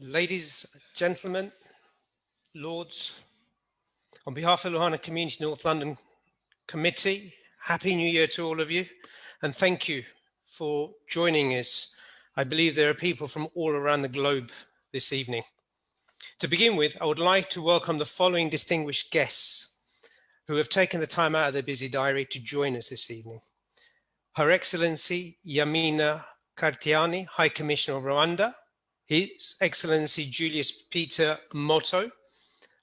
Ladies, gentlemen, lords, on behalf of the Luhana Community North London Committee, Happy New Year to all of you, and thank you for joining us. I believe there are people from all around the globe this evening. To begin with, I would like to welcome the following distinguished guests who have taken the time out of their busy diary to join us this evening. Her Excellency Giami Kartiani, High Commissioner of Rwanda, His Excellency Julius Peter Motto,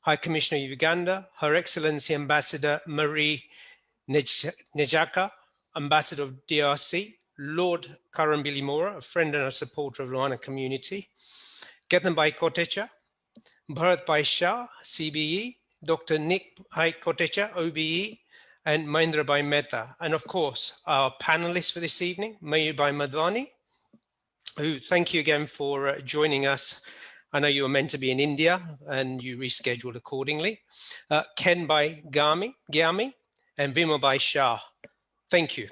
High Commissioner of Uganda, Her Excellency Ambassador Marie Nejaka, Ambassador of DRC, Lord Karambili Mora, a friend and a supporter of Luhana community, Getanbai Kotecha, Bharat Bhai Shah, CBE, Dr. Nick Bhai Kotecha, OBE, and Mahindra Bhai Mehta. And of course, our panelists for this evening, Mayur Madhvani, who thank you again for joining us. I know you were meant to be in India and you rescheduled accordingly. Ken Bhai Giami and Vimal Bhai Shah. Thank you.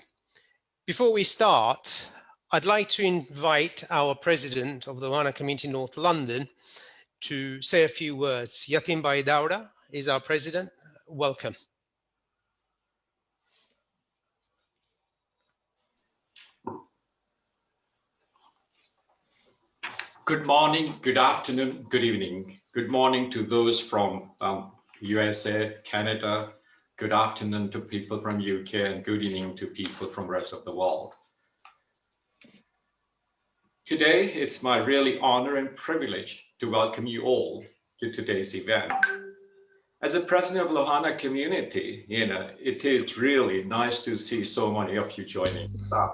Before we start, I'd like to invite our president of the Luhana Community North London to say a few words. Yatim Bhai Dauda is our president. Welcome. Good morning, good afternoon, good evening. Good morning to those from USA, Canada. Good afternoon to people from UK, and good evening to people from the rest of the world. Today, it's my really honor and privilege to welcome you all to today's event. As a president of Luhana community, it is really nice to see so many of you joining us.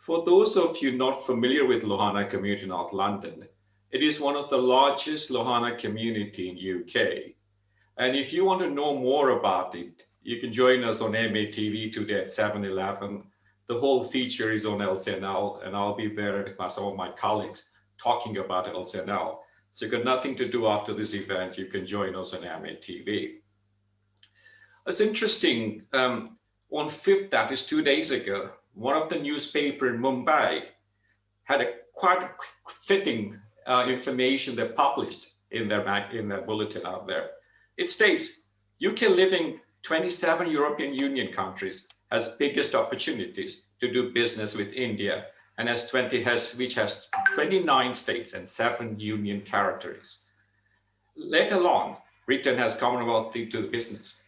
For those of you not familiar with Luhana community in North London, it is one of the largest Luhana community in UK. And if you want to know more about it, you can join us on MATV today at 7:11. The whole feature is on LCNL, and I'll be there with some of my colleagues talking about LCNL. So if you've got nothing to do after this event, you can join us on MATV. It's interesting, on 5th, that is 2 days ago, one of the newspapers in Mumbai had a quite fitting information they published in their bulletin out there. It states, UK living 27 European Union countries has biggest opportunities to do business with India, and which has 29 states and 7 union territories. Let alone, Britain has Commonwealth to the business.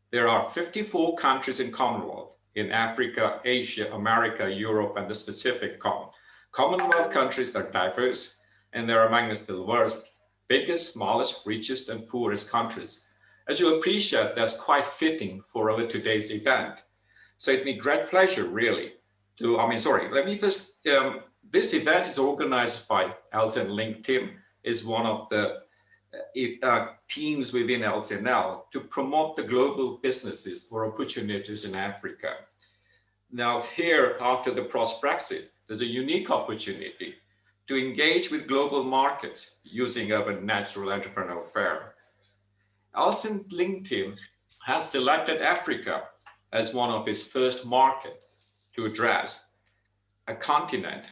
There are 54 countries in Commonwealth, in Africa, Asia, America, Europe, and the Pacific. Commonwealth countries are diverse, and they're among the worst, biggest, smallest, richest, and poorest countries. As you appreciate, that's quite fitting for our today's event. So it's me great pleasure, really, this event is organized by LCNL Link Team, is one of the teams within LCNL to promote the global businesses or opportunities in Africa. Now here, after the post-Brexit, there's a unique opportunity to engage with global markets using our natural entrepreneurial fair. LCNL Link Team has selected Africa as one of its first market to address, a continent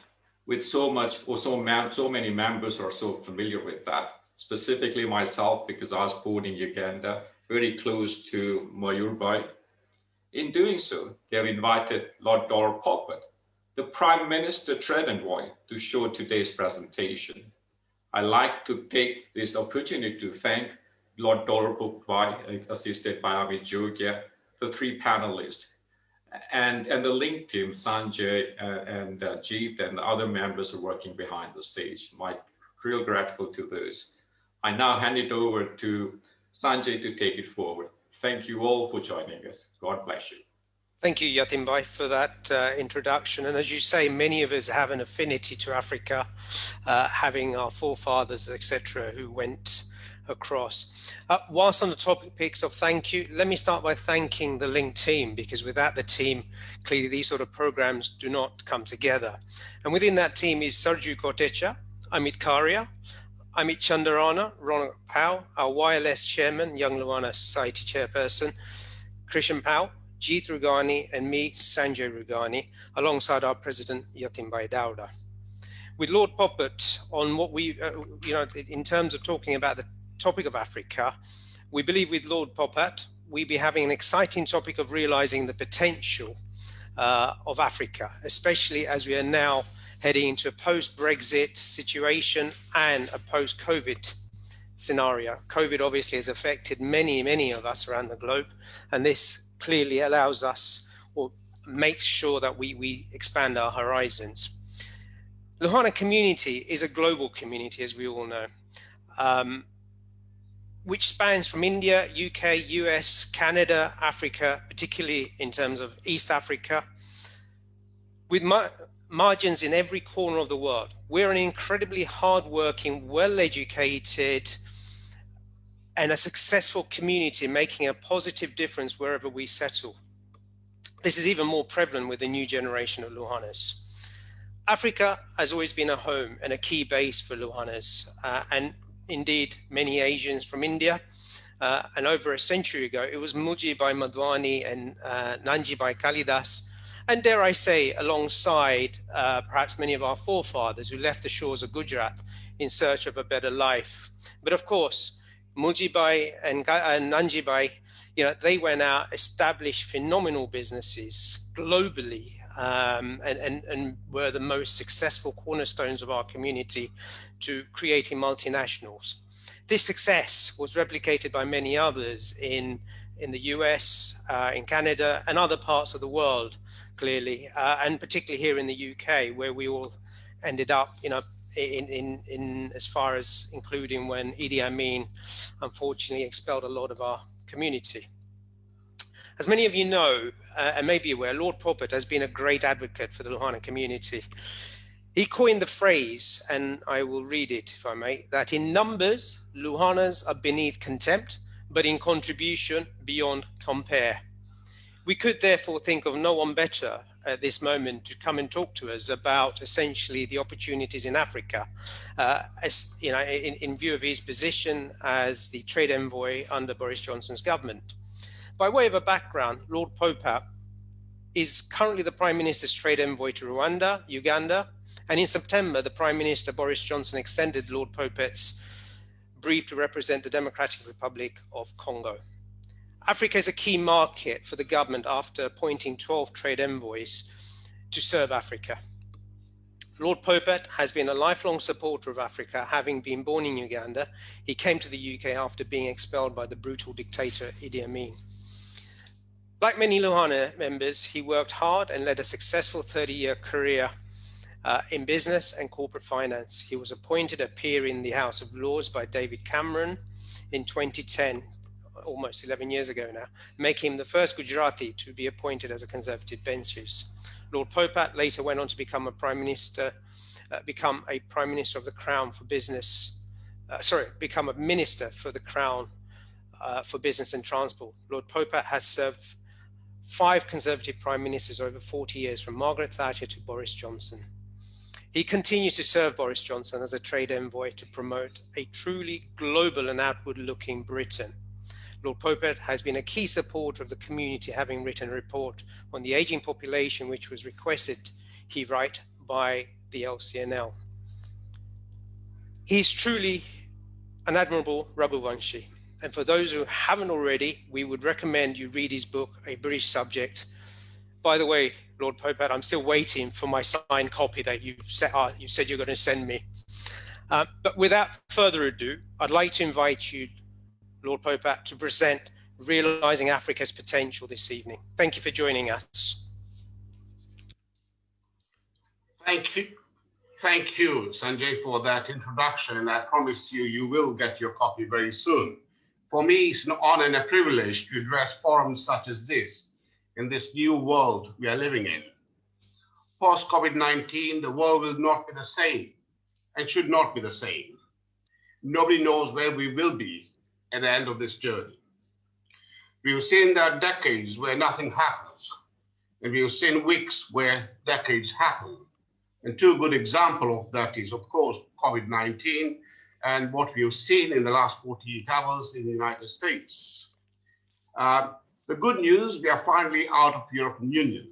with so many members are so familiar with that. Specifically myself, because I was born in Uganda, very close to Mayur Bhai. In doing so, they have invited Lord Dolar Popat, the Prime Minister Trade Envoy, to show today's presentation. I'd like to take this opportunity to thank Lord Dolar Popat, assisted by Amit Jogia, the 3 panelists, and the Link team, Sanjay and Jeet, and other members are working behind the stage. I'm real grateful to those. I now hand it over to Sanjay to take it forward. Thank you all for joining us. God bless you. Thank you, Yatim Bhai, for that introduction. And as you say, many of us have an affinity to Africa, having our forefathers, etc., who went across. Whilst on the topics of thank you, let me start by thanking the Link team, because without the team, clearly these sort of programs do not come together. And within that team is Sarju Kotecha, Amit Karia, Amit Chandarana, Ronak Pau, our YLS chairman, Young Luhana Society chairperson, Krishan Pau, Jeet Rugani, and me, Sanjay Rugani, alongside our president, Yatim Bhai Dauda. with Lord Popat on what we, in terms of talking about the topic of Africa, we believe with Lord Popat, we'll be having an exciting topic of realizing the potential of Africa, especially as we are now heading into a post-Brexit situation and a post-COVID scenario. COVID obviously has affected many of us around the globe, and this clearly allows us or makes sure that we expand our horizons. Luhana community is a global community, as we all know, which spans from India, UK, US, Canada, Africa, particularly in terms of East Africa, with margins in every corner of the world. We're an incredibly hardworking, well-educated, and a successful community making a positive difference wherever we settle. This is even more prevalent with the new generation of Luhanas. Africa has always been a home and a key base for Luhanas, and indeed many Asians from India. And over a century ago, it was Mayur Madhvani and Nanjibai Kalidas, and dare I say, alongside perhaps many of our forefathers who left the shores of Gujarat in search of a better life. But of course, Mujibai and Nanjibai, they went out, established phenomenal businesses globally, and were the most successful cornerstones of our community to creating multinationals. This success was replicated by many others in the US, in Canada, and other parts of the world, clearly, and particularly here in the UK, where we all ended up, in as far as including when Idi Amin unfortunately expelled a lot of our community. As many of you know, and may be aware, Lord Popat has been a great advocate for the Luhana community. He coined the phrase, and I will read it if I may, that in numbers, Luhanas are beneath contempt, but in contribution, beyond compare. We could therefore think of no one better at this moment to come and talk to us about essentially the opportunities in Africa, as in view of his position as the trade envoy under Boris Johnson's government. By way of a background, Lord Popat is currently the Prime Minister's trade envoy to Rwanda, Uganda, and in September, the Prime Minister Boris Johnson extended Lord Popat's brief to represent the Democratic Republic of Congo. Africa is a key market for the government after appointing 12 trade envoys to serve Africa. Lord Popat has been a lifelong supporter of Africa, having been born in Uganda. He came to the UK after being expelled by the brutal dictator Idi Amin. Like many Luhana members, he worked hard and led a successful 30-year career in business and corporate finance. He was appointed a peer in the House of Lords by David Cameron in 2010, almost 11 years ago now, making him the first Gujarati to be appointed as a Conservative benches. Lord Popat later went on to become a Prime Minister of the Crown for Business, become a Minister for the Crown for Business and Transport. Lord Popat has served 5 Conservative Prime Ministers over 40 years, from Margaret Thatcher to Boris Johnson. He continues to serve Boris Johnson as a trade envoy to promote a truly global and outward-looking Britain. Lord Popat has been a key supporter of the community, having written a report on the aging population, which was requested, he write, by the LCNL. He's truly an admirable Raghuvanshi. And for those who haven't already, we would recommend you read his book, A British Subject. By the way, Lord Popat, I'm still waiting for my signed copy that you said you're going to send me. But without further ado, I'd like to invite you, Lord Popat, to present Realizing Africa's Potential this evening. Thank you for joining us. Thank you, Sanjay, for that introduction. And I promise you, you will get your copy very soon. For me, it's an honor and a privilege to address forums such as this in this new world we are living in. Post-COVID-19, the world will not be the same and should not be the same. Nobody knows where we will be at the end of this journey. We've seen there are decades where nothing happens, and we've seen weeks where decades happen. And 2 good examples of that is, of course, COVID-19 and what we've seen in the last 48 hours in the United States. The good news, we are finally out of the European Union,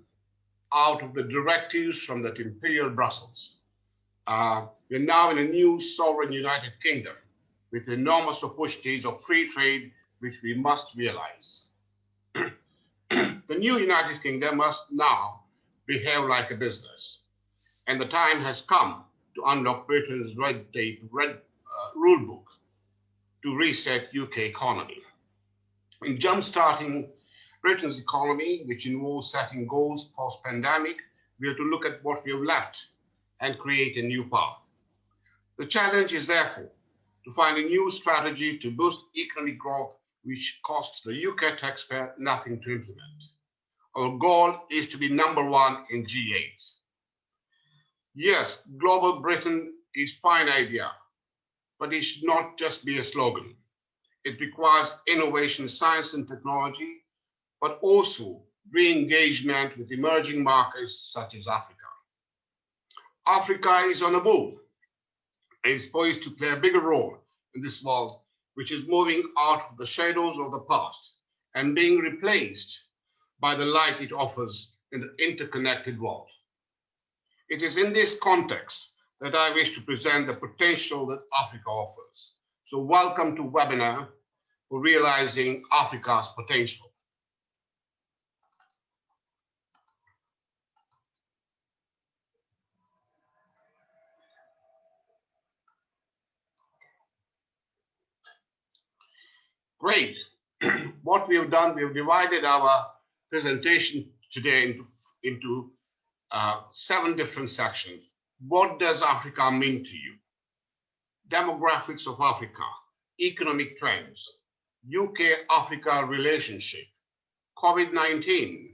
out of the directives from that imperial Brussels. we're now in a new sovereign United Kingdom with enormous opportunities of free trade, which we must realize. The new United Kingdom must now behave like a business, and the time has come to unlock Britain's red tape rule book to reset UK economy. In jump-starting Britain's economy, which involves setting goals post-pandemic, we have to look at what we have left and create a new path. The challenge is therefore to find a new strategy to boost economic growth, which costs the UK taxpayer nothing to implement. Our goal is to be #1 in G8. Yes, global Britain is a fine idea, but it should not just be a slogan. It requires innovation, science and technology, but also re-engagement with emerging markets such as Africa. Africa is on a move. It is poised to play a bigger role in this world, which is moving out of the shadows of the past and being replaced by the light it offers in the interconnected world. It is in this context that I wish to present the potential that Africa offers. So welcome to webinar for realizing Africa's potential. Great. What we have done, we have divided our presentation today into 7 different sections. What does Africa mean to you? Demographics of Africa, economic trends, UK-Africa relationship, COVID-19,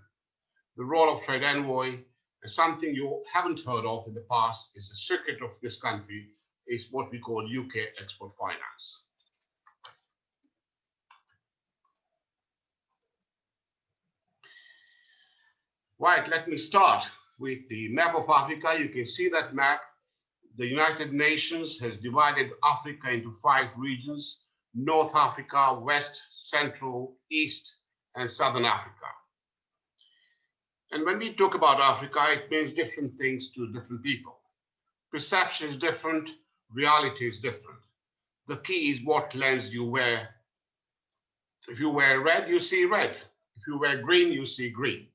the role of Trade Envoy, and something you haven't heard of in the past is the secret of this country, is what we call UK export finance. Right, let me start with the map of Africa. You can see that map. The United Nations has divided Africa into 5 regions: North Africa, West, Central, East, and Southern Africa. And when we talk about Africa, it means different things to different people. Perception is different, reality is different. The key is what lens you wear. If you wear red, you see red. If you wear green, you see green.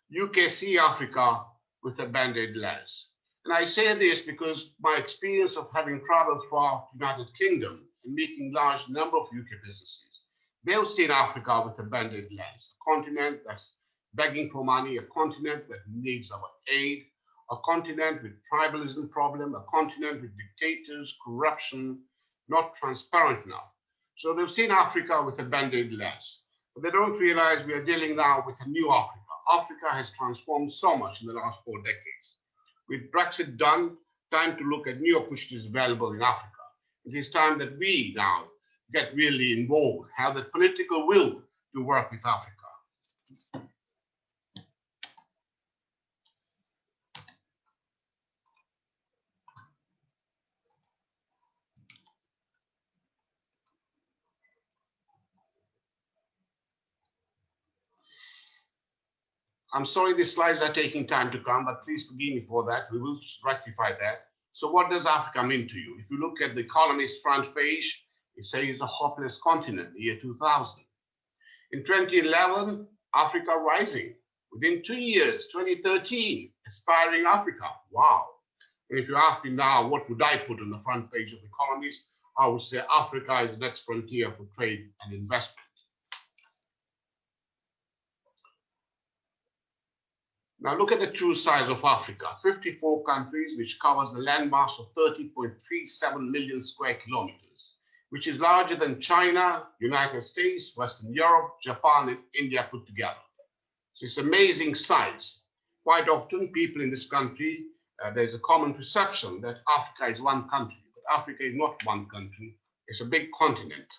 UK see Africa with a band-aid lens. And I say this because my experience of having traveled throughout the United Kingdom and meeting large number of UK businesses, they've seen Africa with a band-aid lens, a continent that's begging for money, a continent that needs our aid, a continent with tribalism problem, a continent with dictators, corruption, not transparent enough. So they've seen Africa with a band-aid lens, but they don't realize we are dealing now with a new Africa. Africa has transformed so much in the last 4 decades. With Brexit done, time to look at new opportunities available in Africa. It is time that we now get really involved, have the political will to work with Africa. I'm sorry these slides are taking time to come, but please forgive me for that. We will rectify that. So what does Africa mean to you? If you look at the Economist front page, it says it's a hopeless continent, the year 2000. In 2011, Africa rising. Within 2 years, 2013, aspiring Africa. Wow. And if you ask me now, what would I put on the front page of the Economist? I would say Africa is the next frontier for trade and investment. Now look at the true size of Africa, 54 countries, which covers a landmass of 30.37 million square kilometers, which is larger than China, United States, Western Europe, Japan, and India put together. So it's amazing size. Quite often people in this country, there's a common perception that Africa is one country, but Africa is not one country, it's a big continent.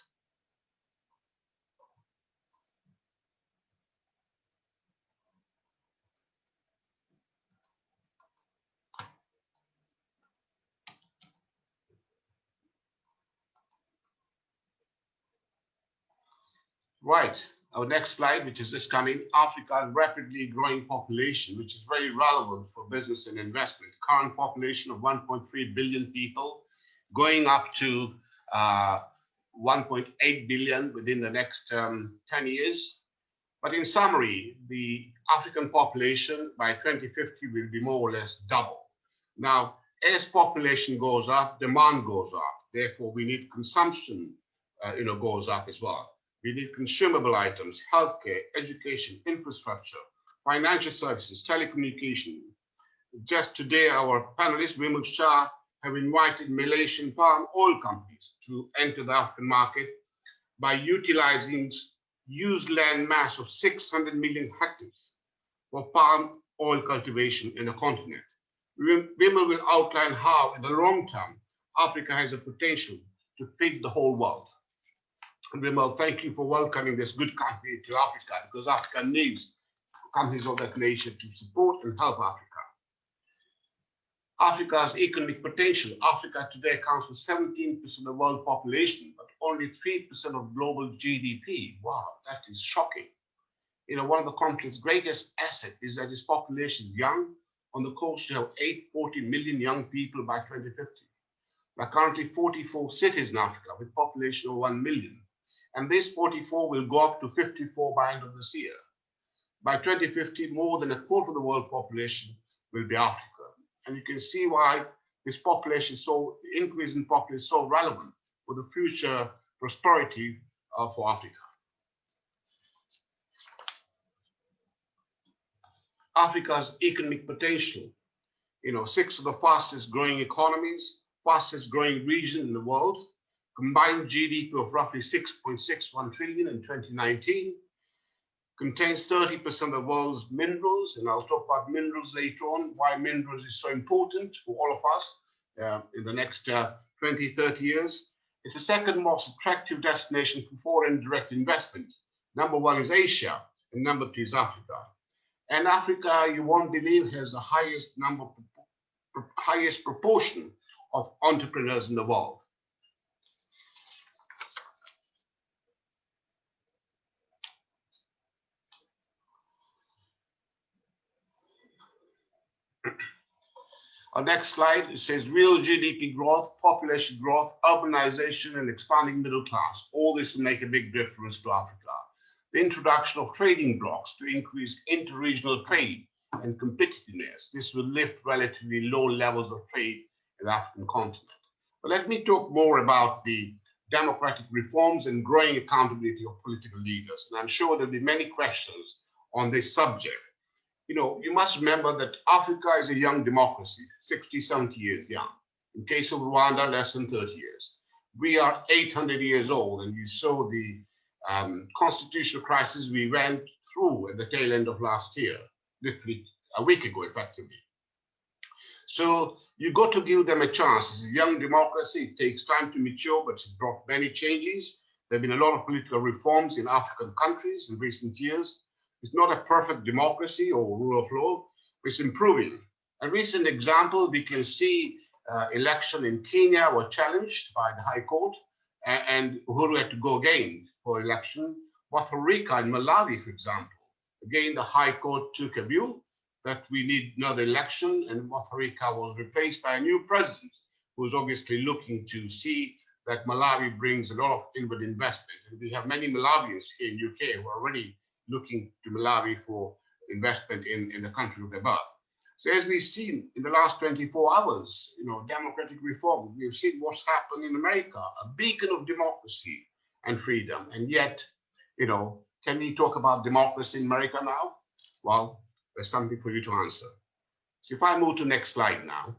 Right, Our next slide, which is just coming, Africa's rapidly growing population, which is very relevant for business and investment. Current population of 1.3 billion people, going up to 1.8 billion within the next 10 years. But in summary, the African population by 2050 will be more or less double. Now, as population goes up, demand goes up. Therefore, we need consumption, goes up as well. We need consumable items, healthcare, education, infrastructure, financial services, telecommunication. Just today, our panelist, Vimal, Shah, have invited Malaysian palm oil companies to enter the African market by utilizing used land mass of 600 million hectares for palm oil cultivation in the continent. Vimal will outline how, in the long term, Africa has a potential to feed the whole world. Vimal, thank you for welcoming this good company to Africa, because Africa needs companies of that nature to support and help Africa. Africa's economic potential. Africa today accounts for 17% of the world population, but only 3% of global GDP. Wow, that is shocking. One of the continent's greatest assets is that its population is young. On the coast, you have 840 million young people by 2050. There are currently 44 cities in Africa with population of 1 million. And this 44 will go up to 54 by end of this year. By 2050, more than a quarter of the world population will be Africa. And you can see why this population the increase in population is so relevant for the future prosperity for Africa. Africa's economic potential. 6 of the fastest growing economies, fastest growing region in the world, combined GDP of roughly 6.61 trillion in 2019, contains 30% of the world's minerals, and I'll talk about minerals later on, why minerals is so important for all of us in the next 20, 30 years. It's the second most attractive destination for foreign direct investment. Number 1 is Asia, and number 2 is Africa. And Africa, you won't believe, has the highest proportion of entrepreneurs in the world. Our next slide, it says real GDP growth, population growth, urbanization, and expanding middle class. All this will make a big difference to Africa. The introduction of trading blocks to increase inter-regional trade and competitiveness. This will lift relatively low levels of trade in the African continent. But let me talk more about the democratic reforms and growing accountability of political leaders. And I'm sure there'll be many questions on this subject. You must remember that Africa is a young democracy, 60, 70 years young. In case of Rwanda, less than 30 years. We are 800 years old, and you saw the constitutional crisis we went through at the tail end of last year, literally a week ago, effectively. So you got to give them a chance. It's a young democracy. It takes time to mature, but it's brought many changes. There have been a lot of political reforms in African countries in recent years. It's not a perfect democracy or rule of law. It's improving. A recent example, we can see election in Kenya were challenged by the High Court, and Uhuru had to go again for election. Rica in Malawi, for example, again, the High Court took a view that we need another election, and Rica was replaced by a new president who is obviously looking to see that Malawi brings a lot of inward investment. And we have many Malawians here in UK who are already looking to Malawi for investment in the country of their birth. So as we've seen in the last 24 hours, democratic reform, we've seen what's happened in America, a beacon of democracy and freedom. And yet, can we talk about democracy in America now? Well, there's something for you to answer. So if I move to the next slide now.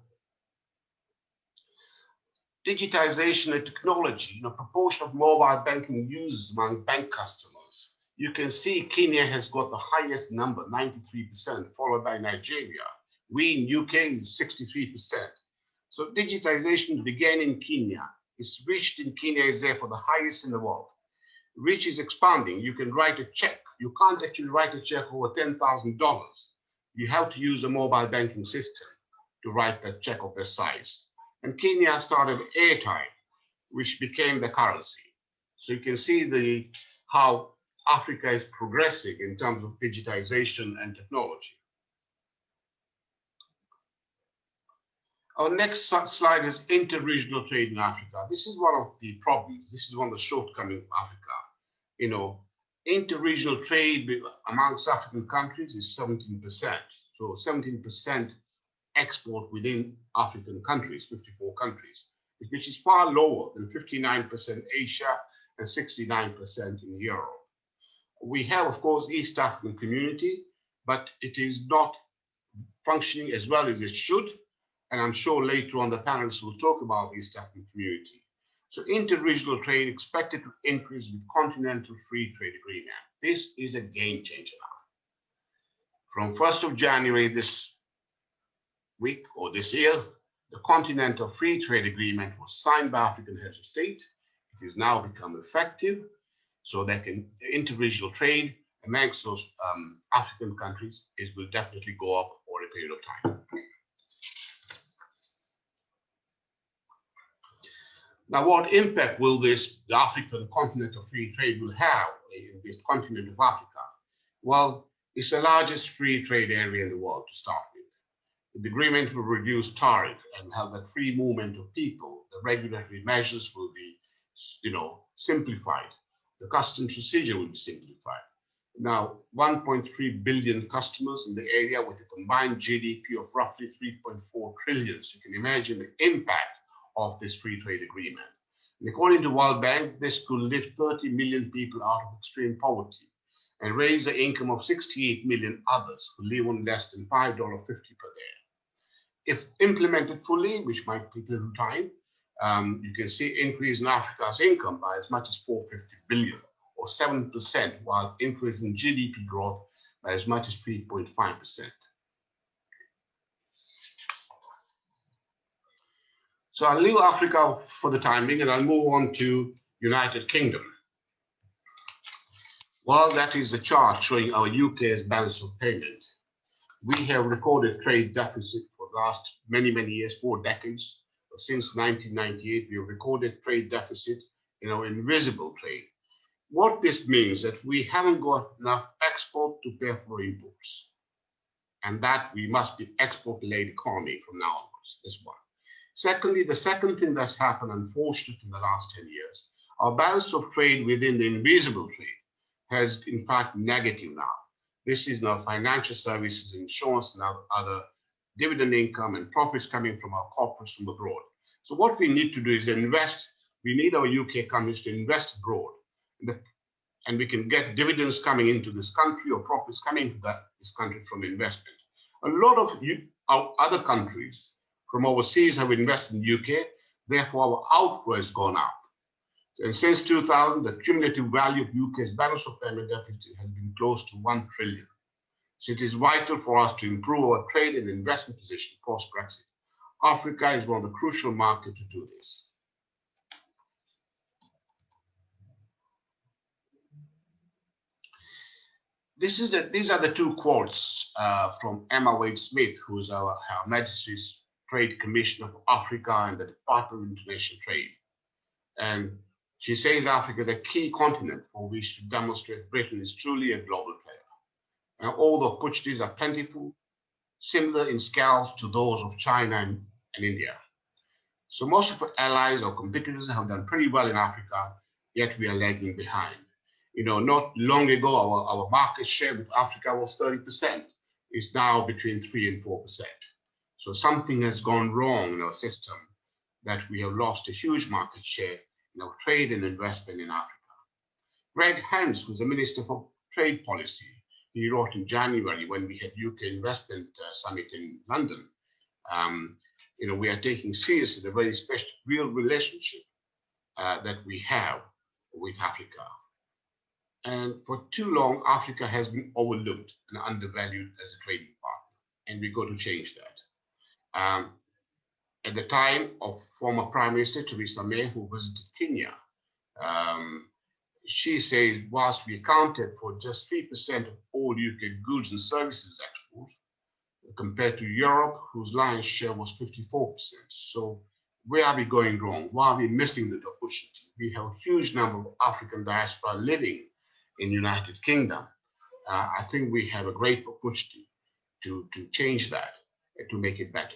Digitization and technology, proportion of mobile banking users among bank customers. You can see Kenya has got the highest number, 93%, followed by Nigeria. We in UK is 63%. So digitization began in Kenya. It's reached in Kenya is therefore the highest in the world. Reach is expanding. You can write a check. You can't actually write a check over $10,000. You have to use a mobile banking system to write that check of this size. And Kenya started airtime, which became the currency. So you can see how Africa is progressing in terms of digitization and technology. Our next slide is inter-regional trade in Africa. This is one of the problems. This is one of the shortcomings of Africa. You know, inter-regional trade amongst African countries is 17%. So 17% export within African countries, 54 countries, which is far lower than 59% Asia and 69% in Europe. We have, of course, East African community, but it is not functioning as well as it should. And I'm sure later on the panelists will talk about the East African community. So inter-regional trade expected to increase with continental free trade agreement. This is a game changer now. From 1st of January this week or this year, the continental free trade agreement was signed by African heads of state. It has now become effective, so that inter-regional trade amongst those African countries will definitely go up over a period of time. Now, what impact will the African continental free trade will have in this continent of Africa? Well, it's the largest free trade area in the world to start with. The agreement will reduce tariff and have that free movement of people. The regulatory measures will be, simplified. The customs procedure will be simplified. Now, 1.3 billion customers in the area with a combined GDP of roughly 3.4 trillion. So you can imagine the impact of this free trade agreement. And according to World Bank, this could lift 30 million people out of extreme poverty and raise the income of 68 million others who live on less than $5.50 per day. If implemented fully, which might take a little time, you can see increase in Africa's income by as much as 450 billion or 7%, while increase in GDP growth by as much as 3.5%. So I'll leave Africa for the time being and I'll move on to United Kingdom. Well, that is the chart showing our UK's balance of payment. We have recorded trade deficit for the last many years, 4 decades. Since 1998, we have recorded trade deficit in our invisible trade. What this means that we haven't got enough export to pay for imports, and that we must be export-led economy from now onwards. That's one. Secondly, the second thing that's happened, unfortunately, in the last 10 years, our balance of trade within the invisible trade has, in fact, negative now. This is now financial services, insurance, and other dividend income and profits coming from our corporates from abroad. So what we need to do is invest. We need our UK companies to invest abroad, and we can get dividends coming into this country or profits coming into this country from investment. A lot of our other countries from overseas have invested in the UK, therefore our outflow has gone up. And since 2000, the cumulative value of UK's balance of payment deficit has been close to 1 trillion. So it is vital for us to improve our trade and investment position post-Brexit. Africa is one of the crucial markets to do this. These are the 2 quotes from Emma Wade-Smith, who is our Her Majesty's Trade Commissioner for Africa and the Department of International Trade. And she says Africa is a key continent for which to demonstrate Britain is truly a global player. And although opportunities are plentiful, similar in scale to those of China and India. So most of our allies or competitors have done pretty well in Africa, yet we are lagging behind. Not long ago, our market share with Africa was 30%. It's now between 3 and 4%. So something has gone wrong in our system that we have lost a huge market share in our trade and investment in Africa. Greg Hans was the Minister for Trade Policy. He wrote in January when we had UK Investment Summit in London, we are taking seriously the very special real relationship that we have with Africa. And for too long, Africa has been overlooked and undervalued as a trading partner, and we've got to change that. At the time of former Prime Minister Theresa May, who visited Kenya, she said, whilst we accounted for just 3% of all UK goods and services exports, compared to Europe, whose lion's share was 54%. So where are we going wrong? Why are we missing the opportunity? We have a huge number of African diaspora living in United Kingdom. I think we have a great opportunity to change that, to make it better.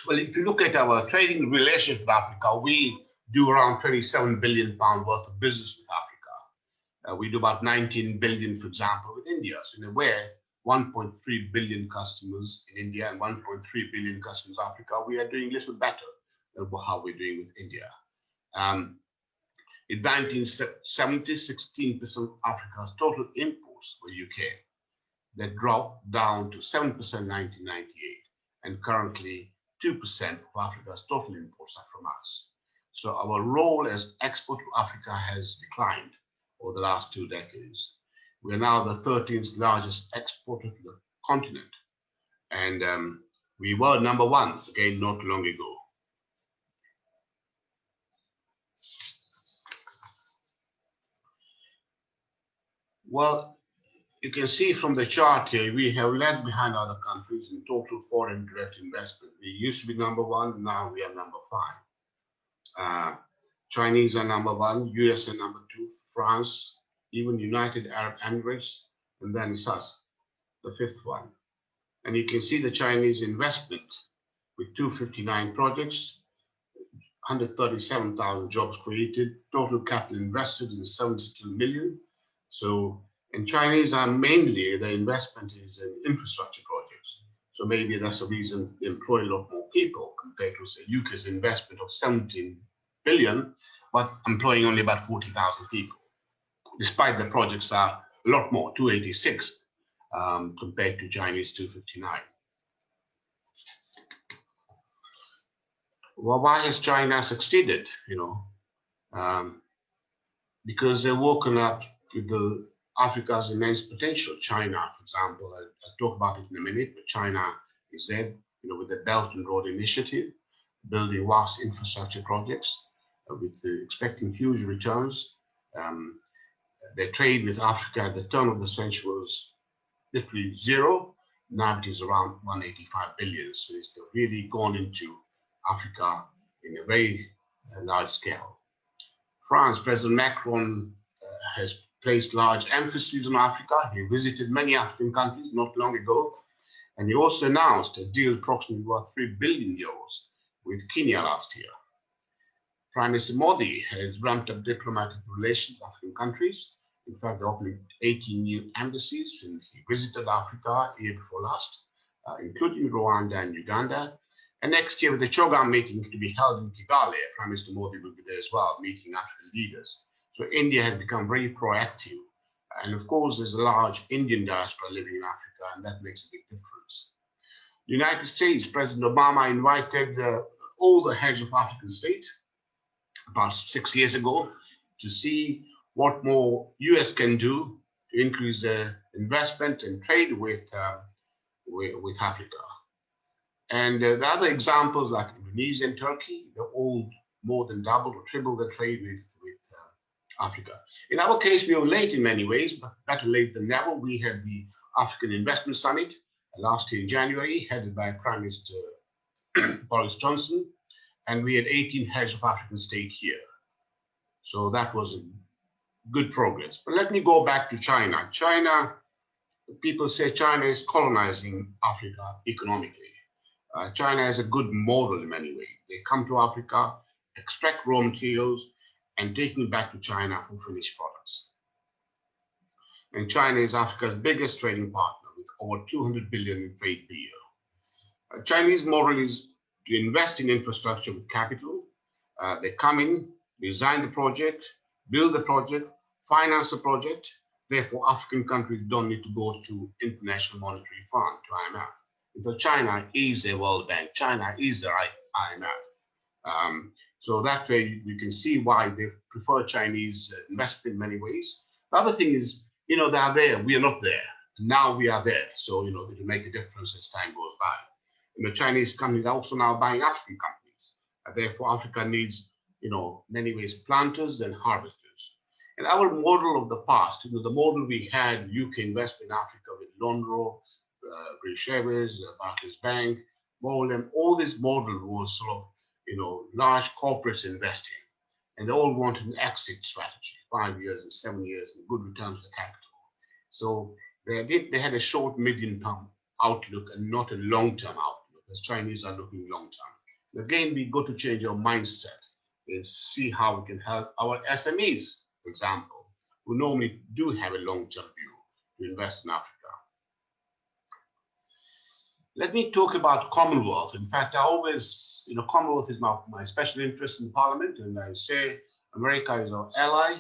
Well, if you look at our trading relationship with Africa, we do around 27 billion pound worth of business with Africa. We do about 19 billion, for example, with India. So in a way, 1.3 billion customers in India and 1.3 billion customers in Africa, we are doing a little better than how we're doing with India. In 1970, 16% of Africa's total imports were UK. That dropped down to 7% in 1998, and currently 2% of Africa's total imports are from us. So our role as export to Africa has declined over the last 2 decades. We are now the 13th largest exporter to the continent, and we were number 1 again not long ago. Well, you can see from the chart here, we have lagged behind other countries in total foreign direct investment. We used to be number 1, now we are number 5. Chinese are number 1, US are number 2, France, even United Arab Emirates, and then it's us, the 5th one. And you can see the Chinese investment with 259 projects, 137,000 jobs created, total capital invested in 72 million. So, and Chinese are mainly, the investment is in infrastructure projects. So maybe that's the reason they employ a lot more people compared to, say, UK's investment of 17 billion, but employing only about 40,000 people. Despite the projects are a lot more, 286 compared to Chinese 259. Well, why has China succeeded? Because they've woken up with Africa's immense potential. China, for example, I'll talk about it in a minute, but China is there, with the Belt and Road Initiative, building vast infrastructure projects expecting huge returns. Their trade with Africa at the turn of the century was literally 0. Now it is around 185 billion. So it's really gone into Africa in a very large scale. France, President Macron has placed large emphasis on Africa. He visited many African countries not long ago, and he also announced a deal approximately worth 3 billion euros with Kenya last year. Prime Minister Modi has ramped up diplomatic relations with African countries. In fact, they opened 18 new embassies, and he visited Africa year before last, including Rwanda and Uganda. And next year, with the CHOGM meeting to be held in Kigali, Prime Minister Modi will be there as well, meeting African leaders. So India has become very proactive. And of course, there's a large Indian diaspora living in Africa, and that makes a big difference. The United States, President Obama invited all the heads of African states about 6 years ago to see what more US can do to increase investment and trade with Africa. And the other examples like Indonesia and Turkey, they're all more than double or triple the trade with Africa. In our case, we were late in many ways, but better late than never. We had the African Investment Summit last year in January, headed by Prime Minister Boris Johnson, and we had 18 heads of African state here. So that was good progress. But let me go back to China. China, people say China is colonizing Africa economically. China has a good model in many ways. They come to Africa, extract raw materials, and taking it back to China for finished products. And China is Africa's biggest trading partner with over 200 billion in trade per year. Chinese model is to invest in infrastructure with capital. They come in, design the project, build the project, finance the project. Therefore, African countries don't need to go to International Monetary Fund, to IMF. Because China is a World Bank, China is the IMF. So that way you can see why they prefer Chinese investment in many ways. The other thing is, they are there, we are not there. Now we are there. So, it will make a difference as time goes by. Chinese companies are also now buying African companies. Therefore, Africa needs, many ways planters and harvesters. And our model of the past, the model we had UK investment in Africa with Lonro, British Airways, Barclays Bank, more of them, all this model was sort of, large corporates investing, and they all wanted an exit strategy, 5 years and 7 years, and good returns to capital. So they had a short, medium-term outlook and not a long-term outlook, as Chinese are looking long-term. Again, we got to change our mindset and see how we can help our SMEs, for example, who normally do have a long-term view to invest in Africa. Let me talk about Commonwealth. In fact, I always, Commonwealth is my special interest in Parliament, and I say America is our ally,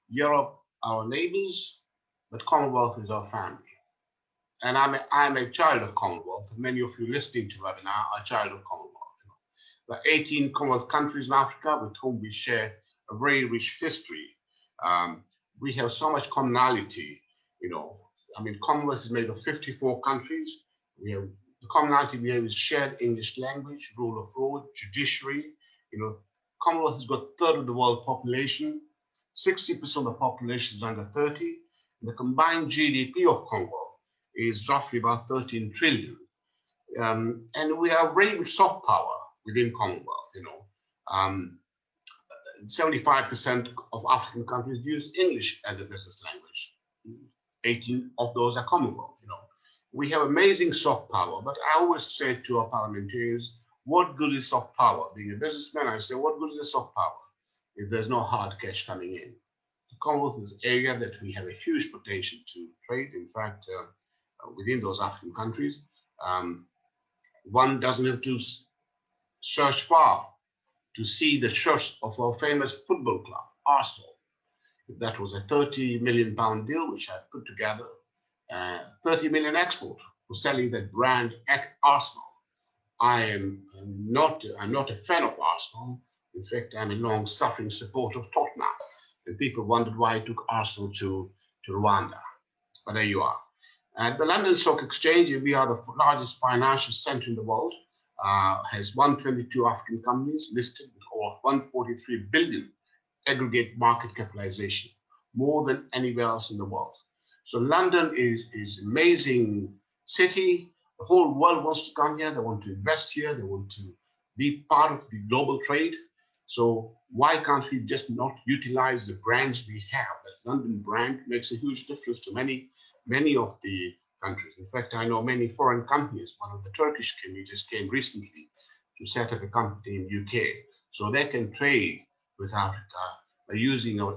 Europe our neighbors, but Commonwealth is our family. And I'm a child of Commonwealth. Many of you listening to the webinar are a child of Commonwealth. The 18 Commonwealth countries in Africa with whom we share a very rich history. We have so much commonality, Commonwealth is made of 54 countries. The commonality we have is shared English language, rule of law, judiciary. Commonwealth has got a third of the world population, 60% of the population is under 30. The combined GDP of Commonwealth is roughly about 13 trillion. And we have very good soft power within Commonwealth. 75% of African countries use English as a business language. 18 of those are Commonwealth. We have amazing soft power, but I always say to our parliamentarians, what good is soft power? Being a businessman, I say, what good is the soft power if there's no hard cash coming in? The Commonwealth is an area that we have a huge potential to trade. In fact, within those African countries, one doesn't have to search far to see the trust of our famous football club, Arsenal. That was a £30 million deal, which I put together. 30 million export for selling that brand at Arsenal. I'm not a fan of Arsenal. In fact, I'm a long-suffering supporter of Tottenham. And people wondered why I took Arsenal to Rwanda. But there you are. At the London Stock Exchange, we are the largest financial center in the world. Has 122 African companies listed with over 143 billion aggregate market capitalization, more than anywhere else in the world. So London is an amazing city. The whole world wants to come here. They want to invest here. They want to be part of the global trade. So why can't we just not utilize the brands we have? That London brand makes a huge difference to many of the countries. In fact, I know many foreign companies. One of the Turkish companies just came recently to set up a company in UK. So they can trade with Africa by using our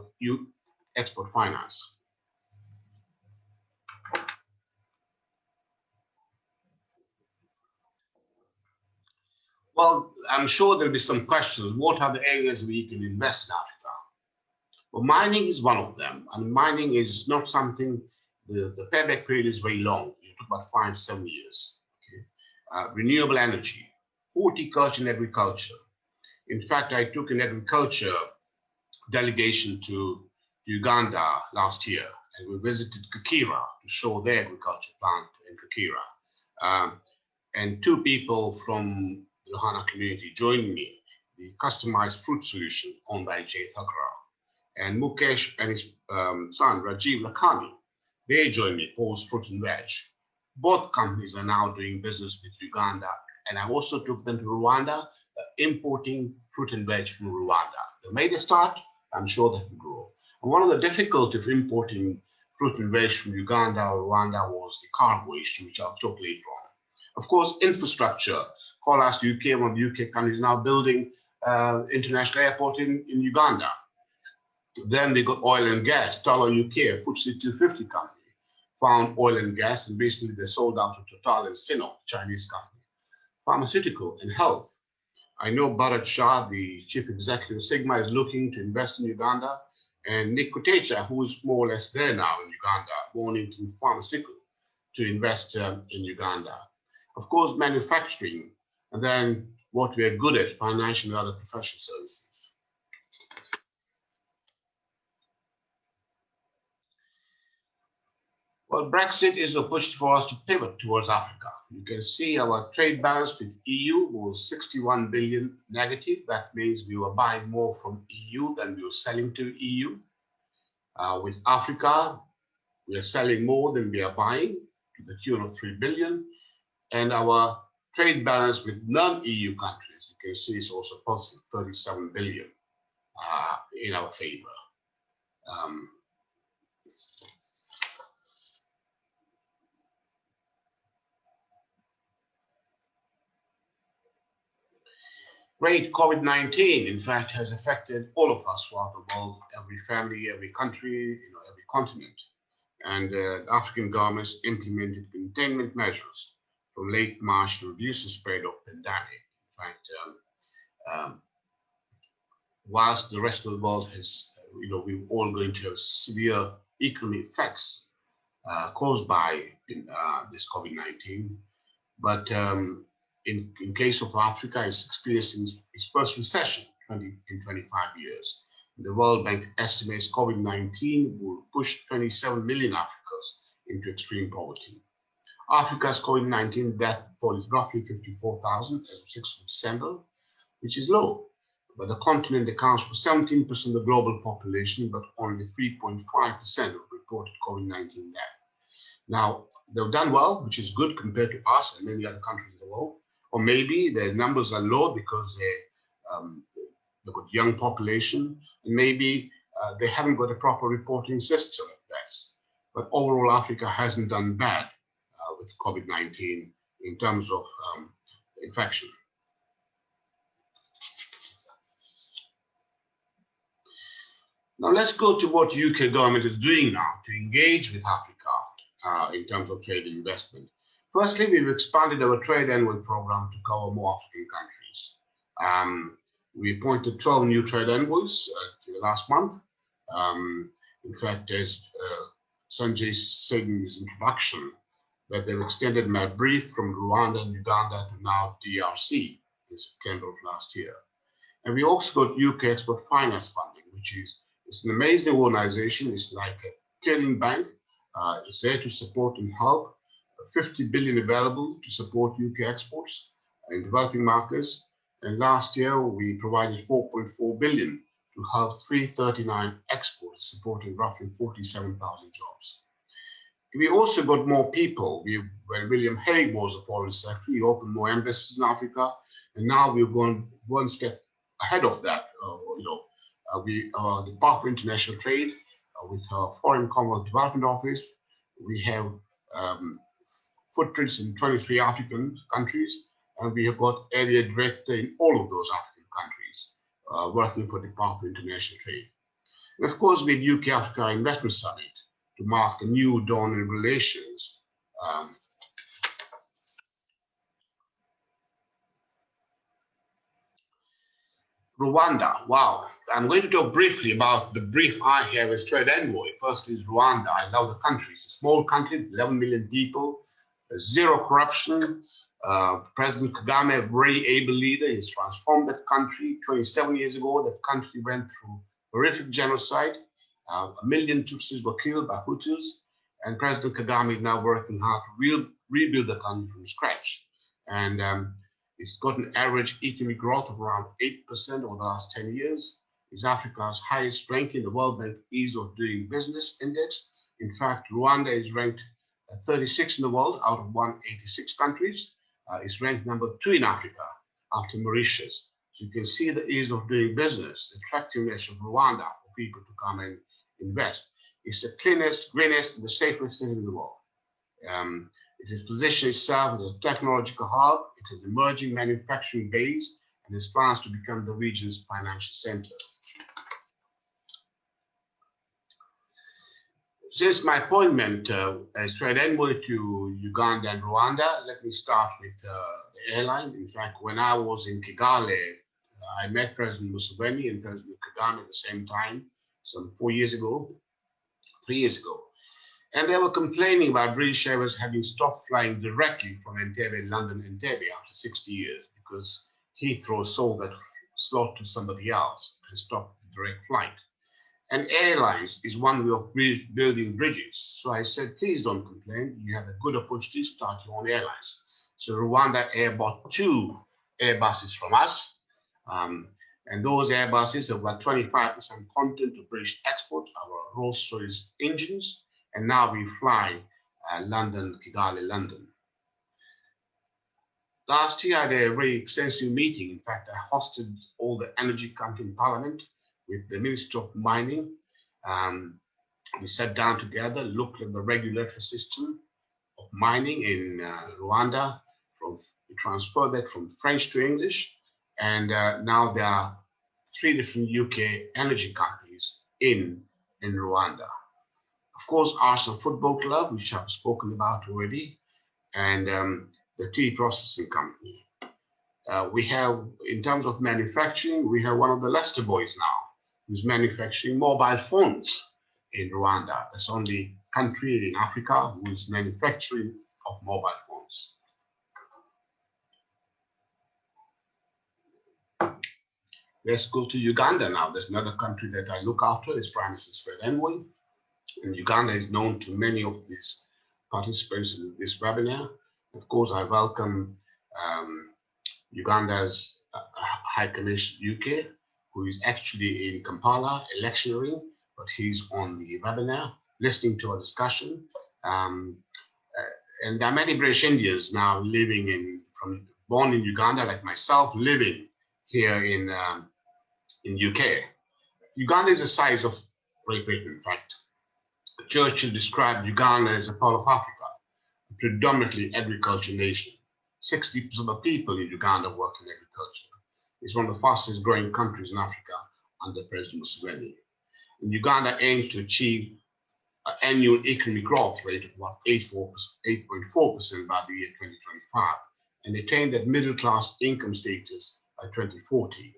export finance. Well, I'm sure there'll be some questions. What are the areas where you can invest in Africa? Well, mining is one of them. And mining is not something, the payback period is very long. You talk about 5-7 years. Okay? Renewable energy, horticulture and agriculture. In fact, I took an agriculture delegation to Uganda last year, and we visited Kakira to show their agriculture plant in Kakira. And 2 people from the Lohana community joined me, the customized fruit solution owned by Jay Thakra. And Mukesh and his son, Rajiv Lakhani, they joined me, Paul's Fruit and Veg. Both companies are now doing business with Uganda. And I also took them to Rwanda, importing fruit and veg from Rwanda. They made a start. I'm sure that will grow. And one of the difficulties of importing fruit and veg from Uganda or Rwanda was the cargo issue, which I'll talk later on. Of course, infrastructure. Colas UK, one of the UK countries, now building international airport in Uganda. Then we got oil and gas. Total UK, a FTSE 250 company, found oil and gas, and basically they sold out to Total and Sinopec, Chinese company. Pharmaceutical and health. I know Bharat Shah, the chief executive of Sigma, is looking to invest in Uganda, and Nick Kutecha, who is more or less there now in Uganda, born into pharmaceutical, to invest in Uganda. Of course, manufacturing, and then what we are good at, financial and other professional services. Well, Brexit is a push for us to pivot towards Africa. You can see our trade balance with EU was 61 billion negative. That means we were buying more from EU than we were selling to EU. With Africa, we are selling more than we are buying, to the tune of 3 billion. And our trade balance with non-EU countries, you can see it's also positive, 37 billion in our favor. Great, COVID-19, in fact, has affected all of us throughout the world, every family, every country, every continent. And the African governments implemented containment measures from late March to reduce the spread of the pandemic. In fact, whilst the rest of the world has, we're all going to have severe economic effects caused by this COVID-19, but in case of Africa, it's experiencing its first recession in 25 years. The World Bank estimates COVID-19 will push 27 million Africans into extreme poverty. Africa's COVID-19 death toll is roughly 54,000 as of 6th of December, which is low. But the continent accounts for 17% of the global population, but only 3.5% of reported COVID-19 death. Now, they've done well, which is good compared to us and many other countries in the world. Or maybe their numbers are low because they've got young population, and maybe they haven't got a proper reporting system of this. But overall, Africa hasn't done bad with COVID-19 in terms of infection. Now let's go to what UK government is doing now to engage with Africa in terms of trade and investment. Firstly, we've expanded our trade envoy program to cover more African countries. We appointed 12 new trade envoys last month. In fact, as Sanjay said in his introduction, that they've extended my brief from Rwanda and Uganda to now DRC in September of last year. And we also got UK Export Finance Funding, which is it's an amazing organization. It's like a clearing bank. It's there to support and help. 50 billion available to support UK exports in developing markets. And last year, we provided 4.4 billion to help 339 exports, supporting roughly 47,000 jobs. We also got more people. When William Hague was the foreign secretary, he opened more embassies in Africa. And now we've gone one step ahead of that. The Department of International Trade, with our Foreign Commonwealth Development Office, we have footprints in 23 African countries, and we have got area director in all of those African countries working for the Department of International Trade. And of course, with UK-Africa Investment Summit to mark the new dawn in relations. Rwanda, wow. I'm going to talk briefly about the brief I have as trade envoy. Firstly is Rwanda. I love the country. It's a small country, 11 million people, zero corruption. President Kagame, a very able leader, he's transformed that country. 27 years ago, that country went through horrific genocide. 1 million Tutsis were killed by Hutus, and President Kagame is now working hard to rebuild the country from scratch. And it's got an average economic growth of around 8% over the last 10 years. It's Africa's highest ranking in the World Bank Ease of Doing Business Index. In fact, Rwanda is ranked 36 in the world out of 186 countries. It's ranked number 2 in Africa after Mauritius. So you can see the ease of doing business, the attractiveness of Rwanda for people to come and invest. It's the cleanest, greenest, and the safest city in the world. It has positioned itself as a technological hub. It has emerging manufacturing base, and has plans to become the region's financial center. Since my appointment as trade envoy to Uganda and Rwanda, let me start with the airline. In fact, when I was in Kigali, I met President Museveni and President Kagame at the same time, some 3 years ago. And they were complaining about British Airways having stopped flying directly from Entebbe, London, Entebbe after 60 years because Heathrow sold that slot to somebody else and stopped the direct flight. And airlines is one way of building bridges. So I said, please don't complain. You have a good opportunity to start your own airlines. So Rwanda Air bought 2 Airbuses from us. And those Airbuses have got 25% content of British export, our Rolls-Royce engines. And now we fly London, Kigali, London. Last year, I had a very extensive meeting. In fact, I hosted all the energy company in Parliament with the Minister of Mining. We sat down together, looked at the regulatory system of mining in Rwanda. We transferred that from French to English. And now there are 3 different UK energy companies in Rwanda. Of course, Arsenal Football Club, which I've spoken about already, and the tea processing company. We have, in terms of manufacturing, we have one of the Leicester boys now, who's manufacturing mobile phones in Rwanda. That's the only country in Africa who is manufacturing of mobile phones. Let's go to Uganda now. There's another country that I look after, is Prime Minister's Envoy. And Uganda is known to many of these participants in this webinar. Of course, I welcome Uganda's High Commissioner UK, who is actually in Kampala electioneering, but he's on the webinar listening to our discussion. And there are many British Indians now living born in Uganda, like myself, living here in UK. Uganda is the size of Great Britain, in fact. Churchill described Uganda as a Pearl of Africa, a predominantly agricultural nation. 60% of the people in Uganda work in agriculture. It's one of the fastest growing countries in Africa under President Museveni. And Uganda aims to achieve an annual economic growth rate of about 8.4% by the year 2025, and attain that middle class income status by 2040.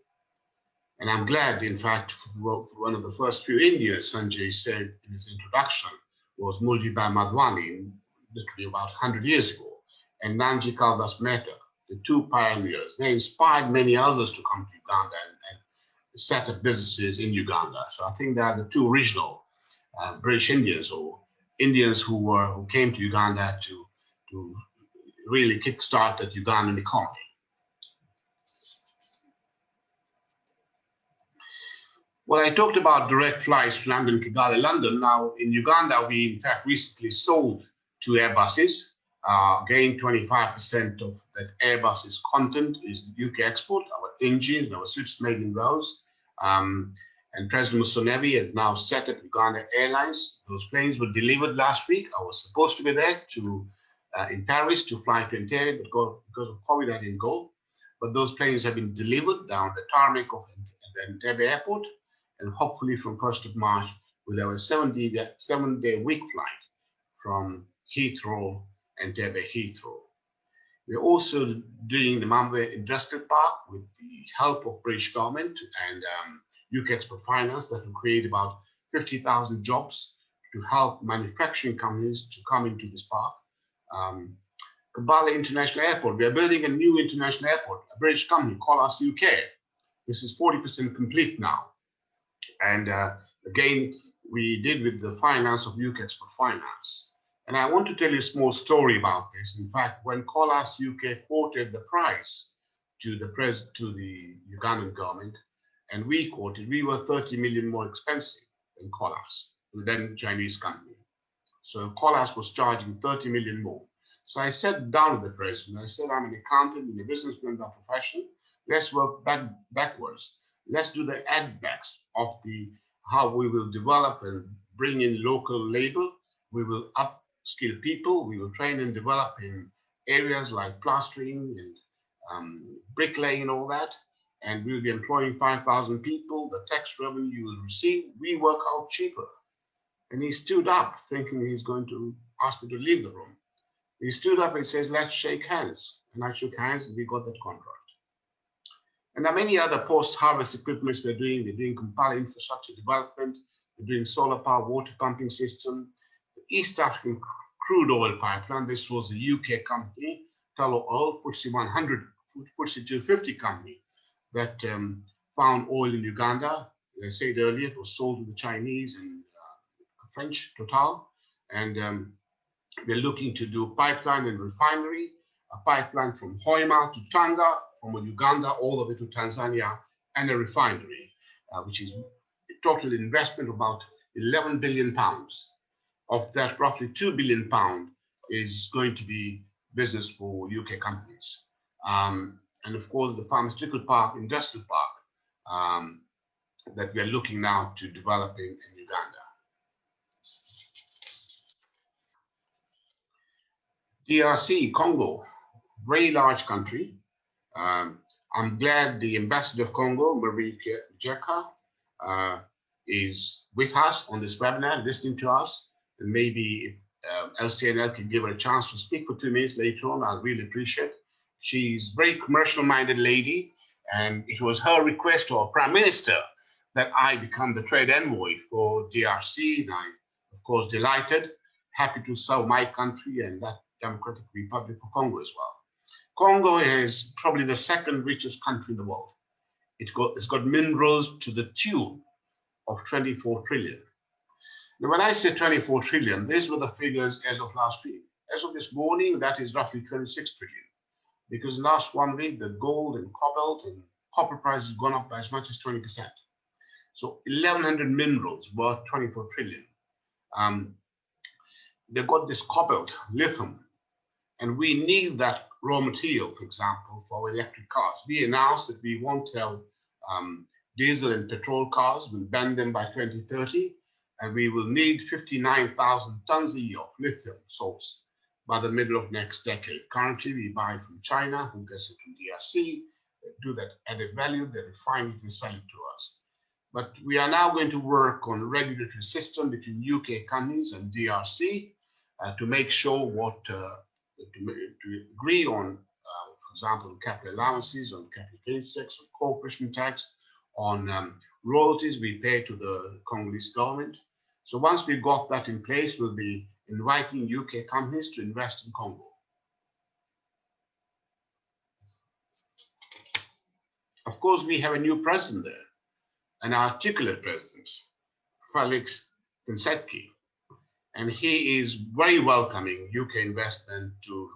And I'm glad, in fact, for one of the first few Indians, Sanjay said in his introduction, was Mayur Madhvani, literally about 100 years ago, and Nanji Kaldas Mehta, the 2 pioneers. They inspired many others to come to Uganda and set up businesses in Uganda. So I think they are the 2 original British Indians, or Indians who came to Uganda to really kickstart that Ugandan economy. Well, I talked about direct flights to London, Kigali, London. Now, in Uganda, we in fact recently sold 2 Airbuses. Again, 25% of that Airbus's content is UK export. Our engines, our suits made in Wales. And President Museveni has now set up Uganda Airlines. Those planes were delivered last week. I was supposed to be there in Paris to fly to Entebbe, but because of COVID, I didn't go. But those planes have been delivered down the tarmac of the Entebbe airport. And hopefully from 1st of March, we'll have a 7-day week flight from Heathrow, Entebbe Heathrow. We're also doing the Mambwe Industrial Park with the help of British government and UK Export Finance that will create about 50,000 jobs to help manufacturing companies to come into this park. Kampala International Airport, we are building a new international airport, a British company, Colas UK. This is 40% complete now. And again, we did with the finance of UK Export Finance. And I want to tell you a small story about this. In fact, when Colas UK quoted the price to the Ugandan government, and we quoted, we were 30 million more expensive than Colas, then Chinese company. So Colas was charging 30 million more. So I sat down with the president. I said, I'm an accountant and a businessman by profession. Let's work backwards. Let's do the add-backs of how we will develop and bring in local labor. We will upskill people. We will train and develop in areas like plastering and bricklaying and all that. And we'll be employing 5,000 people. The tax revenue you will receive, we work out cheaper. And he stood up thinking he's going to ask me to leave the room. He stood up and says, let's shake hands. And I shook hands and we got that contract. And there are many other post-harvest equipments we're doing. We're doing Kampala infrastructure development. We're doing solar power water pumping system. The East African crude oil pipeline. This was a UK company, Tullow Oil, FTSE 100, FTSE 250 company that found oil in Uganda. As I said earlier, it was sold to the Chinese and French Total. And we're looking to do pipeline and refinery, a pipeline from Hoima to Tanga, from Uganda all the way to Tanzania, and a refinery, which is a total investment of about 11 billion pounds. Of that, roughly 2 billion pounds is going to be business for UK companies. and of course the pharmaceutical park, industrial park that we are looking now to develop in Uganda. DRC, Congo, very large country. I'm glad the ambassador of Congo, Marie Jeka, is with us on this webinar, listening to us. And maybe if LCNL can give her a chance to speak for 2 minutes later on, I'll really appreciate it. She's a very commercial-minded lady, and it was her request to our Prime Minister that I become the trade envoy for DRC. And I'm, of course, delighted, happy to serve my country and that Democratic Republic of Congo as well. Congo is probably the second richest country in the world. It's got minerals to the tune of 24 trillion. Now, when I say 24 trillion, these were the figures as of last week. As of this morning, that is roughly 26 trillion. Because last 1 week, the gold and cobalt and copper price has gone up by as much as 20%. So 1,100 minerals worth 24 trillion. They've got this cobalt, lithium, and we need that raw material, for example, for electric cars. We announced that we won't have diesel and petrol cars. We'll ban them by 2030, and we will need 59,000 tons a year of lithium source by the middle of next decade. Currently, we buy from China, who gets it from DRC. They do that added value, they refine it and sell it to us. But we are now going to work on a regulatory system between UK companies and DRC to make sure what to agree on, for example, on capital allowances, on capital gains tax, on corporation tax, on royalties we pay to the Congolese government. So once we've got that in place, we'll be inviting UK companies to invest in Congo. Of course, we have a new president there, an articulate president, Felix Tshisekedi, and he is very welcoming UK investment to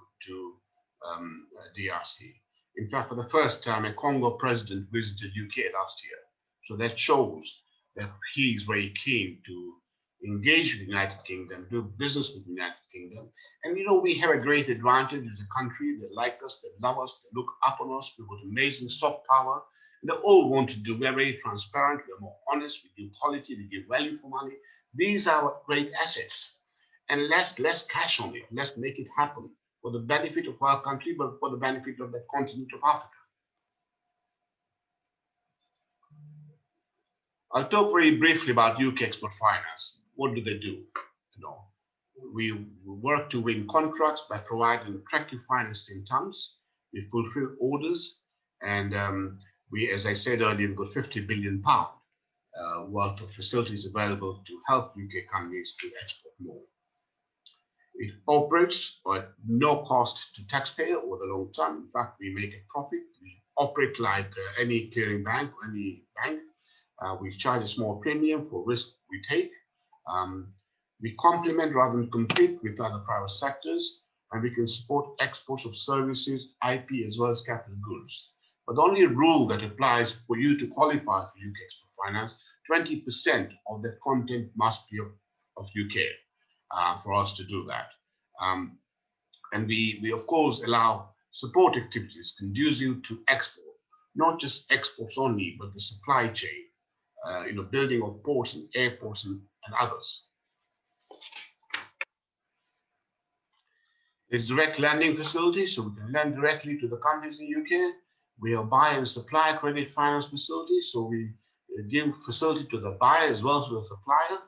DRC. In fact, for the first time, a Congo president visited UK last year. So that shows that he's very keen to engage with the United Kingdom, do business with the United Kingdom. And you know, we have a great advantage as a country. They like us, they love us, they look up on us. We've got amazing soft power. And they all want to do. We're very transparent, we're more honest, we give quality, we give value for money. These are great assets. And less cash on it. Let's make it happen for the benefit of our country, but for the benefit of the continent of Africa. I'll talk very briefly about UK Export Finance. What do they do? You know, we work to win contracts by providing attractive financing terms. We fulfill orders, and we, as I said earlier, we've got £50 billion worth of facilities available to help UK companies to export more. It operates at no cost to taxpayer over the long term. In fact, we make a profit. We operate like any clearing bank or any bank. We charge a small premium for risk we take. We complement rather than compete with other private sectors, and we can support exports of services, IP, as well as capital goods. But the only rule that applies for you to qualify for UK Export Finance, 20% of the content must be of UK. For us to do that. And we of course allow support activities conducive to export, not just exports only, but the supply chain, you know, building of ports and airports and others. There's direct lending facilities, so we can lend directly to the companies in the UK. We have buy and supply credit finance facilities, so we give facility to the buyer as well as to the supplier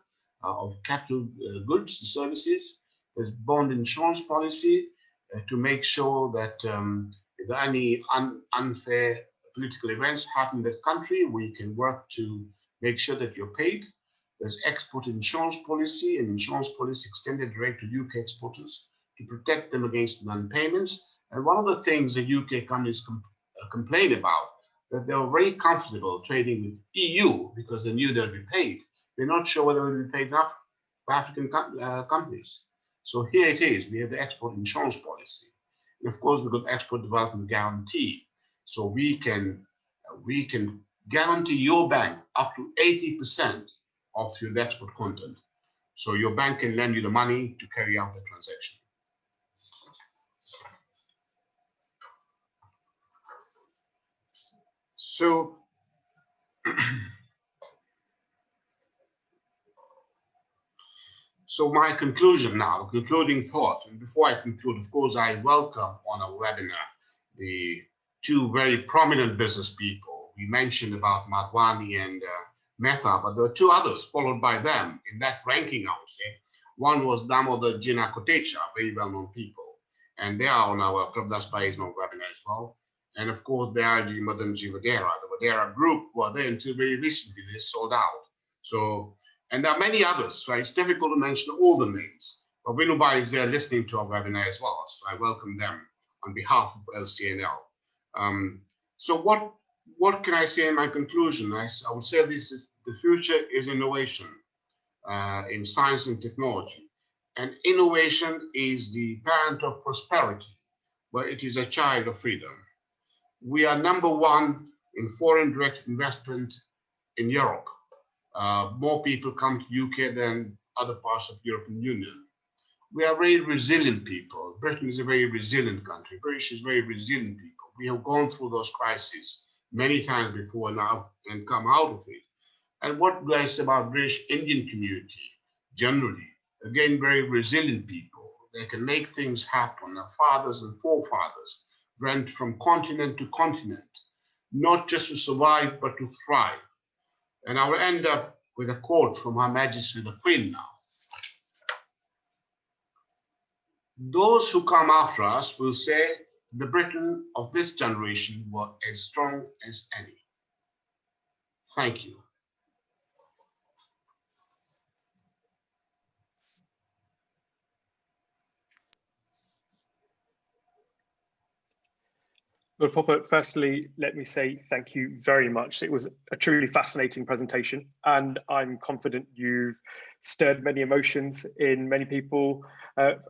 of capital goods and services. There's bond insurance policy to make sure that if there are any unfair political events happen in that country, we can work to make sure that you're paid. There's export insurance policy and insurance policy extended direct to UK exporters to protect them against non-payments. And one of the things the UK companies complain about, that they are very comfortable trading with EU because they knew they'll be paid. They're not sure whether they'll be paid enough by African companies. So here it is, we have the export insurance policy. And of course, we've got export development guarantee. So we can guarantee your bank up to 80% of your export content. So your bank can lend you the money to carry out the transaction. So so my conclusion now, concluding thought, and before I conclude, of course, I welcome on our webinar the two very prominent business people. We mentioned about Madhvani and Mehta, but there were two others followed by them in that ranking, I would say. One was Damodar Jina Kotecha, very well-known people, and they are on our Prabhudas Paisno webinar as well. And of course, the RG Madanji Vadera, the Vadera group, were there until very recently. They sold out. So, and there are many others, so it's difficult to mention all the names. But Vinubai is there listening to our webinar as well, so I welcome them on behalf of LCNL. So what can I say in my conclusion? I would say this: the future is innovation in science and technology, and innovation is the parent of prosperity, but it is a child of freedom. We are #1 in foreign direct investment in Europe. More people come to UK than other parts of the European Union. We are very resilient people. Britain is a very resilient country. British is very resilient people. We have gone through those crises many times before now and come out of it. And what do I say about British Indian community generally? Again, very resilient people. They can make things happen. Our fathers and forefathers went from continent to continent, not just to survive, but to thrive. And I will end up with a quote from Her Majesty the Queen now. Those who come after us will say the Britain of this generation were as strong as any. Thank you. Lord Popat, firstly, let me say thank you very much. It was a truly fascinating presentation, and I'm confident you've stirred many emotions in many people,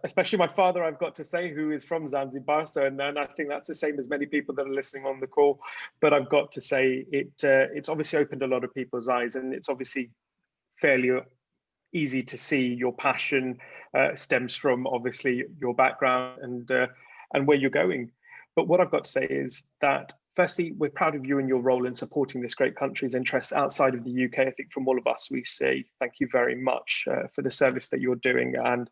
especially my father, I've got to say, who is from Zanzibar. So, and I think that's the same as many people that are listening on the call. But I've got to say, it's obviously opened a lot of people's eyes, and it's obviously fairly easy to see your passion stems from obviously your background and where you're going. But what I've got to say is that, firstly, we're proud of you and your role in supporting this great country's interests outside of the UK. I think from all of us, we say thank you very much for the service that you're doing and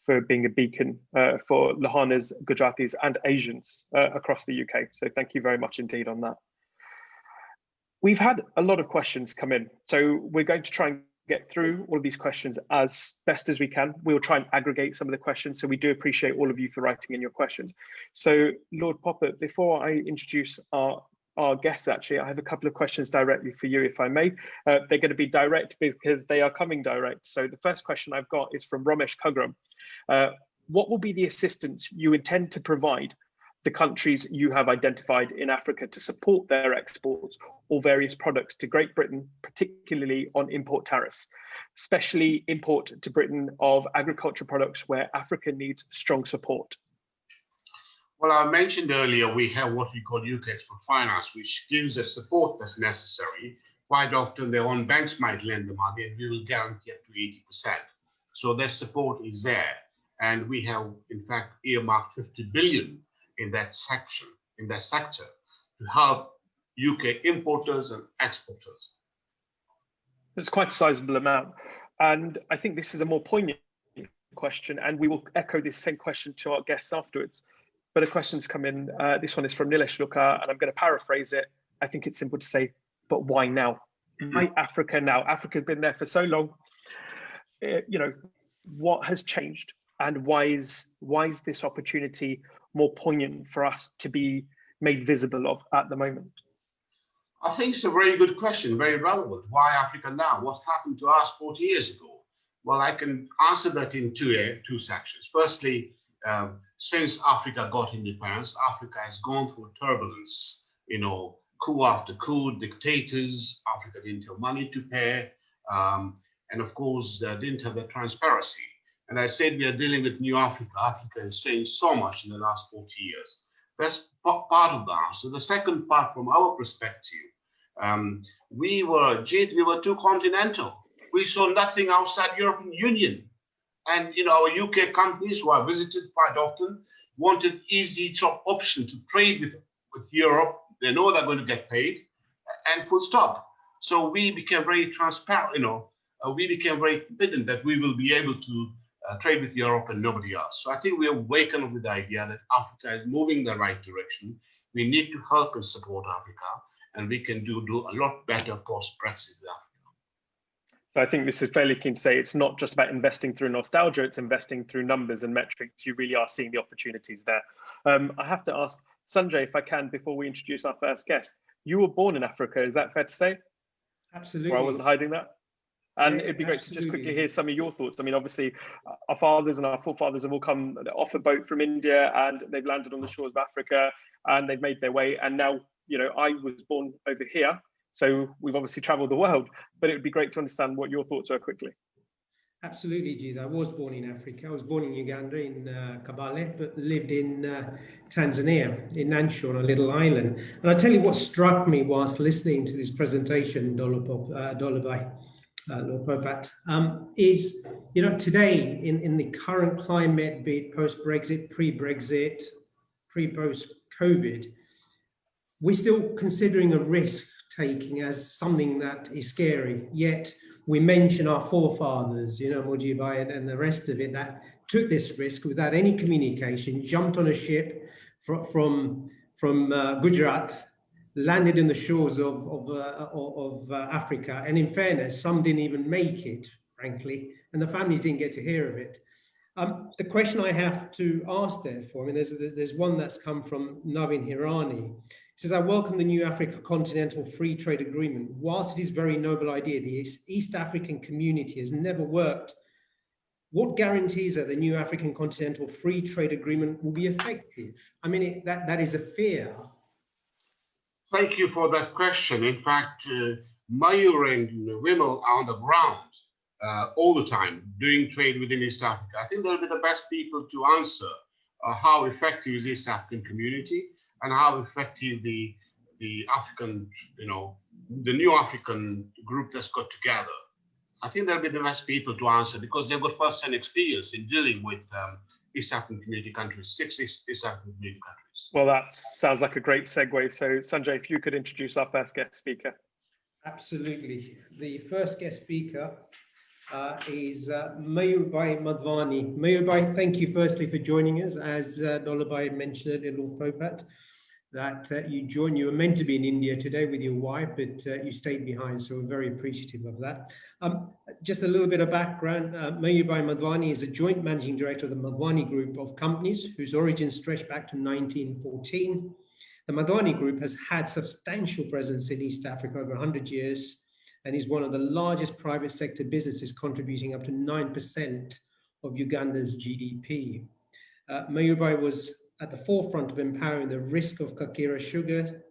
for being a beacon for Lahanas, Gujaratis and Asians across the UK. So thank you very much indeed on that. We've had a lot of questions come in. So we're going to try and get through all of these questions as best as we can. We'll try and aggregate some of the questions. So we do appreciate all of you for writing in your questions. So Lord Popat, before I introduce our guests, actually, I have a couple of questions directly for you, if I may. They're going to be direct because they are coming direct. So the first question I've got is from Ramesh Kagram. What will be the assistance you intend to provide the countries you have identified in Africa to support their exports or various products to Great Britain, particularly on import tariffs, especially import to Britain of agricultural products where Africa needs strong support? Well, I mentioned earlier, we have what we call UK Export Finance, which gives the support that's necessary. Quite often their own banks might lend the money and we will guarantee up to 80%. So that support is there. And we have, in fact, earmarked 50 billion in that section, in that sector, to help UK importers and exporters. It's quite a sizable amount. And I think this is a more poignant question, and we will echo this same question to our guests afterwards. But a question's come in. This one is from Nilesh Luka, and I'm going to paraphrase it. I think it's simple to say, but why now? Why Africa now? Africa's been there for so long. You know, what has changed? And why is this opportunity more poignant for us to be made visible of at the moment? I think it's a very good question, very relevant. Why Africa now? What happened to us 40 years ago? Well, I can answer that in two sections. Firstly, since Africa got independence, Africa has gone through turbulence, you know, coup after coup, dictators. Africa didn't have money to pay, and of course, didn't have the transparency. And I said we are dealing with new Africa. Africa has changed so much in the last 40 years. That's part of the answer. The second part, from our perspective, we were too continental. We saw nothing outside European Union. And you know, our UK companies who are visited quite often wanted easy option to trade with Europe. They know they're going to get paid. and full stop. So we became very transparent, we became very confident that we will be able to trade with Europe and nobody else. So I think we have waken up with the idea that Africa is moving in the right direction. We need to help and support Africa, and we can do a lot better post-Brexit with Africa. So I think this is fairly keen to say it's not just about investing through nostalgia, it's investing through numbers and metrics. You really are seeing the opportunities there. I have to ask Sanjay, if I can, before we introduce our first guest, you were born in Africa, is that fair to say? Absolutely. Or I wasn't hiding that? And Yeah, it'd be great absolutely. to just quickly hear some of your thoughts. I mean, obviously, our fathers and our forefathers have all come off a boat from India and they've landed on the shores of Africa and they've made their way. And now, I was born over here. So we've obviously traveled the world, but it would be great to understand what your thoughts are quickly. Absolutely, Jida. I was born in Africa. I was born in Uganda, in Kabale, but lived in Tanzania, in Nansho, on a little island. And I'll tell you what struck me whilst listening to this presentation, Lord Popat, is, today in the current climate, be it post-Brexit, pre-Brexit, pre-post-COVID, we're still considering a risk taking as something that is scary. Yet we mention our forefathers, Mujibai and the rest of it, that took this risk without any communication, jumped on a ship from Gujarat, landed in the shores of Africa. And in fairness, some didn't even make it, frankly, and the families didn't get to hear of it. The question I have to ask, therefore, there's one that's come from Navin Hirani. He says, I welcome the new Africa Continental Free Trade Agreement. Whilst it is a very noble idea, the East African community has never worked. What guarantees that the new African Continental Free Trade Agreement will be effective? I mean, that is a fear. Thank you for that question. In fact, Mayur and Vimal are on the ground all the time doing trade within East Africa. I think they'll be the best people to answer how effective is East African community and how effective the African, the new African group that's got together. I think they'll be the best people to answer because they've got first-hand experience in dealing with East African community countries, 6 East African community countries. Well, that sounds like a great segue. So Sanjay, if you could introduce our first guest speaker. Absolutely. The first guest speaker is Mayur Madhvani. Mayur, thank you firstly for joining us. As Dolar mentioned it, Lord Popat, that you were meant to be in India today with your wife, but you stayed behind, so we're very appreciative of that. Just a little bit of background, Mayur Madhvani is a joint managing director of the Madhvani Group of companies, whose origins stretch back to 1914. The Madhvani Group has had substantial presence in East Africa over 100 years, and is one of the largest private sector businesses, contributing up to 9% of Uganda's GDP. Mayur was at the forefront of empowering the risk of Kakira sugar,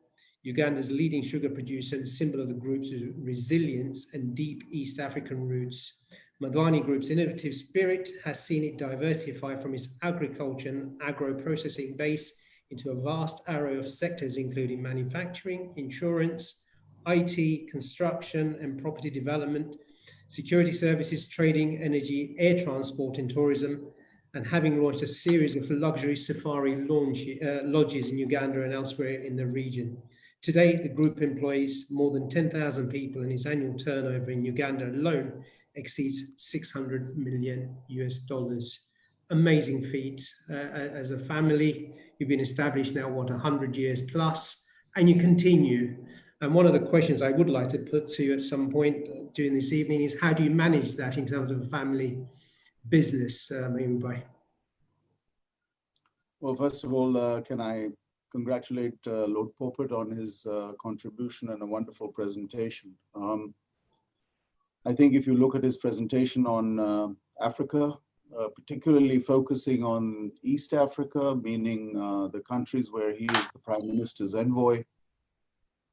Uganda's leading sugar producer and symbol of the group's resilience and deep East African roots. Madhvani Group's innovative spirit has seen it diversify from its agriculture and agro-processing base into a vast array of sectors, including manufacturing, insurance, IT, construction and property development, security services, trading, energy, air transport and tourism, and having launched a series of luxury safari lodges in Uganda and elsewhere in the region. Today, the group employs more than 10,000 people and its annual turnover in Uganda alone exceeds $600 million US. Amazing feat. As a family, you've been established now, 100 years plus, and you continue. And one of the questions I would like to put to you at some point during this evening is, how do you manage that in terms of a family business, Mayur? Well, first of all, can I congratulate Lord Popat on his contribution and a wonderful presentation. I think if you look at his presentation on Africa, particularly focusing on East Africa, meaning the countries where he is the Prime Minister's envoy,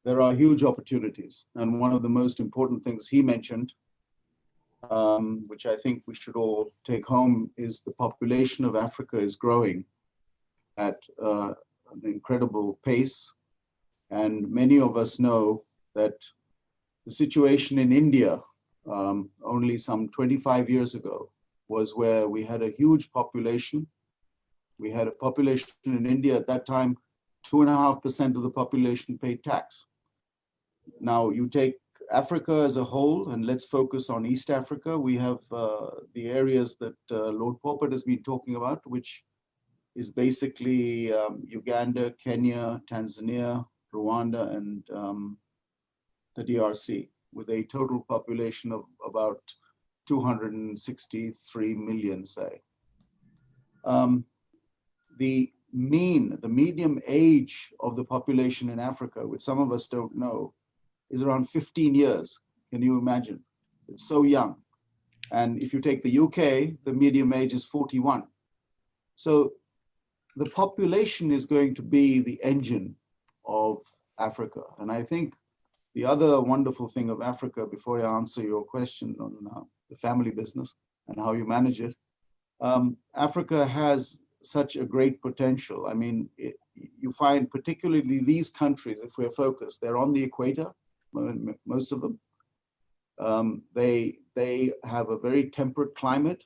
there are huge opportunities. And one of the most important things he mentioned, which I think we should all take home, is the population of Africa is growing at an incredible pace. And many of us know that the situation in India only some 25 years ago was where we had a huge population. We had a population in India at that time, 2.5% of the population paid tax. Now you take Africa as a whole, and let's focus on East Africa. We have the areas that Lord Popat has been talking about, which is basically Uganda, Kenya, Tanzania, Rwanda, and the DRC, with a total population of about 263 million, say. The medium age of the population in Africa, which some of us don't know, is around 15 years. Can you imagine? It's so young. And if you take the UK, the medium age is 41. So the population is going to be the engine of Africa. And I think the other wonderful thing of Africa, before I answer your question on the family business and how you manage it, Africa has such a great potential. I mean, you find particularly these countries, if we're focused, they're on the equator, most of them. They have a very temperate climate.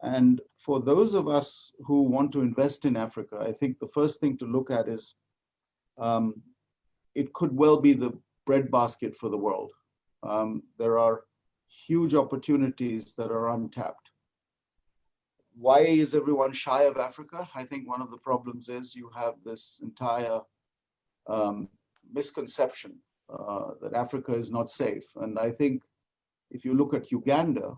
And for those of us who want to invest in Africa, I think the first thing to look at is it could well be the breadbasket for the world. There are huge opportunities that are untapped. Why is everyone shy of Africa? I think one of the problems is you have this entire misconception that Africa is not safe. And I think if you look at Uganda,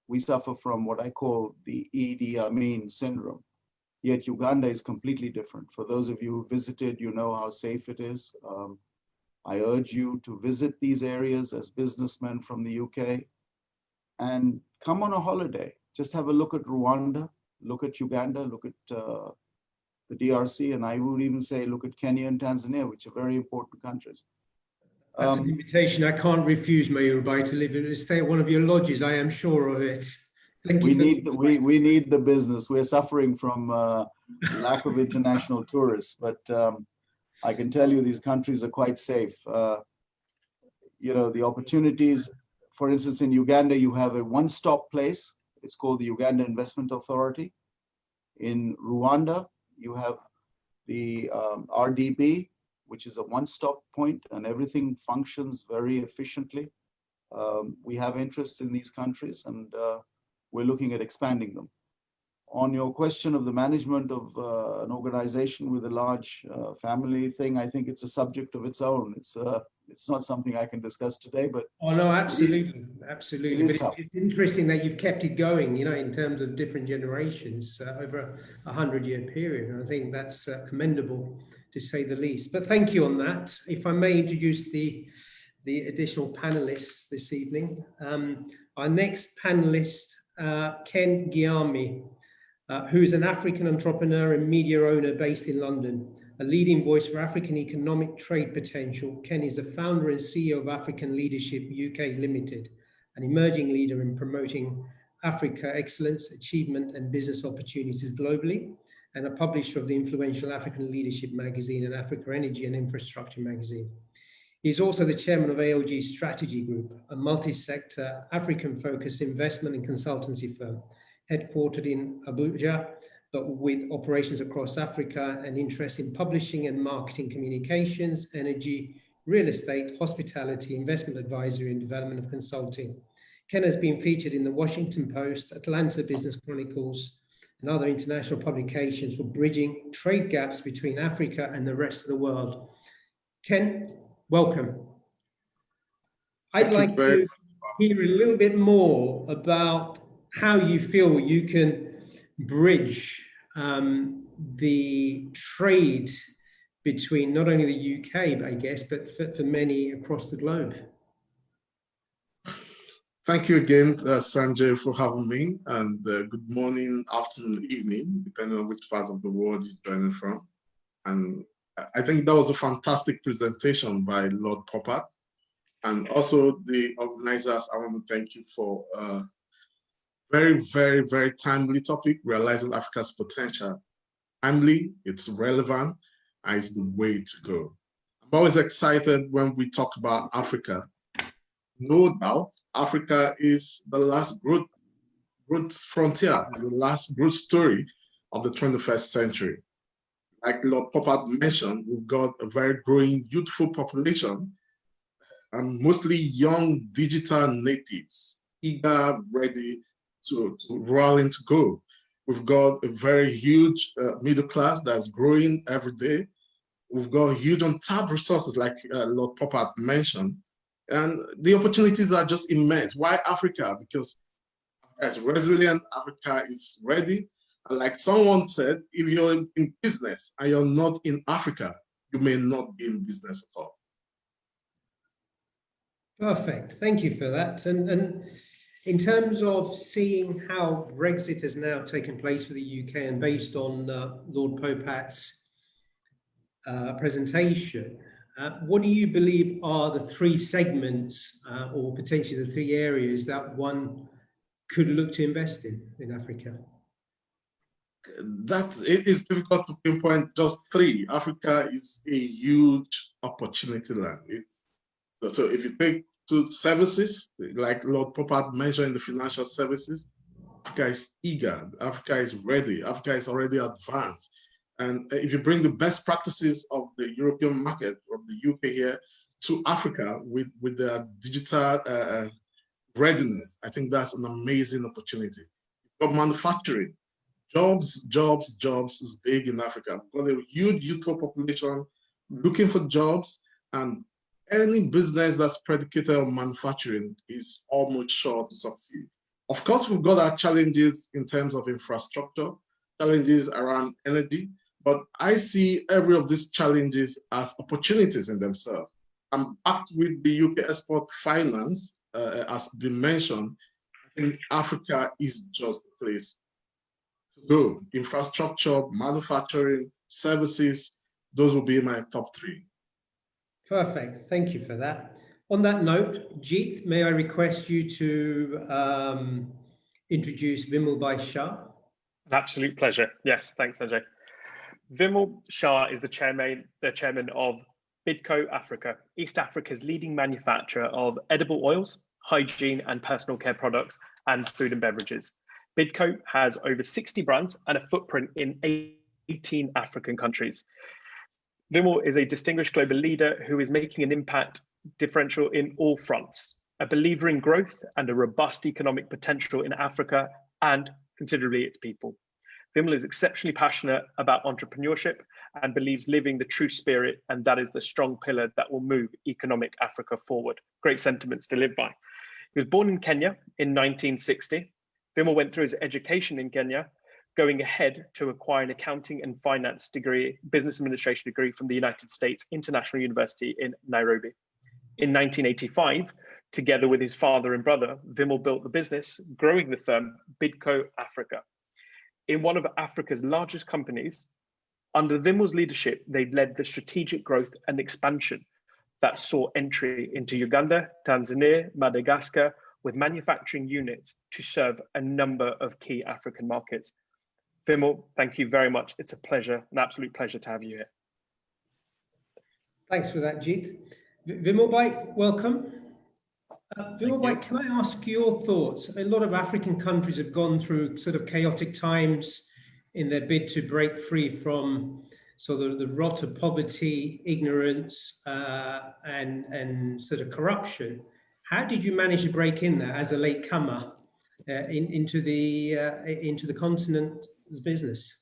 we suffer from what I call the Idi Amin syndrome. Yet Uganda is completely different. For those of you who visited, you know how safe it is. I urge you to visit these areas as businessmen from the UK and come on a holiday. Just have a look at Rwanda, look at Uganda, look at the DRC, and I would even say look at Kenya and Tanzania, which are very important countries. That's an invitation I can't refuse, Mayur, to live and stay at one of your lodges. I am sure of it. Thank you. We need the business. We're suffering from lack of international tourists, but I can tell you these countries are quite safe. You know, the opportunities, for instance, in Uganda, you have a one-stop place. It's called the Uganda Investment Authority. In Rwanda, you have the RDB, which is a one-stop point, and everything functions very efficiently. We have interests in these countries, and we're looking at expanding them. On your question of the management of an organization with a large family thing, I think it's a subject of its own. It's not something I can discuss today, but oh no, absolutely, absolutely. But it's interesting that you've kept it going, you know, in terms of different generations over a 100-year period, and I think that's commendable, to say the least. But thank you on that. If I may introduce the additional panelists this evening. Our next panelist, Ken Giami, who is an African entrepreneur and media owner based in London, a leading voice for African economic trade potential. Ken is the founder and CEO of African Leadership UK Limited, an emerging leader in promoting Africa excellence, achievement, and business opportunities globally, and a publisher of the influential African Leadership magazine and Africa Energy and Infrastructure magazine. He's also the chairman of ALG Strategy Group, a multi-sector African-focused investment and consultancy firm headquartered in Abuja, but with operations across Africa and interest in publishing and marketing communications, energy, real estate, hospitality, investment advisory, and development of consulting. Ken has been featured in the Washington Post, Atlanta Business Chronicles, and other international publications for bridging trade gaps between Africa and the rest of the world. Ken, welcome. I'd like to hear a little bit more about how you feel you can bridge the trade between not only the UK, I guess, but for many across the globe. Thank you again, Sanjay, for having me, and good morning, afternoon, evening, depending on which part of the world you're joining from. And I think that was a fantastic presentation by Lord Popat. And also the organizers, I want to thank you for very, very, very timely topic, realizing Africa's potential. Timely, it's relevant, and it's the way to go. I'm always excited when we talk about Africa. No doubt, Africa is the last growth frontier, the last growth story of the 21st century. Like Lord Popat mentioned, we've got a very growing youthful population and mostly young digital natives, eager, ready to roll in to go. We've got a very huge middle class that's growing every day. We've got huge untapped resources like Lord Popat mentioned. And the opportunities are just immense. Why Africa? Because Africa is resilient, Africa is ready. And like someone said, if you're in business and you're not in Africa, you may not be in business at all. Perfect. Thank you for that. And in terms of seeing how Brexit has now taken place for the UK and based on Lord Popat's presentation, what do you believe are the three segments or potentially the three areas that one could look to invest in Africa? It is difficult to pinpoint just three. Africa is a huge opportunity land. So if you take to services, like Lord Popat mentioned in the financial services, Africa is eager, Africa is ready, Africa is already advanced. And if you bring the best practices of the European market, of the UK here, to Africa with their digital readiness, I think that's an amazing opportunity. For manufacturing, jobs is big in Africa. We've got a huge youthful population looking for jobs, and any business that's predicated on manufacturing is almost sure to succeed. Of course, we've got our challenges in terms of infrastructure, challenges around energy, but I see every of these challenges as opportunities in themselves. I'm backed with the UK Export Finance, as been mentioned. I think Africa is just the place to go. Infrastructure, manufacturing, services, those will be my top three. Perfect. Thank you for that. On that note, Jeet, may I request you to introduce Vimal Shah? An absolute pleasure. Yes, thanks, Sanjay. Vimal Shah is the chairman of Bidco Africa, East Africa's leading manufacturer of edible oils, hygiene and personal care products, and food and beverages. Bidco has over 60 brands and a footprint in 18 African countries. Vimal is a distinguished global leader who is making an impact differential in all fronts, a believer in growth and a robust economic potential in Africa and considerably its people. Vimal is exceptionally passionate about entrepreneurship and believes living the true spirit, and that is the strong pillar that will move economic Africa forward. Great sentiments to live by. He was born in Kenya in 1960. Vimal went through his education in Kenya, going ahead to acquire an accounting and finance degree, business administration degree from the United States International University in Nairobi. In 1985, together with his father and brother, Vimal built the business, growing the firm Bidco Africa. In one of Africa's largest companies, under Vimal's leadership, they led the strategic growth and expansion that saw entry into Uganda, Tanzania, Madagascar, with manufacturing units to serve a number of key African markets. Vimal, thank you very much. It's a pleasure, an absolute pleasure to have you here. Thanks for that, Jeet. Vimal Bhai, welcome. Vimal Bhai, can I ask your thoughts? A lot of African countries have gone through sort of chaotic times in their bid to break free from sort of the rot of poverty, ignorance, and sort of corruption. How did you manage to break in there as a latecomer into the continent's business?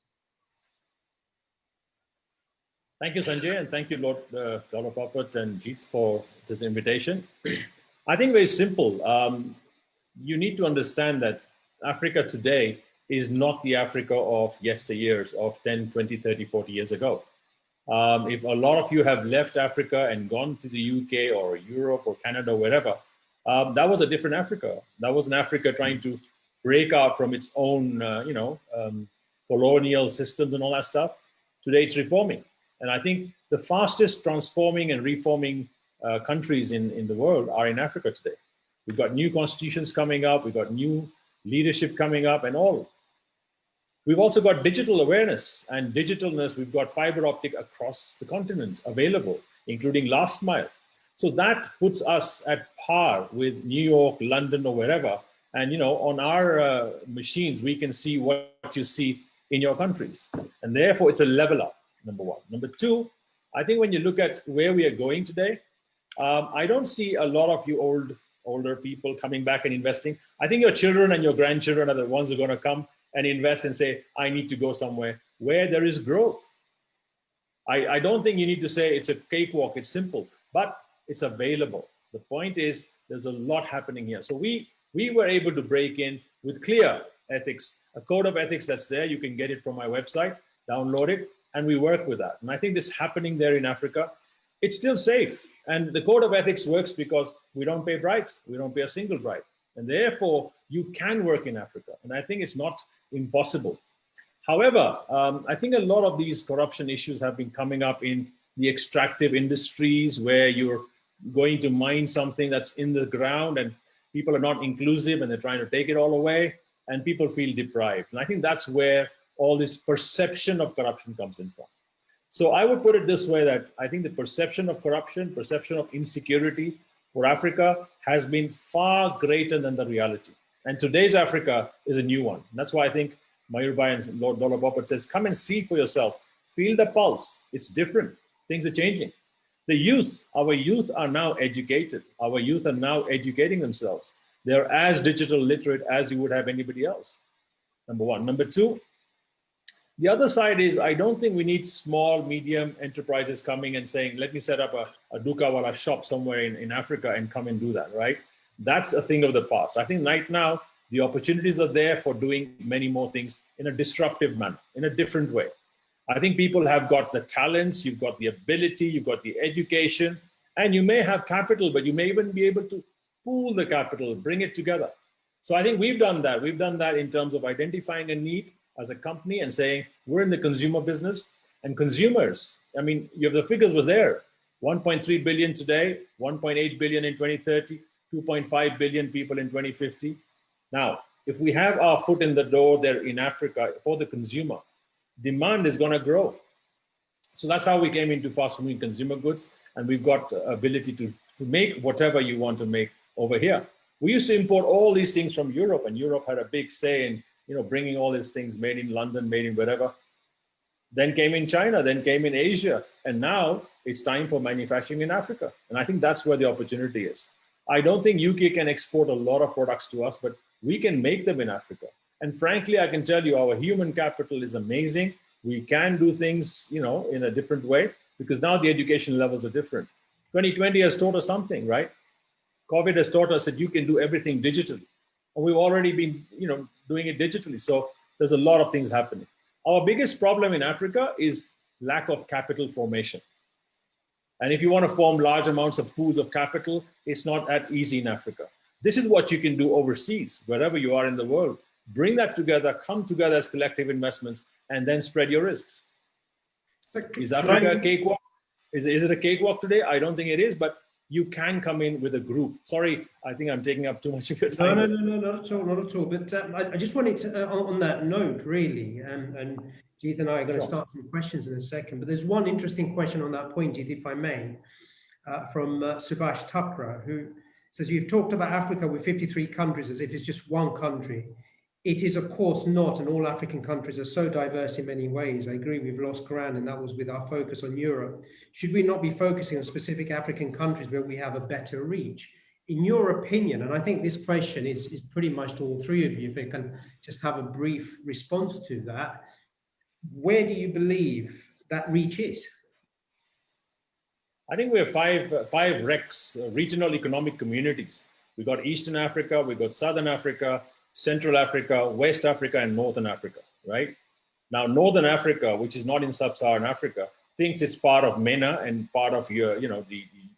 Thank you, Sanjay, and thank you, Lord Dolar Popat and Jeet, for this invitation. I think very simple. You need to understand that Africa today is not the Africa of yesteryears, of 10, 20, 30, 40 years ago. If a lot of you have left Africa and gone to the UK or Europe or Canada or wherever, that was a different Africa. That was an Africa trying to break out from its own, colonial systems and all that stuff. Today it's reforming. And I think the fastest transforming and reforming countries in the world are in Africa today. We've got new constitutions coming up, we've got new leadership coming up and all. We've also got digital awareness and digitalness. We've got fiber optic across the continent available, including last mile. So that puts us at par with New York, London, or wherever. And on our machines, we can see what you see in your countries. And therefore, it's a level up. number one. Number two, I think when you look at where we are going today, I don't see a lot of you older people coming back and investing. I think your children and your grandchildren are the ones who are going to come and invest and say, I need to go somewhere where there is growth. I don't think you need to say it's a cakewalk, it's simple, but it's available. The point is there's a lot happening here. So we were able to break in with clear ethics, a code of ethics that's there. You can get it from my website, download it, and we work with that. And I think this is happening there in Africa. It's still safe. And the code of ethics works because we don't pay bribes. We don't pay a single bribe. And therefore, you can work in Africa. And I think it's not impossible. However, I think a lot of these corruption issues have been coming up in the extractive industries where you're going to mine something that's in the ground and people are not inclusive and they're trying to take it all away and people feel deprived. And I think that's where all this perception of corruption comes in from. So I would put it this way, that I think the perception of corruption, perception of insecurity for Africa has been far greater than the reality. And today's Africa is a new one. And that's why I think Mayur and Lord Dolar Popat says, come and see for yourself, feel the pulse. It's different. Things are changing. The youth, our youth are now educated. Our youth are now educating themselves. They're as digital literate as you would have anybody else. Number one. Number two, the other side is I don't think we need small, medium enterprises coming and saying, let me set up a dukawala shop somewhere in Africa and come and do that, right? That's a thing of the past. I think right now, the opportunities are there for doing many more things in a disruptive manner, in a different way. I think people have got the talents, you've got the ability, you've got the education, and you may have capital, but you may even be able to pool the capital, bring it together. So I think we've done that. We've done that in terms of identifying a need as a company and saying, we're in the consumer business, and consumers, I mean, the figures was there, 1.3 billion today, 1.8 billion in 2030, 2.5 billion people in 2050. Now, if we have our foot in the door there in Africa for the consumer, demand is going to grow. So that's how we came into fast-moving consumer goods, and we've got the ability to make whatever you want to make over here. We used to import all these things from Europe, and Europe had a big say in bringing all these things made in London, made in wherever. Then came in China, then came in Asia, and now it's time for manufacturing in Africa. And I think that's where the opportunity is. I don't think UK can export a lot of products to us, but we can make them in Africa. And frankly, I can tell you our human capital is amazing. We can do things, in a different way because now the education levels are different. 2020 has taught us something, right? COVID has taught us that you can do everything digitally. And we've already been, doing it digitally. So there's a lot of things happening. Our biggest problem in Africa is lack of capital formation. And if you want to form large amounts of pools of capital, it's not that easy in Africa. This is what you can do overseas, wherever you are in the world. Bring that together, come together as collective investments, and then spread your risks. Is Africa a cakewalk? Is it a cakewalk today? I don't think it is, but you can come in with a group. Sorry, I think I'm taking up too much of your time. No, not at all. But I just wanted to, on that note, really, and Jeet and I are going to start some questions in a second, but there's one interesting question on that point, Jeet, if I may, from Subhash Thakra, who says, you've talked about Africa with 53 countries as if it's just one country. It is, of course, not, and all African countries are so diverse in many ways. I agree, we've lost ground, and that was with our focus on Europe. Should we not be focusing on specific African countries where we have a better reach? In your opinion, and I think this question is pretty much to all three of you, if I can just have a brief response to that, where do you believe that reach is? I think we have five RECs, regional economic communities. We've got Eastern Africa, we've got Southern Africa, Central Africa, West Africa, and Northern Africa, right? Now, Northern Africa, which is not in Sub-Saharan Africa, thinks it's part of MENA and part of the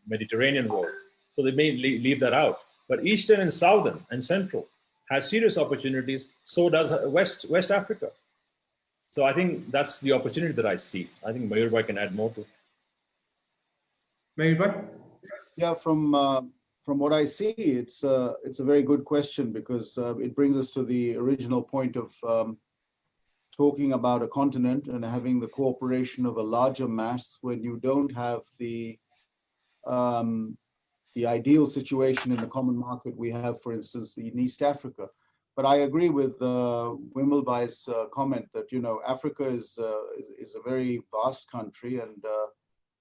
Mediterranean world. So they may leave that out. But Eastern and Southern and Central has serious opportunities. So does West Africa. So I think that's the opportunity that I see. I think Mayur can add more to. Mayur? Yeah, from what I see, it's a very good question because it brings us to the original point of talking about a continent and having the cooperation of a larger mass when you don't have the ideal situation in the common market we have, for instance, in East Africa. but I agree with Vimal Bhai's comment that, you know, Africa is a very vast country. And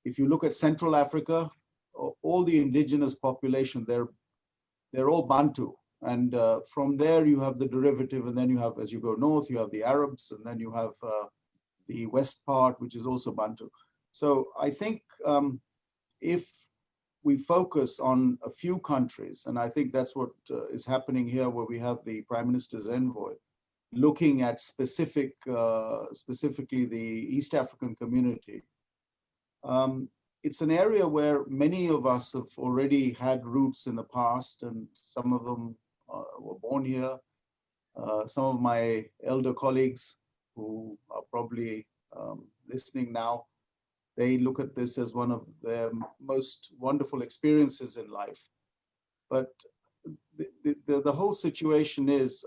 if you look at Central Africa, all the indigenous population, they're all Bantu. And from there you have the derivative, and then you have, as you go north, you have the Arabs, and then you have the west part, which is also Bantu. So I think if we focus on a few countries, and I think that's what is happening here, where we have the Prime Minister's envoy looking at specifically the East African community. It's an area where many of us have already had roots in the past, and some of them were born here. Some of my elder colleagues who are probably listening now, they look at this as one of their most wonderful experiences in life. But the whole situation is,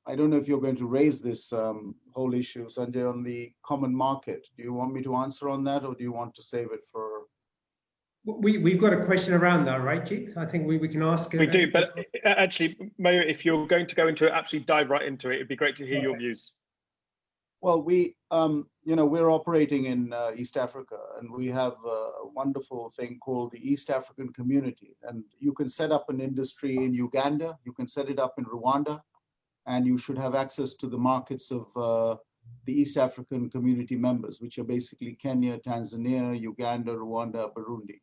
I don't know if you're going to raise this whole issue, Sanjay, on the common market. Do you want me to answer on that, or do you want to save it for? We've got a question around that, right, Jeet? I think we can ask. We do, but actually, Mayur, if you're going to go into it, absolutely dive right into it. It'd be great to hear your views. Well, we, you know, we're operating in East Africa, and we have a wonderful thing called the East African Community. And you can set up an industry in Uganda, you can set it up in Rwanda, and you should have access to the markets of the East African Community members, which are basically Kenya, Tanzania, Uganda, Rwanda, Burundi.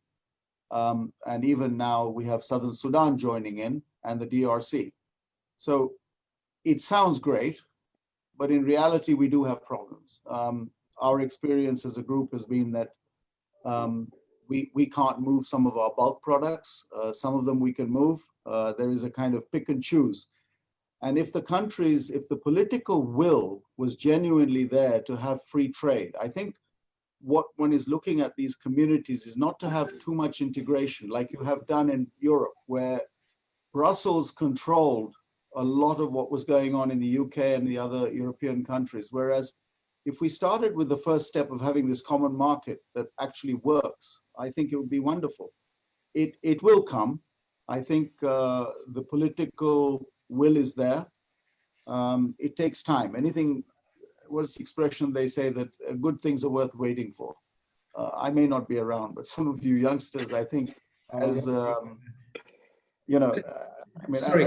And even now we have Southern Sudan joining in, and the DRC. So it sounds great, but in reality, we do have problems. Our experience as a group has been that we can't move some of our bulk products. Some of them we can move. There is a kind of pick and choose. And if the countries, if the political will was genuinely there to have free trade, I think what one is looking at these communities is not to have too much integration like you have done in Europe, where Brussels controlled a lot of what was going on in the UK and the other European countries. Whereas if we started with the first step of having this common market that actually works, I think it would be wonderful. It will come. I think the political will is there. It takes time. Anything, what's the expression they say, that good things are worth waiting for. I may not be around, but some of you youngsters, I think, as you know, I mean, sorry,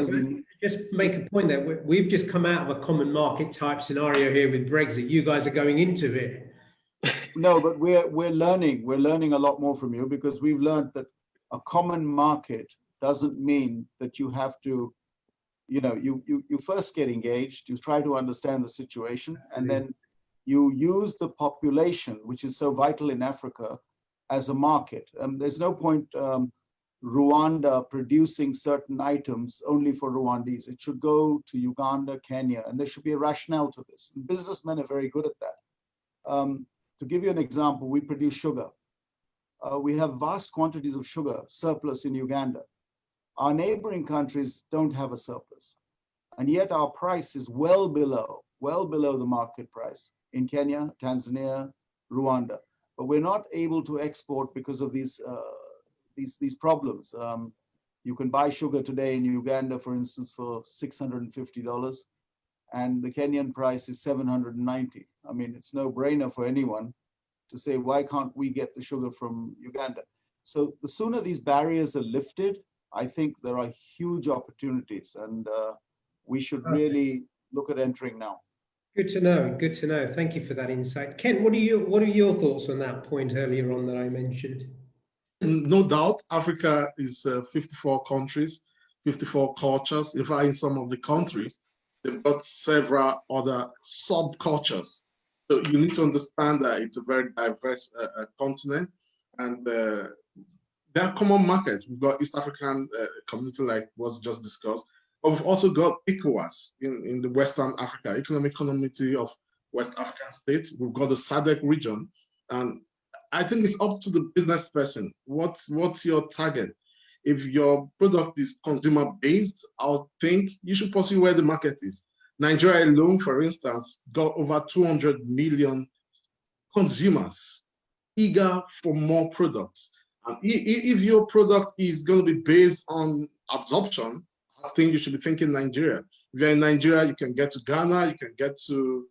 just make a point there. We've just come out of a common market type scenario here with Brexit. You guys are going into it. No, but we're learning. We're learning a lot more from you, because we've learned that a common market doesn't mean that you have to, you know, you first get engaged, you try to understand the situation, and then you use the population, which is so vital in Africa, as a market. There's no point Rwanda producing certain items only for Rwandese. It should go to Uganda, Kenya, and there should be a rationale to this. And businessmen are very good at that. To give you an example, we produce sugar. We have vast quantities of sugar surplus in Uganda. Our neighboring countries don't have a surplus. And yet our price is well below the market price in Kenya, Tanzania, Rwanda. But we're not able to export because of these problems. You can buy sugar today in Uganda, for instance, for $650, and the Kenyan price is $790. I mean, it's no brainer for anyone to say, why can't we get the sugar from Uganda? So the sooner these barriers are lifted, I think there are huge opportunities, and we should really look at entering now. Good to know. Good to know. Thank you for that insight. Ken, what are your thoughts on that point earlier on that I mentioned? No doubt, Africa is 54 countries, 54 cultures. In fact, in some of the countries, they've got several other subcultures. So you need to understand that it's a very diverse continent, and there are common markets. We've got East African community, like was just discussed, but we've also got ECOWAS in the Western Africa, Economic Community of West African States. We've got the SADC region, and I think it's up to the business person. What's your target? If your product is consumer based, I think you should pursue where the market is. Nigeria alone, for instance, got over 200 million consumers eager for more products. If your product is going to be based on absorption, I think you should be thinking Nigeria. If you're in Nigeria, you can get to Ghana, you can get to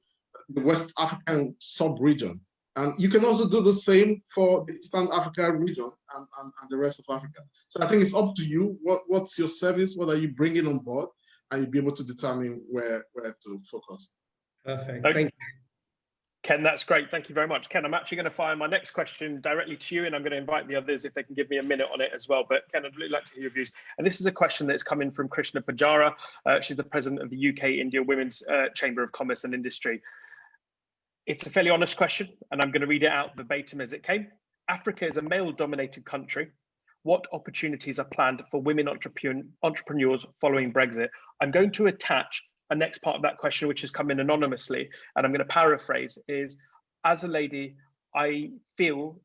the West African sub-region. And you can also do the same for the Eastern Africa region and the rest of Africa. So I think it's up to you. What's your service? What are you bringing on board? And you'll be able to determine where to focus. Perfect. Thank you. Ken, that's great. Thank you very much. Ken, I'm actually going to fire my next question directly to you, and I'm going to invite the others if they can give me a minute on it as well. But Ken, I'd really like to hear your views. And this is a question that's come in from Krishna Pujara. She's the president of the UK India Women's Chamber of Commerce and Industry. It's a fairly honest question, and I'm going to read it out verbatim as it came. Africa is a male-dominated country. What opportunities are planned for women entrepreneurs following Brexit? I'm going to attach a next part of that question, which has come in anonymously, and I'm going to paraphrase, is, as a lady, I feel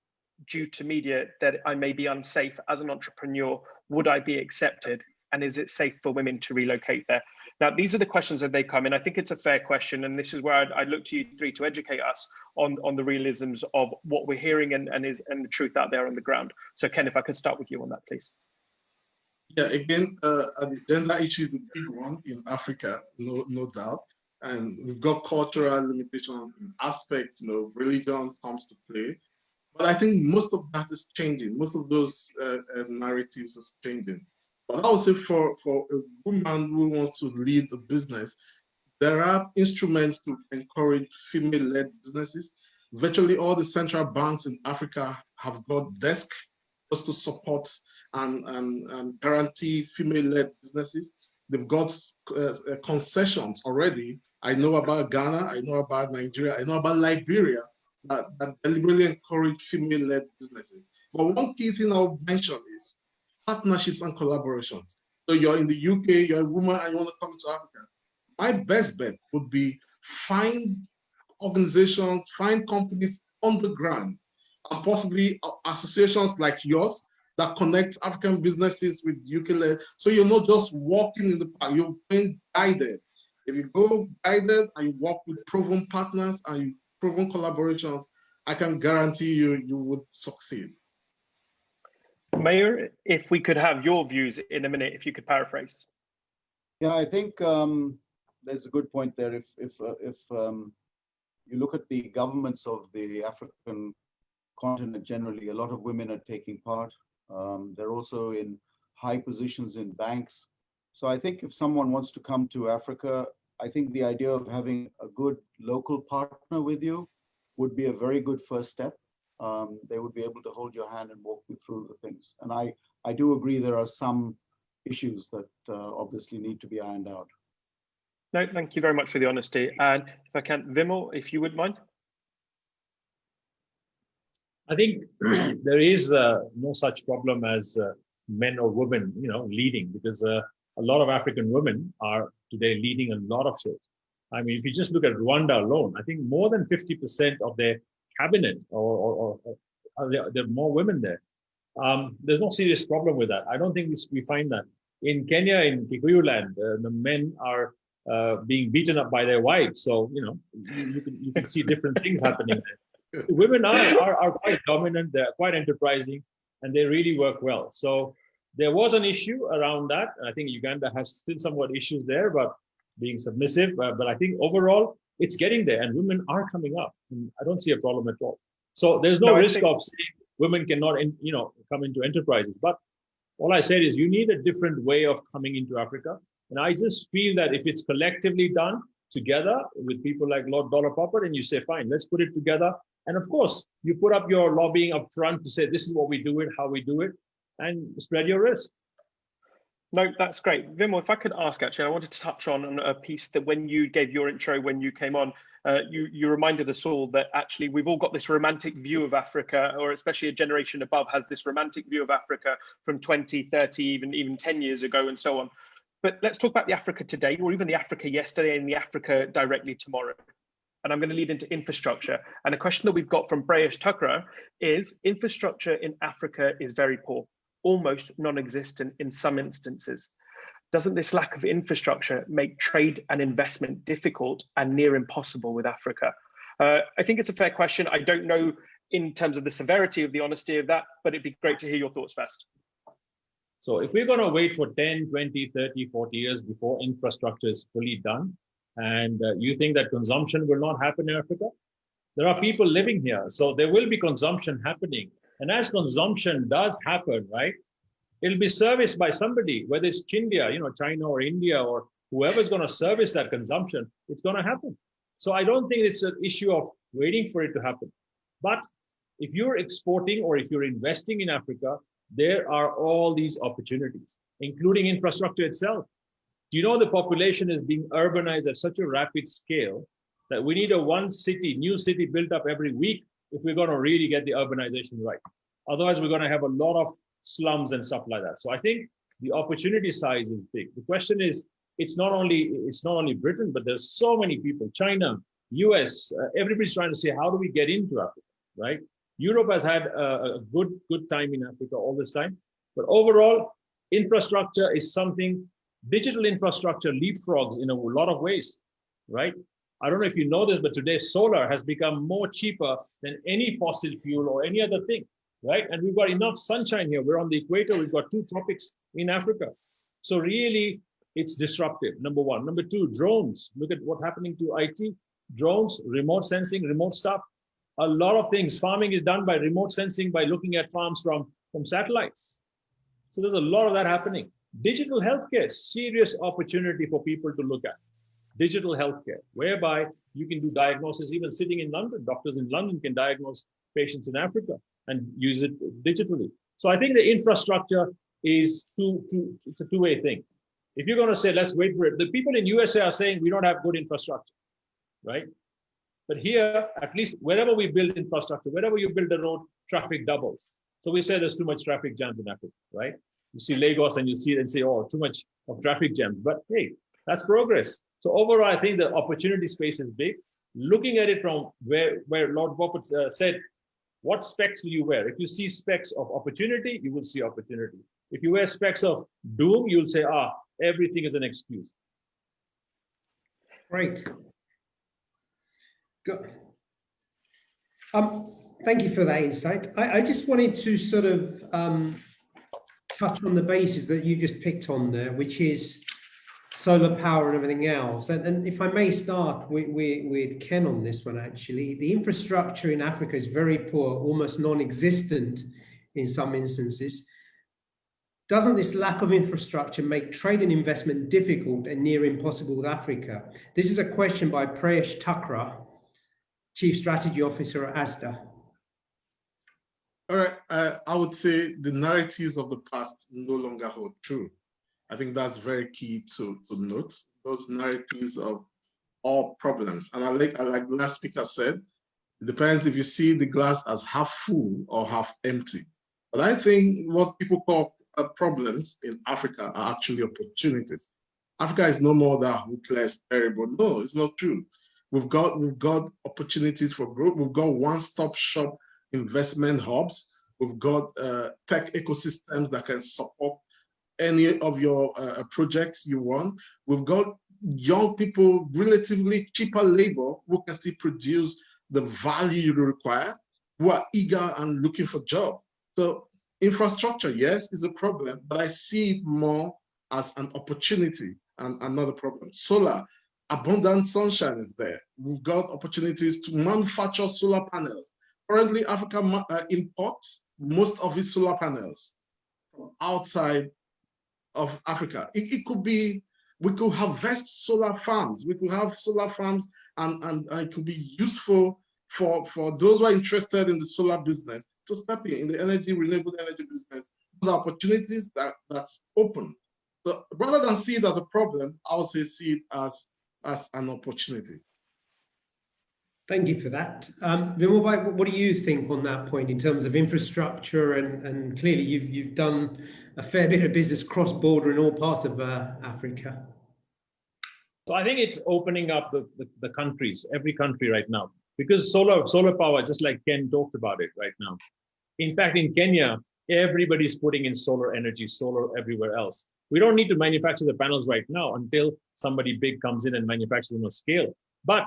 due to media that I may be unsafe as an entrepreneur. Would I be accepted? And is it safe for women to relocate there? Now, these are the questions that they come in. I think it's a fair question, and this is where I'd look to you three to educate us on the realisms of what we're hearing and the truth out there on the ground. So, Ken, if I could start with you on that, please. Yeah, again, the gender issue is a big one in Africa, no doubt. And we've got cultural limitations in aspects, religion comes to play. But I think most of that is changing. Most of those narratives is changing. But I would say for a woman who wants to lead a business, there are instruments to encourage female-led businesses. Virtually all the central banks in Africa have got desks just to support and guarantee female-led businesses. They've got concessions already. I know about Ghana, I know about Nigeria, I know about Liberia that deliberately encourage female-led businesses. But one key thing I'll mention is partnerships and collaborations. So you're in the UK, you're a woman and you want to come to Africa. My best bet would be find organizations, find companies on the ground, and possibly associations like yours that connect African businesses with UK. So you're not just walking in the park, you're being guided. If you go guided and you work with proven partners and you proven collaborations, I can guarantee you would succeed. Mayur, if we could have your views in a minute, if you could paraphrase. Yeah, I think there's a good point there. If you look at the governments of the African continent generally, a lot of women are taking part. They're also in high positions in banks. So I think if someone wants to come to Africa, I think the idea of having a good local partner with you would be a very good first step. They would be able to hold your hand and walk you through the things. And I do agree there are some issues that obviously need to be ironed out. No, thank you very much for the honesty. And if I can, Vimal, if you would mind. I think there is no such problem as men or women, leading, because a lot of African women are today leading a lot of shows. I mean, if you just look at Rwanda alone, I think more than 50% of their cabinet or there are more women there. There's no serious problem with that. I don't think we find that. In Kenya, in Kikuyu land, the men are being beaten up by their wives. So, you can see different things happening there. The women are quite dominant, they're quite enterprising, and they really work well. So there was an issue around that. I think Uganda has still somewhat issues there, but being submissive. But I think overall, it's getting there, and women are coming up. And I don't see a problem at all. So there's no risk of saying women cannot, come into enterprises. But all I said is you need a different way of coming into Africa. And I just feel that if it's collectively done together with people like Lord Dolar Popat, and you say, fine, let's put it together. And of course, you put up your lobbying up front to say, this is what we do it, how we do it, and spread your risk. No, that's great. Vimal, if I could ask, actually, I wanted to touch on a piece that when you gave your intro, when you came on, you reminded us all that actually we've all got this romantic view of Africa, or especially a generation above has this romantic view of Africa from 20, 30, even 10 years ago and so on. But let's talk about the Africa today, or even the Africa yesterday and the Africa directly tomorrow. And I'm going to lead into infrastructure. And a question that we've got from Brayesh Tukra is, infrastructure in Africa is very poor, almost non-existent in some instances. Doesn't this lack of infrastructure make trade and investment difficult and near impossible with Africa? I think it's a fair question. I don't know in terms of the severity of the honesty of that, but it'd be great to hear your thoughts first. So if we're going to wait for 10, 20, 30, 40 years before infrastructure is fully done, and you think that consumption will not happen in Africa, there are people living here. So there will be consumption happening. And as consumption does happen, right, it'll be serviced by somebody, whether it's India, China or India or whoever's going to service that consumption, it's going to happen. So I don't think it's an issue of waiting for it to happen. But if you're exporting or if you're investing in Africa, there are all these opportunities, including infrastructure itself. Do you know the population is being urbanized at such a rapid scale that we need a new city built up every week if we're going to really get the urbanization right. Otherwise, we're going to have a lot of slums and stuff like that. So I think the opportunity size is big. The question is, it's not only Britain, but there's so many people, China, US, everybody's trying to say, how do we get into Africa, right? Europe has had a good time in Africa all this time. But overall, infrastructure is something, digital infrastructure leapfrogs in a lot of ways, right? I don't know if you know this, but today solar has become more cheaper than any fossil fuel or any other thing, right? And we've got enough sunshine here. We're on the equator. We've got 2 tropics in Africa. So really, it's disruptive, number one. Number two, drones. Look at what's happening to IT. Drones, remote sensing, remote stuff. A lot of things. Farming is done by remote sensing, by looking at farms from satellites. So there's a lot of that happening. Digital healthcare, serious opportunity for people to look at. Digital healthcare, whereby you can do diagnosis even sitting in London. Doctors in London can diagnose patients in Africa and use it digitally. So I think the infrastructure is it's a two-way thing. If you're going to say, let's wait for it, the people in USA are saying we don't have good infrastructure, right? But here, at least wherever we build infrastructure, wherever you build a road, traffic doubles. So we say there's too much traffic jams in Africa, right? You see Lagos and you see it and say, oh, too much of traffic jams. But hey, that's progress. So overall, I think the opportunity space is big. Looking at it from where Lord Popat said, what specs will you wear? If you see specs of opportunity, you will see opportunity. If you wear specs of doom, you'll say, everything is an excuse. Great. Good. Thank you for that insight. I just wanted to sort of touch on the basis that you just picked on there, which is solar power and everything else. And if I may start with Ken on this one, actually, the infrastructure in Africa is very poor, almost non-existent in some instances. Doesn't this lack of infrastructure make trade and investment difficult and near impossible with Africa? This is a question by Prayesh Thakra, Chief Strategy Officer at ASDA. All right, I would say the narratives of the past no longer hold true. I think that's very key to note. Those narratives of all problems. And like the last speaker said, it depends if you see the glass as half full or half empty. But I think what people call problems in Africa are actually opportunities. Africa is no more that hopeless, terrible. No, it's not true. We've got opportunities for growth. We've got one-stop shop investment hubs. We've got tech ecosystems that can support any of your projects you want. We've got young people, relatively cheaper labor, who can still produce the value you require, who are eager and looking for jobs. So infrastructure, yes, is a problem, but I see it more as an opportunity and another problem. Solar, abundant sunshine is there. We've got opportunities to manufacture solar panels. Currently, Africa imports most of its solar panels from outside of Africa. It could be, we could harvest solar farms. We could have solar farms and it could be useful for those who are interested in the solar business to step in the renewable energy business. Those are opportunities that's open. So rather than see it as a problem, I would say see it as an opportunity. Thank you for that. Vimal, what do you think on that point in terms of infrastructure? And clearly you've done a fair bit of business cross-border in all parts of Africa. So I think it's opening up the countries, every country right now, because solar power, just like Ken talked about it right now. In fact, in Kenya, everybody's putting in solar energy, solar everywhere else. We don't need to manufacture the panels right now until somebody big comes in and manufactures them on scale. But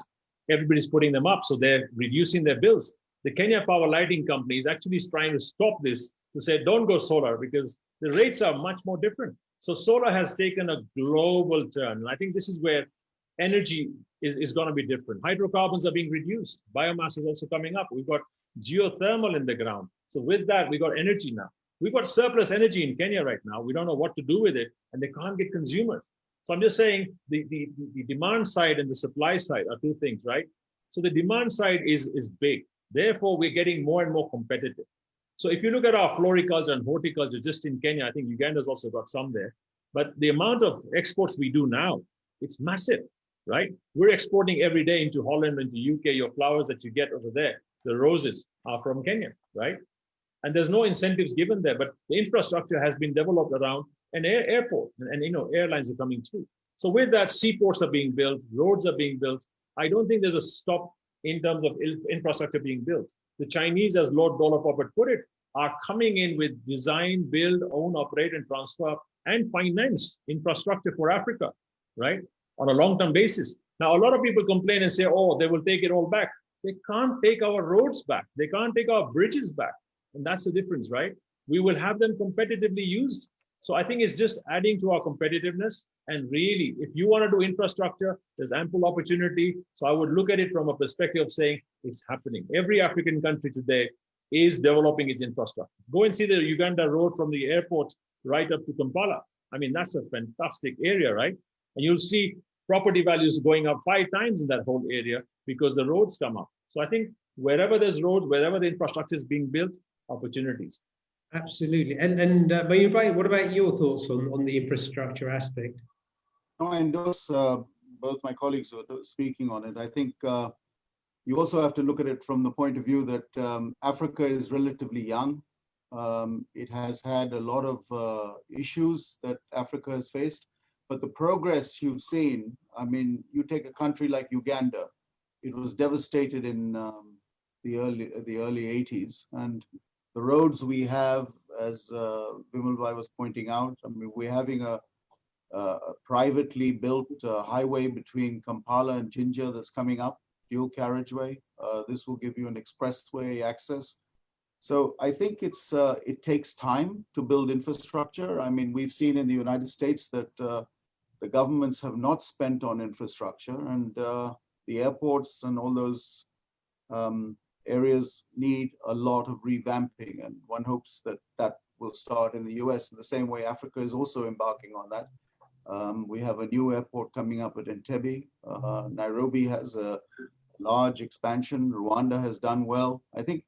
everybody's putting them up, so they're reducing their bills. The Kenya Power Lighting Company is actually trying to stop this to say, don't go solar because the rates are much more different. So solar has taken a global turn. And I think this is where energy is going to be different. Hydrocarbons are being reduced. Biomass is also coming up. We've got geothermal in the ground. So with that, we got energy now. We've got surplus energy in Kenya right now. We don't know what to do with it, and they can't get consumers. So I'm just saying the demand side and the supply side are two things, right? So the demand side is big. Therefore, we're getting more and more competitive. So if you look at our floriculture and horticulture just in Kenya, I think Uganda's also got some there. But the amount of exports we do now, it's massive, right? We're exporting every day into Holland, into UK. Your flowers that you get over there, the roses are from Kenya, right? And there's no incentives given there, but the infrastructure has been developed around an airport, and airlines are coming through. So with that, seaports are being built, roads are being built. I don't think there's a stop in terms of infrastructure being built. The Chinese, as Lord Dolar Popat put it, are coming in with design, build, own, operate, and transfer, and finance infrastructure for Africa, right? On a long-term basis. Now, a lot of people complain and say, oh, they will take it all back. They can't take our roads back. They can't take our bridges back. And that's the difference, right? We will have them competitively used. So I think it's just adding to our competitiveness. And really, if you want to do infrastructure, there's ample opportunity. So I would look at it from a perspective of saying it's happening. Every African country today is developing its infrastructure. Go and see the Uganda road from the airport right up to Kampala. I mean, that's a fantastic area, right? And you'll see property values going up 5 times in that whole area because the roads come up. So I think wherever there's roads, wherever the infrastructure is being built, opportunities. Absolutely. And Mayur, what about your thoughts on the infrastructure aspect? No, I endorse both my colleagues who are speaking on it. I think you also have to look at it from the point of view that Africa is relatively young. It has had a lot of issues that Africa has faced, but the progress you've seen, I mean, you take a country like Uganda, it was devastated in the early 80s, and the roads we have, as Vimal was pointing out, I mean, we're having a privately built highway between Kampala and Jinja that's coming up, dual carriageway. This will give you an expressway access. So I think it takes time to build infrastructure. I mean, we've seen in the United States that the governments have not spent on infrastructure, and the airports and all those areas need a lot of revamping, and one hopes that that will start in the US in the same way Africa is also embarking on that. We have a new airport coming up at Entebbe. Nairobi has a large expansion. Rwanda has done well. I think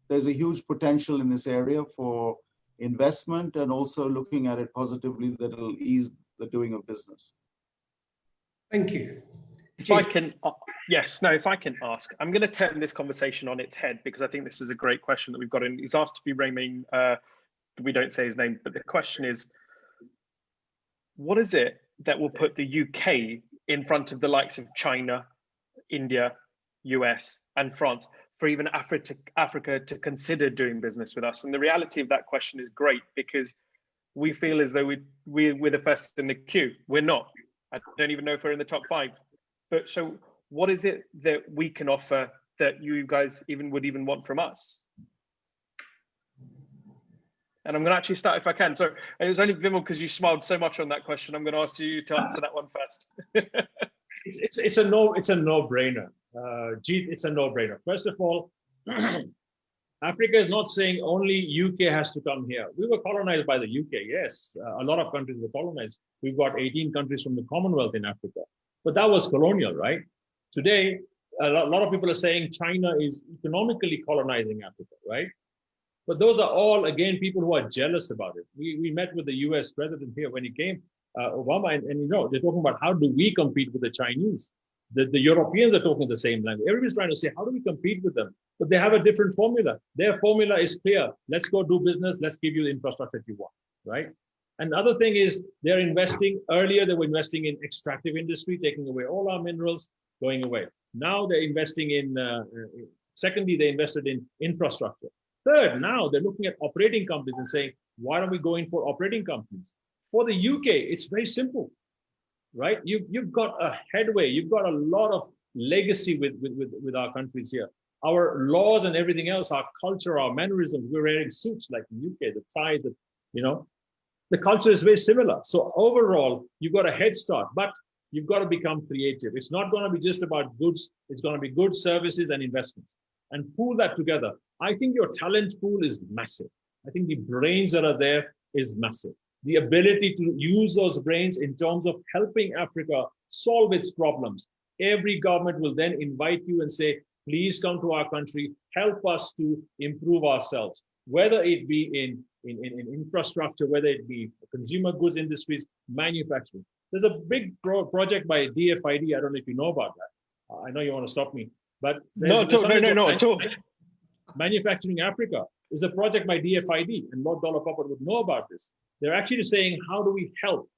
there's a huge potential in this area for investment, and also looking at it positively that it'll ease the doing of business. Thank you. If I can, if I can ask, I'm going to turn this conversation on its head because I think this is a great question that we've got in. He's asked to be remain, we don't say his name, but the question is, what is it that will put the UK in front of the likes of China, India, US, and France for even Africa to consider doing business with us? And the reality of that question is great because we feel as though we're the first in the queue. We're not. I don't even know if we're in the top 5. But so what is it that we can offer that you guys would even want from us? And I'm going to actually start if I can. So it was only Vimal because you smiled so much on that question. I'm going to ask you to answer that one first. It's a no-brainer. It's a no-brainer. First of all, Africa is not saying only UK has to come here. We were colonized by the UK, yes. A lot of countries were colonized. We've got 18 countries from the Commonwealth in Africa. But that was colonial, right? Today, a lot of people are saying China is economically colonizing Africa, right? But those are all, again, people who are jealous about it. We met with the US president here when he came, Obama, and they're talking about how do we compete with the Chinese? The Europeans are talking the same language. Everybody's trying to say, how do we compete with them? But they have a different formula. Their formula is clear. Let's go do business. Let's give you the infrastructure that you want, right? And the other thing is they're investing. Earlier, they were investing in extractive industry, taking away all our minerals, going away. Now they're investing in, secondly, they invested in infrastructure. Third, now they're looking at operating companies and saying, why don't we go in for operating companies? For the UK, it's very simple, right? You've got a headway. You've got a lot of legacy with our countries here. Our laws and everything else, our culture, our mannerisms, we're wearing suits like in the UK, the ties, the culture is very similar. So overall, you've got a head start, but you've got to become creative. It's not going to be just about goods. It's going to be goods, services, and investments. And pool that together. I think your talent pool is massive. I think the brains that are there is massive. The ability to use those brains in terms of helping Africa solve its problems. Every government will then invite you and say, please come to our country, help us to improve ourselves, whether it be in infrastructure, whether it be consumer goods industries, manufacturing. There's a big project by DFID. I don't know if you know about that. I know you want to stop me, but no, at all. Manufacturing Africa is a project by DFID, and Lord Dolar Popat would know about this. They're actually saying, how do we help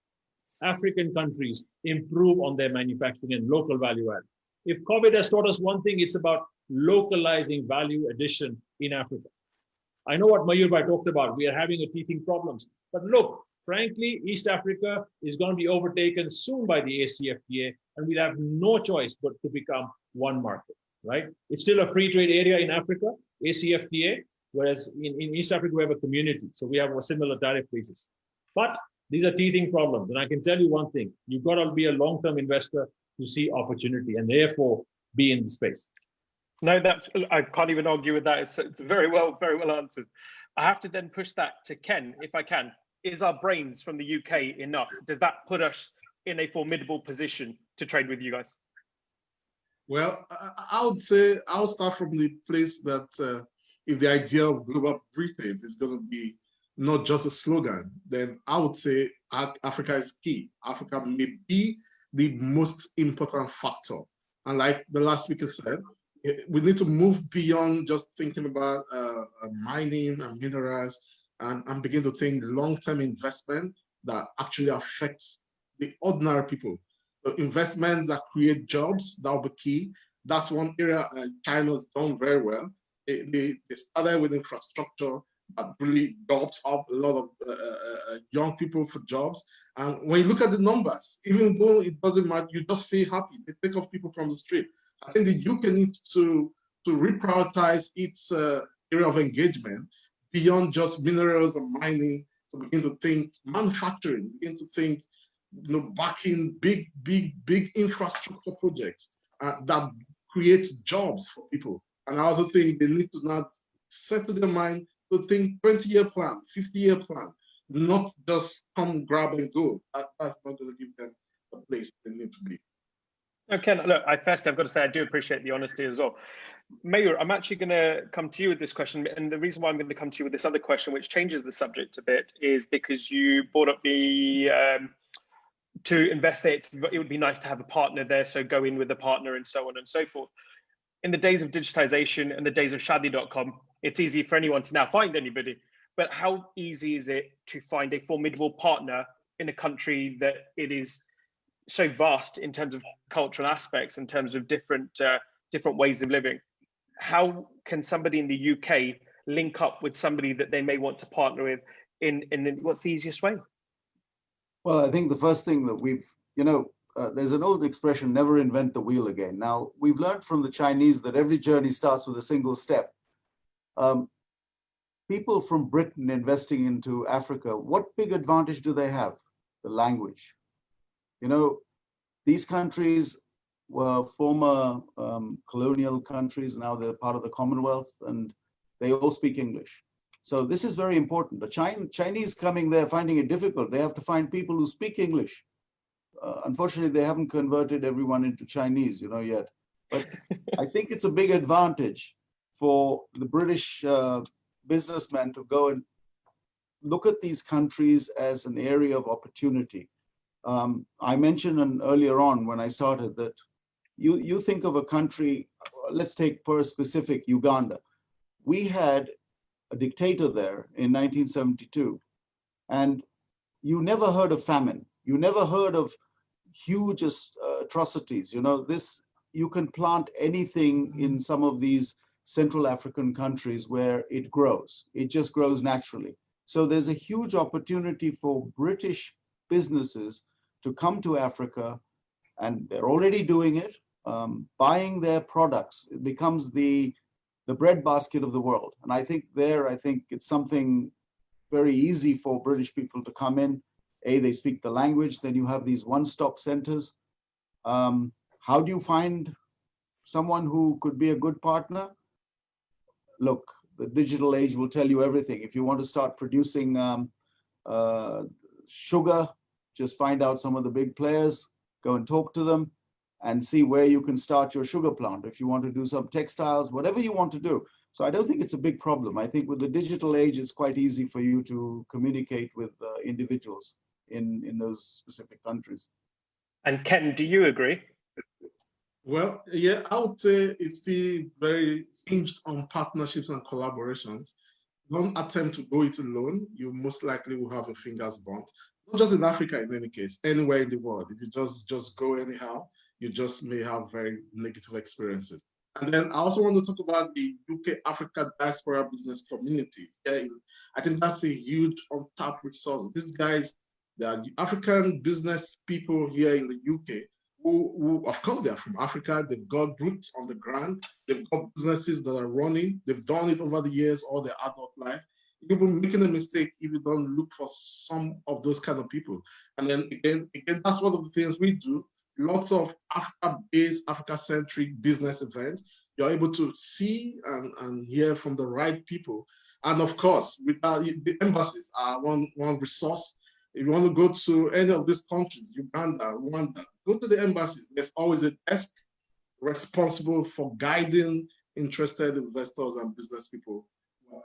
African countries improve on their manufacturing and local value add? If COVID has taught us one thing, it's about localizing value addition in Africa. I know what Mayur talked about. We are having a teething problems. But look, frankly, East Africa is going to be overtaken soon by the ACFTA, and we'll have no choice but to become one market, right? It's still a free trade area in Africa, ACFTA, whereas in East Africa, we have a community. So we have a similar tariff basis. But these are teething problems. And I can tell you one thing, you've got to be a long-term investor to see opportunity and therefore be in the space. No, I can't even argue with that. It's very well answered. I have to then push that to Ken, if I can. Is our brains from the UK enough? Does that put us in a formidable position to trade with you guys? Well, I would say I'll start from the place that if the idea of global Britain is going to be not just a slogan, then I would say Africa is key. Africa may be the most important factor. And like the last speaker said, we need to move beyond just thinking about mining and minerals and begin to think long-term investment that actually affects the ordinary people. So investments that create jobs, that will be key. That's one area China's done very well. They started with infrastructure that really gobs up a lot of young people for jobs. And when you look at the numbers, even though it doesn't matter, you just feel happy. They take off people from the street. I think the UK needs to reprioritize its area of engagement beyond just minerals and mining, to begin to think manufacturing, begin to think, backing big infrastructure projects that create jobs for people. And I also think they need to not settle their mind to think 20-year plan, 50-year plan, not just come grab and go. That's not going to give them a place they need to be. Okay, look, I've got to say, I do appreciate the honesty as well. Mayur, I'm actually going to come to you with this question. And the reason why I'm going to come to you with this other question, which changes the subject a bit, is because you brought up the, to invest there, it would be nice to have a partner there. So go in with a partner and so on and so forth. In the days of digitization and the days of shadi.com, it's easy for anyone to now find anybody. But how easy is it to find a formidable partner in a country that it is so vast in terms of cultural aspects, in terms of different ways of living? How can somebody in the UK link up with somebody that they may want to partner with in what's the easiest way? Well, I think the first thing that we've, there's an old expression, never invent the wheel again. Now, we've learned from the Chinese that every journey starts with a single step. People from Britain investing into Africa, what big advantage do they have? The language. These countries were former colonial countries. Now they're part of the Commonwealth and they all speak English. So this is very important. The Chinese coming there, finding it difficult. They have to find people who speak English. Unfortunately, they haven't converted everyone into Chinese, yet. But I think it's a big advantage for the British businessmen to go and look at these countries as an area of opportunity. I mentioned earlier on when I started that you think of a country, let's take per specific Uganda. We had a dictator there in 1972, and you never heard of famine. You never heard of huge atrocities. You can plant anything in some of these Central African countries where it grows. It just grows naturally. So there's a huge opportunity for British businesses to come to Africa, and they're already doing it, buying their products. It becomes the the breadbasket of the world. And I think it's something very easy for British people to come in. They speak the language, then you have these one-stop centers. How do you find someone who could be a good partner? Look, the digital age will tell you everything. If you want to start producing sugar, just find out some of the big players, go and talk to them and see where you can start your sugar plant. If you want to do some textiles, whatever you want to do. So I don't think it's a big problem. I think with the digital age, it's quite easy for you to communicate with individuals in those specific countries. And Ken, do you agree? Well, yeah, I would say it's still very hinged on partnerships and collaborations. Don't attempt to go it alone. You most likely will have your fingers burnt. Not just in Africa, in any case, anywhere in the world. If you just go anyhow, you just may have very negative experiences. And then I also want to talk about the UK Africa diaspora business community. I think that's a huge untapped resource. These guys, they are the African business people here in the UK who, of course, they are from Africa. They've got roots on the ground. They've got businesses that are running. They've done it over the years, all their adult life. You'll be making a mistake if you don't look for some of those kind of people. And then again, that's one of the things we do. Lots of Africa-based, Africa-centric business events. You're able to see and hear from the right people. And of course, the embassies are one resource. If you want to go to any of these countries, Uganda, Rwanda, go to the embassies. There's always a desk responsible for guiding interested investors and business people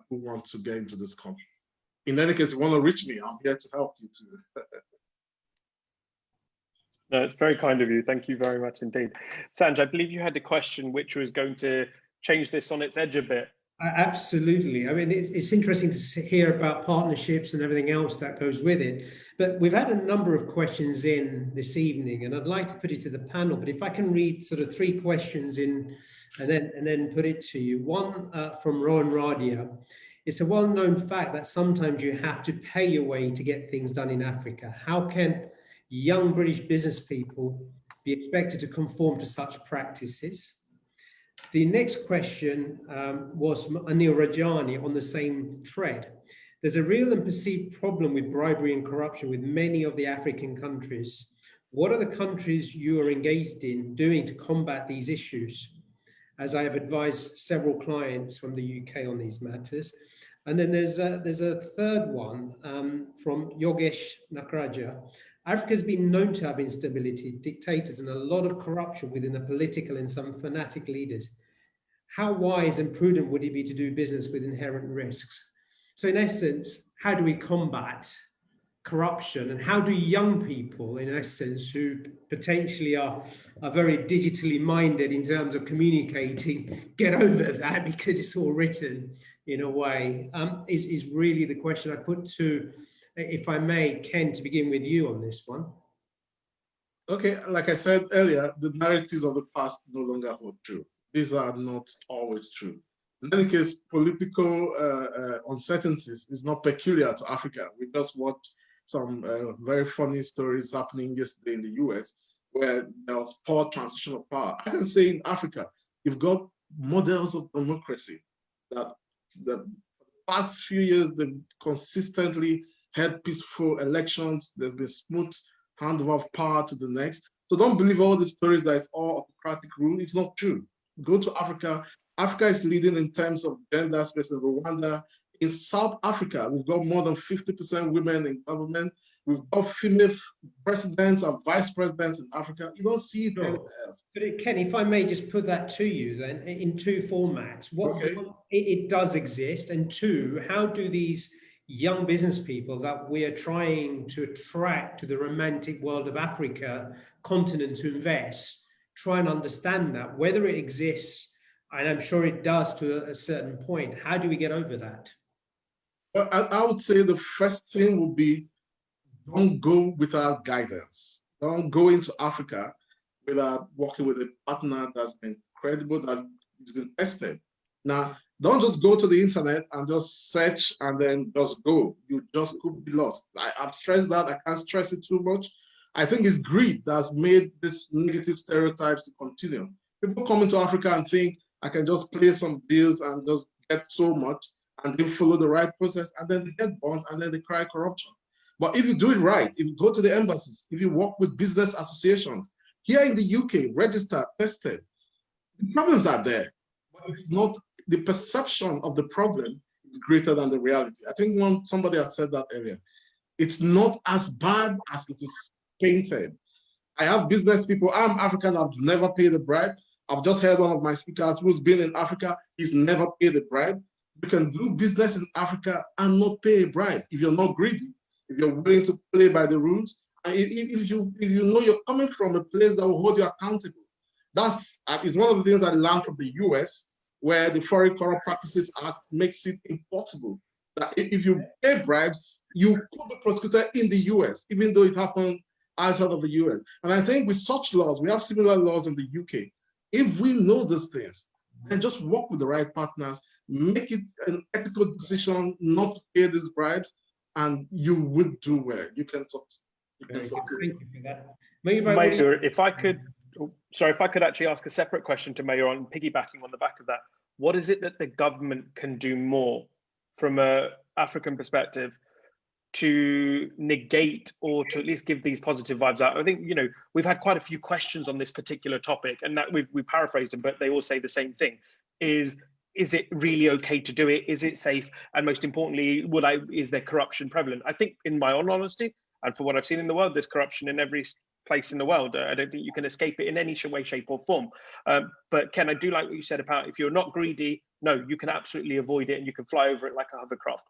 who want to get into this country. In any case, if you want to reach me, I'm here to help you too. No, it's very kind of you. Thank you very much indeed. Sanj, I believe you had a question which was going to change this on its edge a bit. Absolutely. I mean, it's interesting to hear about partnerships and everything else that goes with it. But we've had a number of questions in this evening, and I'd like to put it to the panel. But if I can read sort of 3 questions in and then put it to you. One from Rohan Radia. It's a well-known fact that sometimes you have to pay your way to get things done in Africa. How can young British business people be expected to conform to such practices? The next question was Anil Rajani on the same thread. There's a real and perceived problem with bribery and corruption with many of the African countries. What are the countries you are engaged in doing to combat these issues? As I have advised several clients from the UK on these matters. And then there's a third one from Yogesh Nakraja. Africa's been known to have instability, dictators, and a lot of corruption within the political and some fanatic leaders. How wise and prudent would it be to do business with inherent risks? So in essence, how do we combat corruption, and how do young people, in essence, who potentially are very digitally minded in terms of communicating, get over that, because it's all written in a way, is really the question I put to, if I may, Ken, to begin with you on this one. Okay, like I said earlier, the narratives of the past no longer hold true. These are not always true. In any case, political uncertainties is not peculiar to Africa. We just watched some very funny stories happening yesterday in the US, where there was poor transition of power. I can say in Africa, you've got models of democracy that the past few years, they've consistently had peaceful elections. There's been smooth handover of power to the next. So don't believe all the stories that it's all autocratic rule. It's not true. Go to Africa. Africa is leading in terms of gender space in Rwanda. In South Africa, we've got more than 50% women in government. We've got female presidents and vice presidents in Africa. You don't see it anywhere else. But Ken, if I may just put that to you then, in 2 formats. It does exist, and 2, how do these young business people that we are trying to attract to the romantic world of Africa continent to invest, try and understand that, whether it exists, and I'm sure it does to a certain point. How do we get over that? Well, I would say the first thing would be, don't go without guidance. Don't go into Africa without working with a partner that's been credible, that has been tested. Now, don't just go to the internet and just search and then just go. You just could be lost. I've stressed that. I can't stress it too much. I think it's greed that's made these negative stereotypes to continue. People come into Africa and think I can just play some deals and just get so much and then follow the right process and then they get burnt and then they cry corruption. But if you do it right, if you go to the embassies, if you work with business associations, here in the UK, registered, tested, the problems are there, but it's not, the perception of the problem is greater than the reality. I think somebody had said that earlier. It's not as bad as it is painted. I have business people, I'm African, I've never paid a bribe. I've just heard one of my speakers who's been in Africa, he's never paid a bribe. You can do business in Africa and not pay a bribe if you're not greedy, if you're willing to play by the rules, and if you know you're coming from a place that will hold you accountable. That's is one of the things I learned from the US, where the Foreign Corrupt Practices Act makes it impossible that if you pay bribes, you could be prosecuted in the US, even though it happened outside of the US. And I think with such laws, we have similar laws in the UK. If we know these things, then just work with the right partners, make it an ethical decision not to pay these bribes, and you would do well. You can succeed. Thank you for that. Mayur, if I could, sorry, if I could actually ask a separate question to Mayur on piggybacking on the back of that. What is it that the government can do more from an African perspective to negate or to at least give these positive vibes out? I think, you know, we've had quite a few questions on this particular topic, and that we paraphrased them, but they all say the same thing. Is it really okay to do it? Is it safe? And most importantly, is there corruption prevalent? I think, in my own honesty, and for what I've seen in the world, there's corruption in every place in the world. I don't think you can escape it in any way, shape or form. But Ken, I do like what you said about if you're not greedy, no, you can absolutely avoid it and you can fly over it like a hovercraft.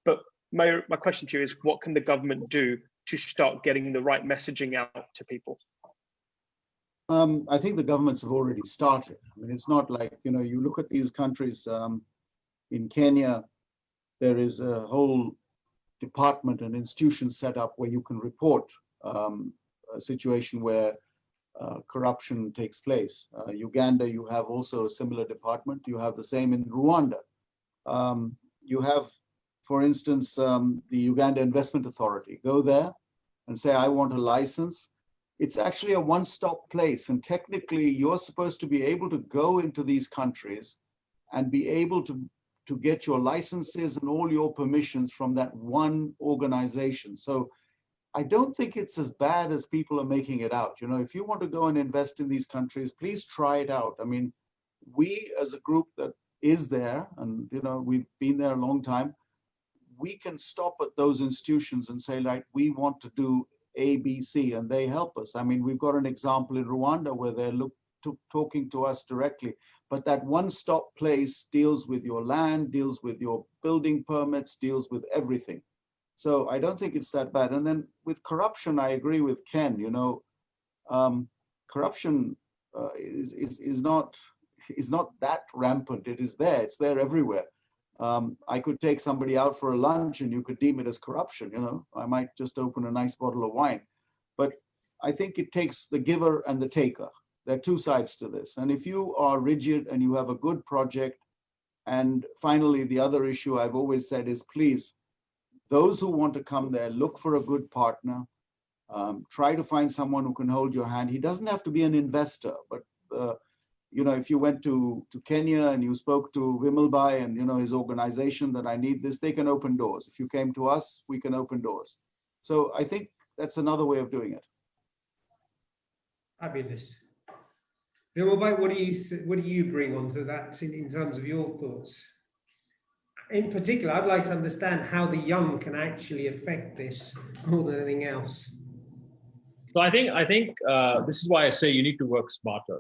But my question to you is, what can the government do to start getting the right messaging out to people? I think the governments have already started. I mean, it's not like, you know, you look at these countries, in Kenya, there is a whole department and institution set up where you can report a situation where corruption takes place. Uganda, you have also a similar department. You have the same in Rwanda. You have, for instance, the Uganda Investment Authority. Go there and say, I want a license. It's actually a one-stop place. And technically, you're supposed to be able to go into these countries and be able to get your licenses and all your permissions from that one organization. So I don't think it's as bad as people are making it out. You know, if you want to go and invest in these countries, please try it out. I mean, we as a group that is there, and, you know, we've been there a long time, we can stop at those institutions and say, like, we want to do A, B, C, and they help us. I mean, we've got an example in Rwanda where they're talking to us directly, but that one-stop place deals with your land, deals with your building permits, deals with everything. So I don't think it's that bad. And then with corruption, I agree with Ken. You know, corruption is not that rampant. It is there. It's there everywhere. I could take somebody out for a lunch and you could deem it as corruption. You know, I might just open a nice bottle of wine. But I think it takes the giver and the taker. There are two sides to this. And if you are rigid and you have a good project, and finally, the other issue I've always said is, please, those who want to come there, look for a good partner. Try to find someone who can hold your hand. He doesn't have to be an investor, but you know, if you went to Kenya and you spoke to Vimal and, you know, his organization that I need this, they can open doors. If you came to us, we can open doors. So I think that's another way of doing it. Fabulous. Vimal, what do you bring onto that in terms of your thoughts? In particular, I'd like to understand how the young can actually affect this more than anything else. So I think this is why I say you need to work smarter.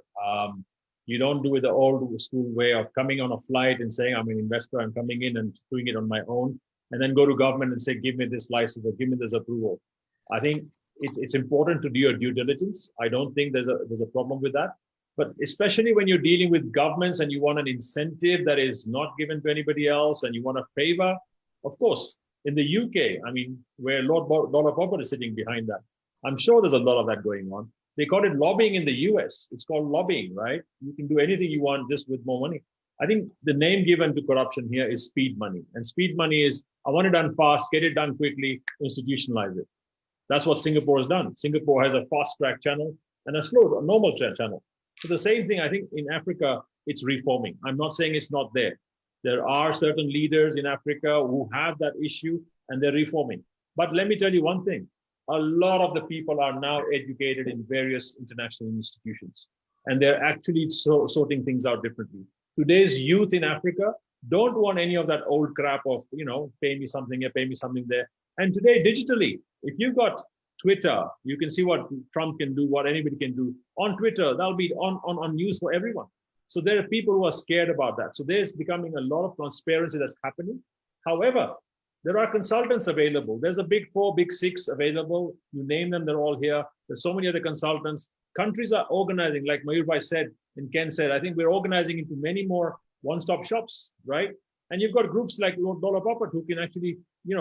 You don't do it the old school way of coming on a flight and saying, I'm an investor, I'm coming in and doing it on my own, and then go to government and say, give me this license or give me this approval. I think it's important to do your due diligence. I don't think there's a problem with that. But especially when you're dealing with governments and you want an incentive that is not given to anybody else and you want a favor, of course, in the UK, I mean, where Lord Dolar Popat is sitting behind that, I'm sure there's a lot of that going on. They call it lobbying in the US. It's called lobbying, right? You can do anything you want just with more money. I think the name given to corruption here is speed money. And speed money is, I want it done fast, get it done quickly, institutionalize it. That's what Singapore has done. Singapore has a fast track channel and a slow, normal channel. So the same thing, I think, in Africa, it's reforming. I'm not saying it's not there. There are certain leaders in Africa who have that issue and they're reforming. But let me tell you one thing. A lot of the people are now educated in various international institutions, and they're actually sorting things out differently. Today's youth in Africa don't want any of that old crap of, pay me something here, pay me something there. And today, digitally, if you've got Twitter, you can see what Trump can do, what anybody can do. On Twitter, that'll be on news for everyone. So there are people who are scared about that. So there's becoming a lot of transparency that's happening. However, there are consultants available. There's a big 4, big 6 available. You name them, they're all here. There's so many other consultants. Countries are organizing, like Mayur said and Ken said, I think we're organizing into many more one-stop shops, right? And you've got groups like Lord Dolar Popat who can actually,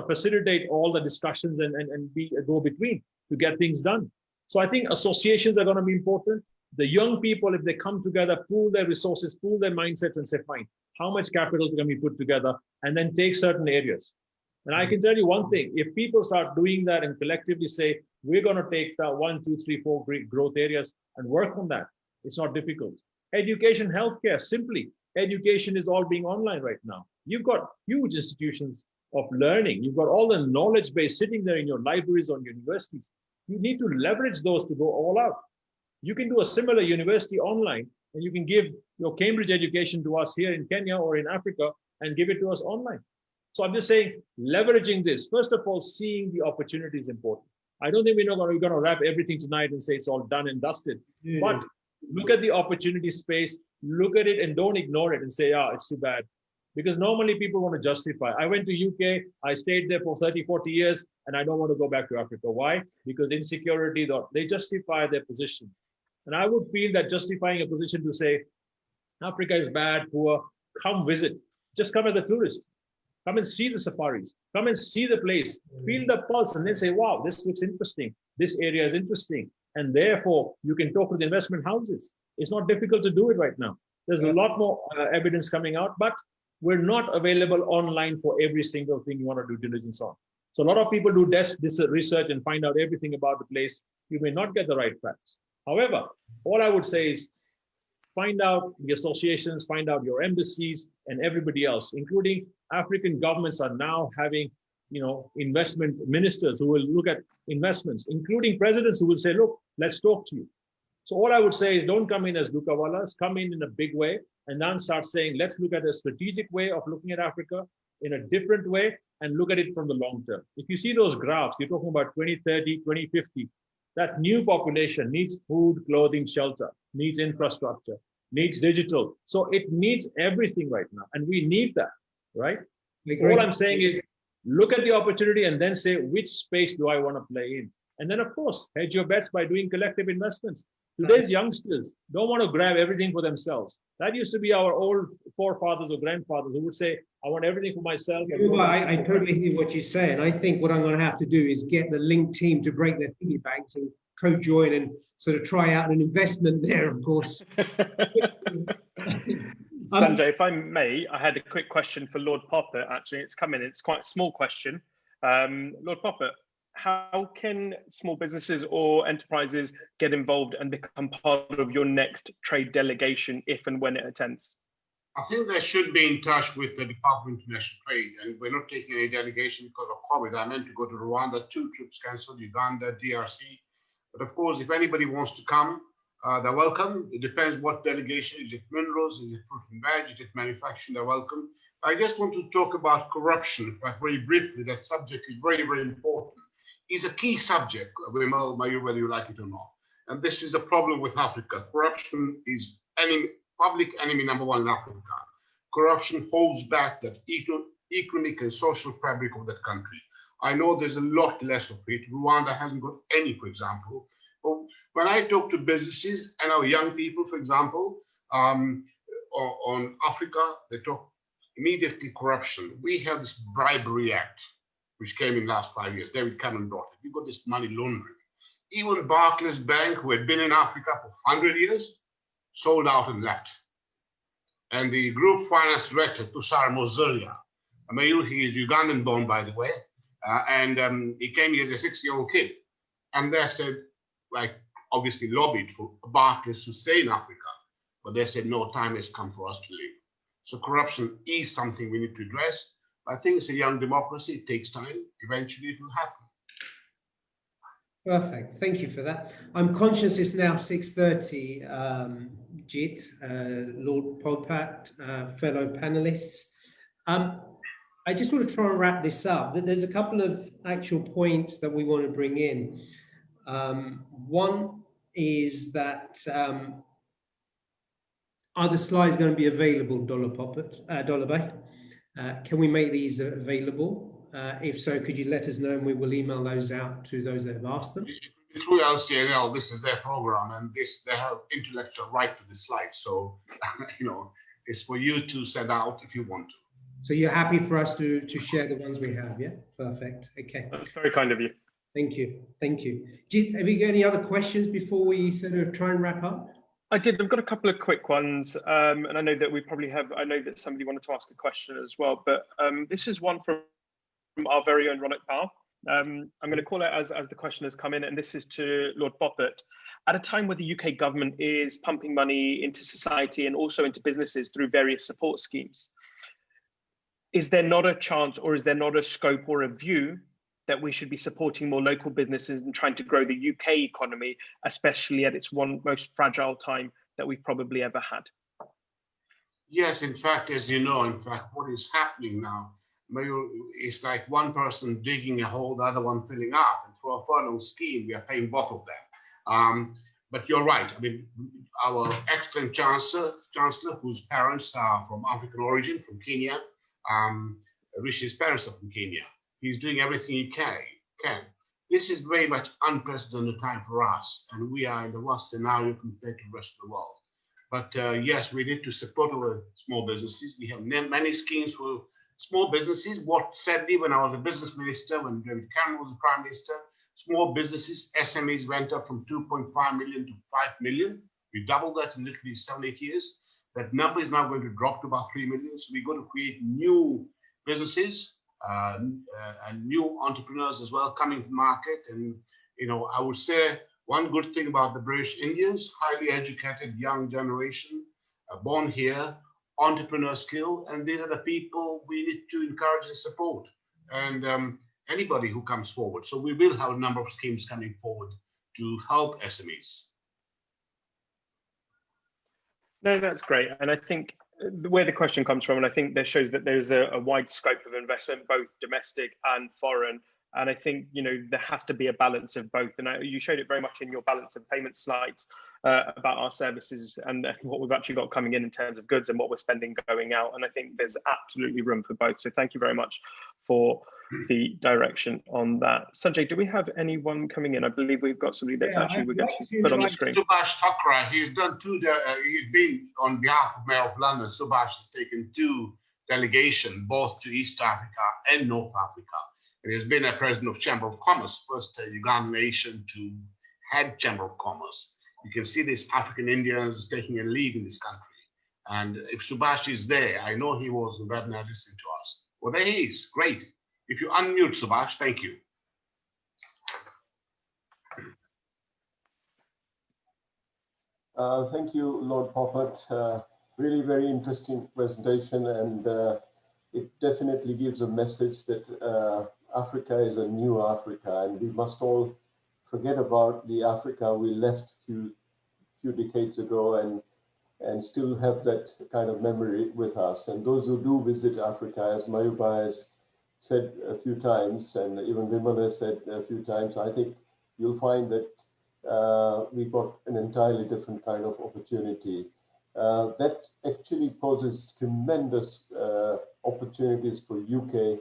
facilitate all the discussions and be a go-between to get things done. So I think associations are going to be important. The young people, if they come together, pool their resources, pool their mindsets and say, fine, how much capital can we put together and then take certain areas? And I can tell you one thing, if people start doing that and collectively say, we're going to take the 1, 2, 3, 4 great growth areas and work on that, it's not difficult. Education, healthcare, simply, education is all being online right now. You've got huge institutions of learning. You've got all the knowledge base sitting there in your libraries or universities. You need to leverage those to go all out. You can do a similar university online, and you can give your Cambridge education to us here in Kenya or in Africa and give it to us online. So I'm just saying, leveraging this, first of all, seeing the opportunity is important. I don't think we're going to wrap everything tonight and say it's all done and dusted. Yeah. But look at the opportunity space, look at it and don't ignore it and say, it's too bad. Because normally people want to justify. I went to UK, I stayed there for 30, 40 years, and I don't want to go back to Africa. Why? Because insecurity, they justify their position. And I would feel that justifying a position to say, Africa is bad, poor, come visit. Just come as a tourist. Come and see the safaris. Come and see the place. Feel the pulse and then say, wow, this looks interesting. This area is interesting. And therefore, you can talk with investment houses. It's not difficult to do it right now. There's a lot more evidence coming out, but we're not available online for every single thing you want to do diligence on. So a lot of people do this research and find out everything about the place. You may not get the right facts. However, all I would say is find out the associations, find out your embassies and everybody else, including African governments are now having, investment ministers who will look at investments, including presidents who will say, look, let's talk to you. So all I would say is don't come in as Dukawalas, come in a big way and then start saying, let's look at a strategic way of looking at Africa in a different way and look at it from the long term. If you see those graphs, you're talking about 2030, 2050, that new population needs food, clothing, shelter, needs infrastructure, needs digital. So it needs everything right now. And we need that, right? So all I'm saying is look at the opportunity and then say, which space do I want to play in? And then, of course, hedge your bets by doing collective investments. Today's youngsters don't want to grab everything for themselves. That used to be our old forefathers or grandfathers who would say, I want everything for myself. I totally hear what you say. And I think what I'm going to have to do is get the Link team to break their piggy banks and co-join and sort of try out an investment there, of course. Sanjay, if I may, I had a quick question for Lord Popat. Actually, it's come in. It's quite a small question. Lord Popat, how can small businesses or enterprises get involved and become part of your next trade delegation if and when it attends? I think they should be in touch with the Department of International Trade, and we're not taking any delegation because of COVID. I meant to go to Rwanda, 2 trips cancelled, Uganda, DRC. But of course, if anybody wants to come, they're welcome. It depends what delegation. Is it minerals? Is it fruit and veg? Is it manufacturing? They're welcome. I just want to talk about corruption, but very briefly. That subject is very, very important. It's a key subject, Vimal, Mayur, whether you like it or not. And this is the problem with Africa. Corruption is public enemy number 1 in Africa. Corruption holds back that economic and social fabric of that country. I know there's a lot less of it. Rwanda hasn't got any, for example. But when I talk to businesses and our young people, for example, on Africa, they talk immediately corruption. We have this bribery act, which came in the last 5 years. David Cameron brought it. We've got this money laundering. Even Barclays Bank, who had been in Africa for 100 years, sold out and left. And the group finance director, Tushar Mozolia, Mayur, he is Ugandan born, by the way, and he came here as a 6-year-old kid. And they said, obviously lobbied for Barclays to stay in Africa. but they said, no, time has come for us to leave. So corruption is something we need to address. I think it's a young democracy. It takes time. Eventually, it will happen. Perfect. Thank you for that. I'm conscious it's now 6:30, Jit, Lord Popat, fellow panelists. I just want to try and wrap this up. There's a couple of actual points that we want to bring in. One is that are the slides going to be available, Dolar Bhai? Can we make these available? If so, could you let us know, and we will email those out to those that have asked them. Through LCNL, this is their program, and they have intellectual right to the slides. So, it's for you to send out if you want to. So you're happy for us to share the ones we have, yeah? Perfect. Okay. That's very kind of you. Thank you. Thank you. Jit, have you got any other questions before we sort of try and wrap up? I did. I've got a couple of quick ones, and I know that we probably have. I know that somebody wanted to ask a question as well, but this is one from our very own Ronak Pal. I'm going to call it as the question has come in, and this is to Lord Popat. At a time where the UK government is pumping money into society and also into businesses through various support schemes, is there not a chance, or is there not a scope or a view that we should be supporting more local businesses and trying to grow the UK economy, especially at its most fragile time that we've probably ever had? Yes, in fact, as you know, what is happening now, Mayur, is like one person digging a hole, the other one filling up. And through a furlough scheme, we are paying both of them. But you're right. I mean, our excellent chancellor, whose parents are from African origin, from Kenya, Rishi's parents are from Kenya. He's doing everything he can. This is very much unprecedented time for us, and we are in the worst scenario compared to the rest of the world. But yes, we need to support our small businesses. We have many schemes for small businesses. What sadly, when I was a business minister, when David Cameron was the prime minister, small businesses, SMEs went up from 2.5 million to 5 million. We doubled that in literally 7-8 years. That number is now going to drop to about 3 million. So we're going to create new businesses and new entrepreneurs as well coming to market. And, I would say one good thing about the British Indians, highly educated young generation, born here, entrepreneur skill, and these are the people we need to encourage and support. And anybody who comes forward. So we will have a number of schemes coming forward to help SMEs. No, that's great. And I think where the question comes from, and I think that shows that there's a wide scope of investment, both domestic and foreign. And I think, there has to be a balance of both. And you showed it very much in your balance of payment slides about our services and what we've actually got coming in terms of goods and what we're spending going out. And I think there's absolutely room for both. So thank you very much for the direction on that. Sanjay, do we have anyone coming in? I believe we've got somebody that's actually we're going to put on the screen. Subhash Thakra, he's done he's been on behalf of Mayor of London. Subhash has taken 2 delegations, both to East Africa and North Africa. And he's been a president of Chamber of Commerce, first Uganda nation to head Chamber of Commerce. You can see these African Indians taking a lead in this country. And if Subhash is there, I know he was in webinar listening to us. Well, there he is. Great. If you unmute, Subhash, thank you. Thank you, Lord Popat. Really very interesting presentation, and it definitely gives a message that Africa is a new Africa, and we must all forget about the Africa we left few decades ago and still have that kind of memory with us. And those who do visit Africa, as Mayur has said a few times, and even Vimal has said a few times, I think you'll find that we've got an entirely different kind of opportunity. That actually poses tremendous opportunities for UK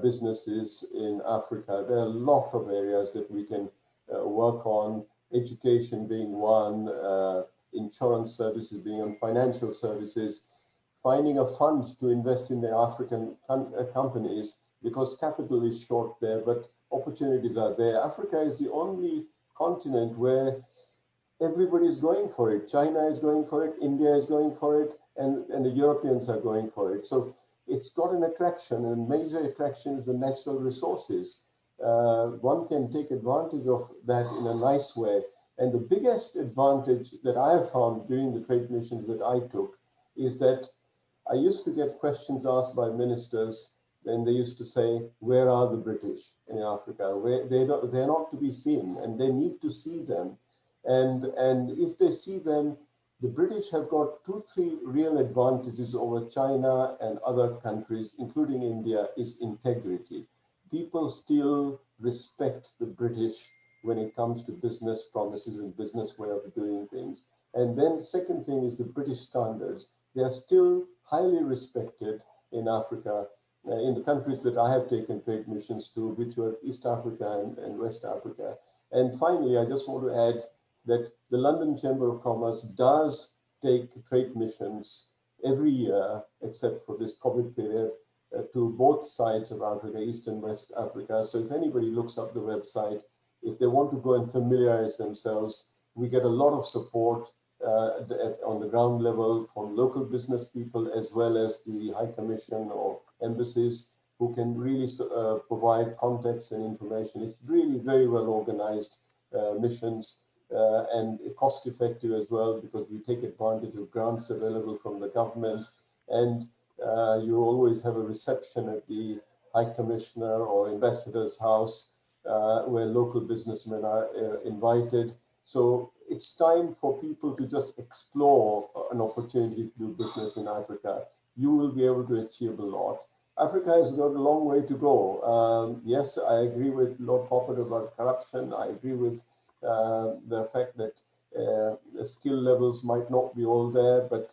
businesses in Africa. There are a lot of areas that we can work on, education being one, insurance services being one, financial services, finding a fund to invest in the African companies, because capital is short there, but opportunities are there. Africa is the only continent where everybody is going for it. China is going for it, India is going for it, and the Europeans are going for it. So it's got an attraction, and major attraction is the natural resources. One can take advantage of that in a nice way. And the biggest advantage that I have found during the trade missions that I took is that I used to get questions asked by ministers, and they used to say, where are the British in Africa? They're not to be seen, and they need to see them. And if they see them, the British have got 2-3 real advantages over China and other countries, including India, is integrity. People still respect the British when it comes to business promises and business way of doing things. And then second thing is the British standards. They are still highly respected in Africa, in the countries that I have taken trade missions to, which were East Africa and West Africa. And finally, I just want to add that the London Chamber of Commerce does take trade missions every year, except for this COVID period, to both sides of Africa, East and West Africa. So if anybody looks up the website, if they want to go and familiarize themselves, we get a lot of support on the ground level from local business people, as well as the High Commission or embassies, who can really provide context and information. It's really very well organized missions and cost effective as well, because we take advantage of grants available from the government. And you always have a reception at the High Commissioner or Ambassador's house where local businessmen are invited. So it's time for people to just explore an opportunity to do business in Africa. You will be able to achieve a lot. Africa has got a long way to go. Yes, I agree with Lord Popat about corruption. I agree with the fact that the skill levels might not be all there, but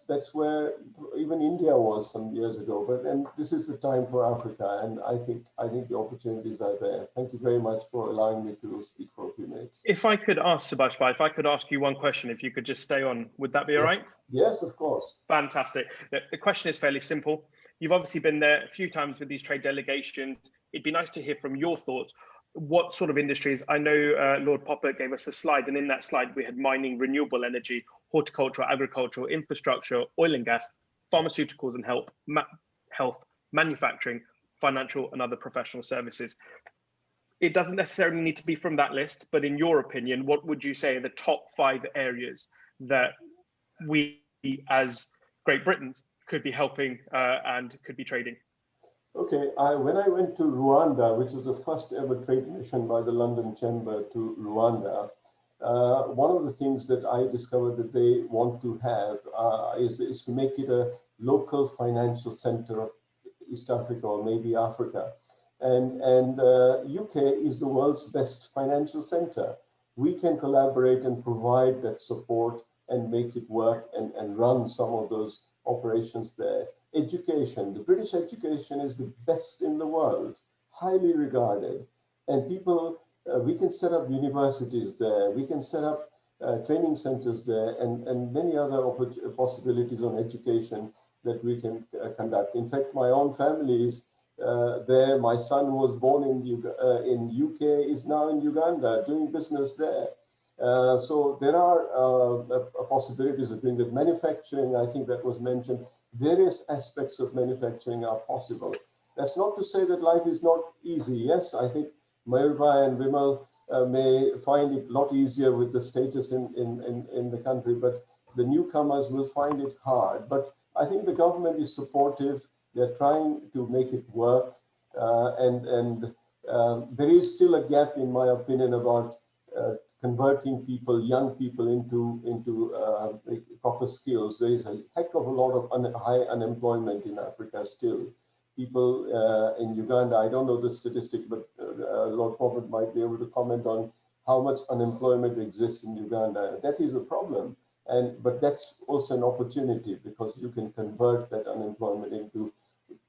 that's where even India was some years ago. And this is the time for Africa, and I think the opportunities are there. Thank you very much for allowing me to speak for a few minutes. If I could ask Subhash Bhai, if I could ask you one question, if you could just stay on, would that be all right? Yes, of course. Fantastic. The question is fairly simple. You've obviously been there a few times with these trade delegations. It'd be nice to hear from your thoughts. What sort of industries? I know Lord Popat gave us a slide, and in that slide we had mining, renewable energy, horticulture, agricultural, infrastructure, oil and gas, pharmaceuticals and health, manufacturing, financial and other professional services. It doesn't necessarily need to be from that list, but in your opinion, what would you say are the top 5 areas that we as Great Britain could be helping and could be trading? Okay, when I went to Rwanda, which was the first ever trade mission by the London Chamber to Rwanda, one of the things that I discovered that they want to have is to make it a local financial center of East Africa or maybe Africa. And UK is the world's best financial center. We can collaborate and provide that support and make it work and run some of those operations there. Education, the British education is the best in the world, highly regarded. And people, we can set up universities there, we can set up training centers there, and many other possibilities on education that we can conduct. In fact, my own family is there. My son, who was born in UK, is now in Uganda doing business there. So there are possibilities of doing that. Manufacturing, I think that was mentioned. Various aspects of manufacturing are possible. That's not to say that life is not easy. Yes, I think Mayur and Vimal may find it a lot easier with the status in the country, but the newcomers will find it hard. But I think the government is supportive. They're trying to make it work. And there is still a gap, in my opinion, about converting people, young people, into proper skills. There is a heck of a lot of high unemployment in Africa still. People in Uganda, I don't know the statistic, but Lord Popat might be able to comment on how much unemployment exists in Uganda. That is a problem, but that's also an opportunity, because you can convert that unemployment into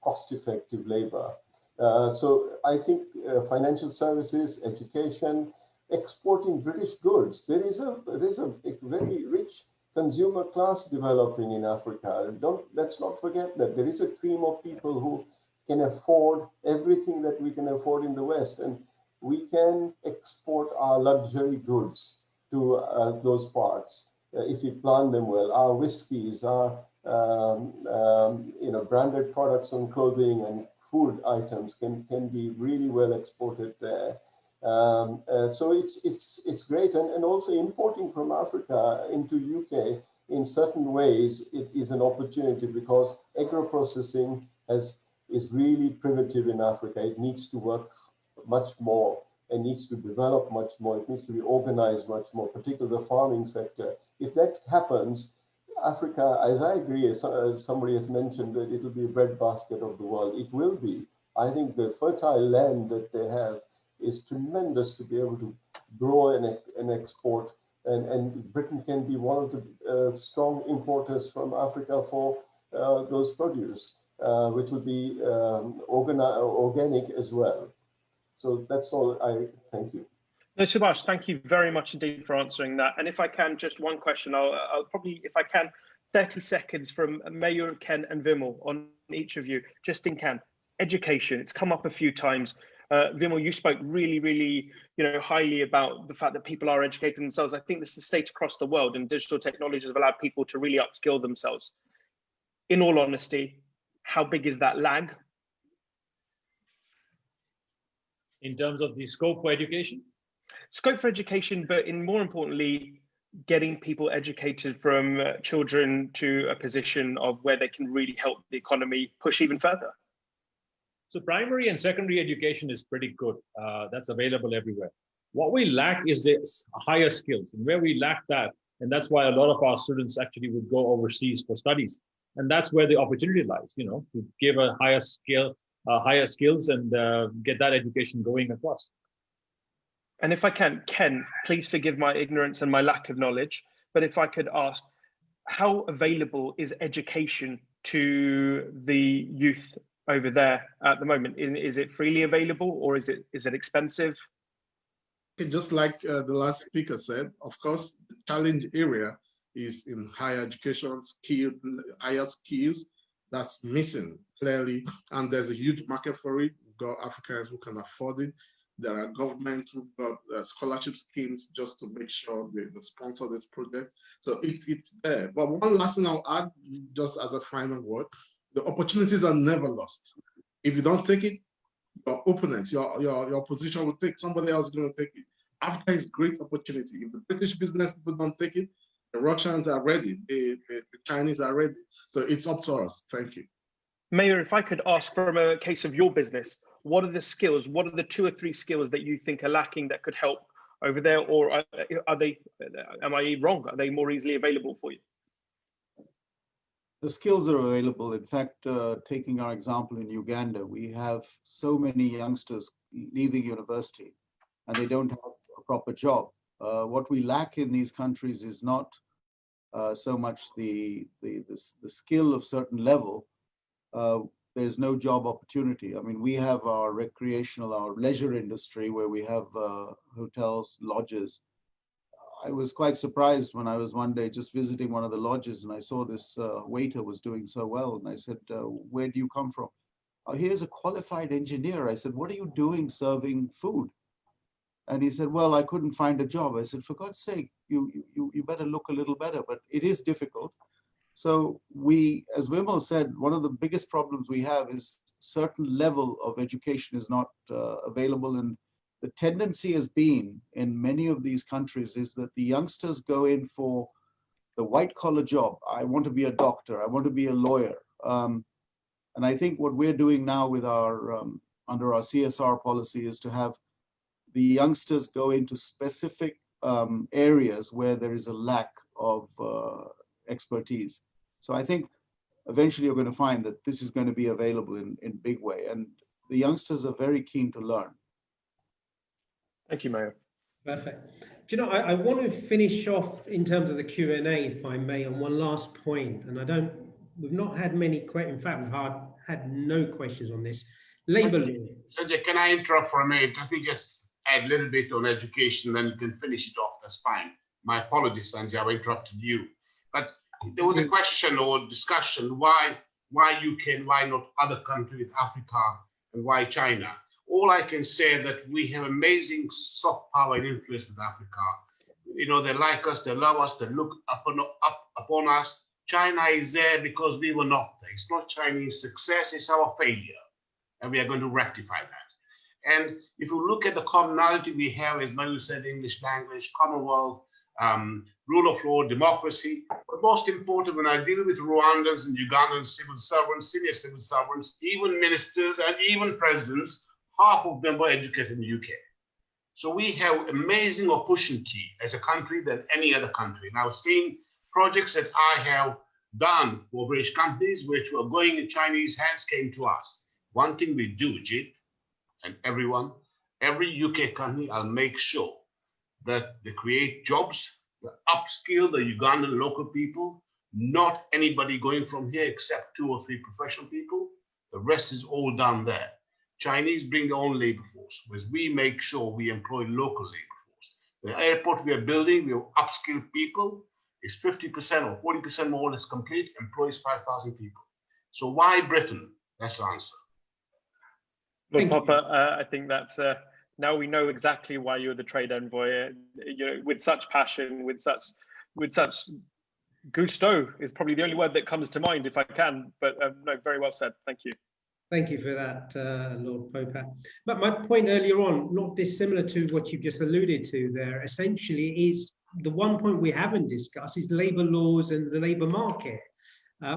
cost-effective labor. So I think financial services, education, exporting British goods. There is a very rich consumer class developing in Africa. Let's not forget that there is a cream of people who can afford everything that we can afford in the West, and we can export our luxury goods to those parts if we plan them well. Our whiskies, our branded products on clothing and food items can be really well exported there. So it's great, and also importing from Africa into UK in certain ways it is an opportunity, because agro-processing is really primitive in Africa. It needs to work much more. It needs to develop much more. It needs to be organized much more, particularly the farming sector. If that happens, Africa, as I agree, as somebody has mentioned, that it will be a breadbasket of the world. It will be. I think the fertile land that they have is tremendous to be able to grow and export. And Britain can be one of the strong importers from Africa for those produce, which will be organic as well. So that's all. Thank you. No, Subhash, thank you very much indeed for answering that. And if I can, just one question, I'll probably, if I can, 30 seconds from Mayur, Ken and Vimal on each of you, just in can. Education, it's come up a few times. Vimal, you spoke really, highly about the fact that people are educating themselves. I think this is the state across the world, and digital technologies have allowed people to really upskill themselves. In all honesty, how big is that lag? In terms of the scope for education? Scope for education, but more importantly, getting people educated from children to a position of where they can really help the economy push even further. So primary and secondary education is pretty good. That's available everywhere. What we lack is the higher skills, and where we lack that, and that's why a lot of our students actually would go overseas for studies. And that's where the opportunity lies, to give a higher skills and get that education going across. And if I can, Ken, please forgive my ignorance and my lack of knowledge, but if I could ask, how available is education to the youth over there at the moment? Is it freely available, or is it expensive? Just like the last speaker said, of course, the challenge area is in higher education, higher skills. That's missing clearly, and there's a huge market for it. We've got Africans who can afford it. There are government who've got scholarship schemes just to make sure they sponsor this project. So it's there. But one last thing I'll add, just as a final word, the opportunities are never lost. If you don't take it, your opponent, your opposition will take, somebody else is going to take it. Africa is a great opportunity. If the British business people don't take it, the Russians are ready, the Chinese are ready. So it's up to us. Thank you. Mayur, if I could ask from a case of your business, what are the skills, what are the 2 or 3 skills that you think are lacking that could help over there? Or are they, am I wrong? Are they more easily available for you? The skills are available. In fact, taking our example in Uganda, we have so many youngsters leaving university and they don't have a proper job. What we lack in these countries is not so much the skill of certain level. There's no job opportunity. I mean, we have our recreational, our leisure industry where we have hotels, lodges. I was quite surprised when I was one day just visiting one of the lodges and I saw this waiter was doing so well. And I said, where do you come from? Oh, here's a qualified engineer. I said, what are you doing serving food? And he said, well, I couldn't find a job. I said, for God's sake, you better look a little better, but it is difficult. So we, as Vimal said, one of the biggest problems we have is certain level of education is not available. And the tendency has been in many of these countries is that the youngsters go in for the white collar job. I want to be a doctor. I want to be a lawyer. And I think what we're doing now with our, under our CSR policy is to have the youngsters go into specific areas where there is a lack of expertise. So I think eventually you're going to find that this is going to be available in big way. And the youngsters are very keen to learn. Thank you, Mayur. Perfect. Do you know, I want to finish off in terms of the Q&A, if I may, on one last point. And we've not had many questions. In fact, we've had no questions on this. Labor law. Sanjay, can I interrupt for a minute? Let me just add a little bit on education, then you can finish it off. That's fine. My apologies, Sanjay, I've interrupted you. But there was a question or discussion, why UK and why not other countries with Africa and why China? All I can say that we have amazing soft power and influence with Africa. You know, they like us, they love us, they look up upon us. China is there because we were not there. It's not Chinese success, it's our failure. And we are going to rectify that. And if you look at the commonality we have, as Mayur said, English language, Commonwealth, rule of law, democracy, but most important, when I deal with Rwandans and Ugandans, civil servants, senior civil servants, even ministers and even presidents, half of them were educated in the UK. So we have amazing opportunity as a country than any other country. Now, seeing projects that I have done for British companies, which were going in Chinese hands, came to us. One thing we do, Jit, and everyone, every UK company, I'll make sure that they create jobs, they upskill the Ugandan local people, not anybody going from here except 2 or 3 professional people. The rest is all done there. Chinese bring their own labor force, whereas we make sure we employ local labor force. The airport we are building, we have upskilled people. It's 50% or 40% more or less complete, employs 5,000 people. So why Britain? That's the answer. Lord Popat, I think that's now we know exactly why you're the trade envoy. You know, with such passion, with such gusto is probably the only word that comes to mind, if I can. But no, very well said. Thank you. Thank you for that, Lord Popat. But my point earlier on, not dissimilar to what you've just alluded to there, essentially is the one point we haven't discussed is labour laws and the labour market.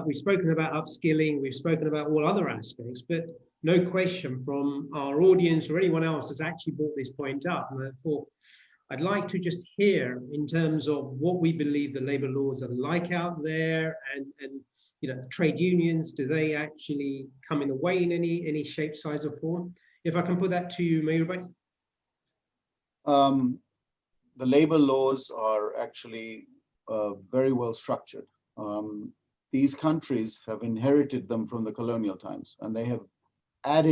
We've spoken about upskilling, we've spoken about all other aspects, but no question from our audience or anyone else has actually brought this point up. And therefore, I'd like to just hear in terms of what we believe the labour laws are like out there, and you know, trade unions, do they actually come in the way in any shape, size or form? If I can put that to you, Mayur. The labor laws are actually very well structured. These countries have inherited them from the colonial times, and they have added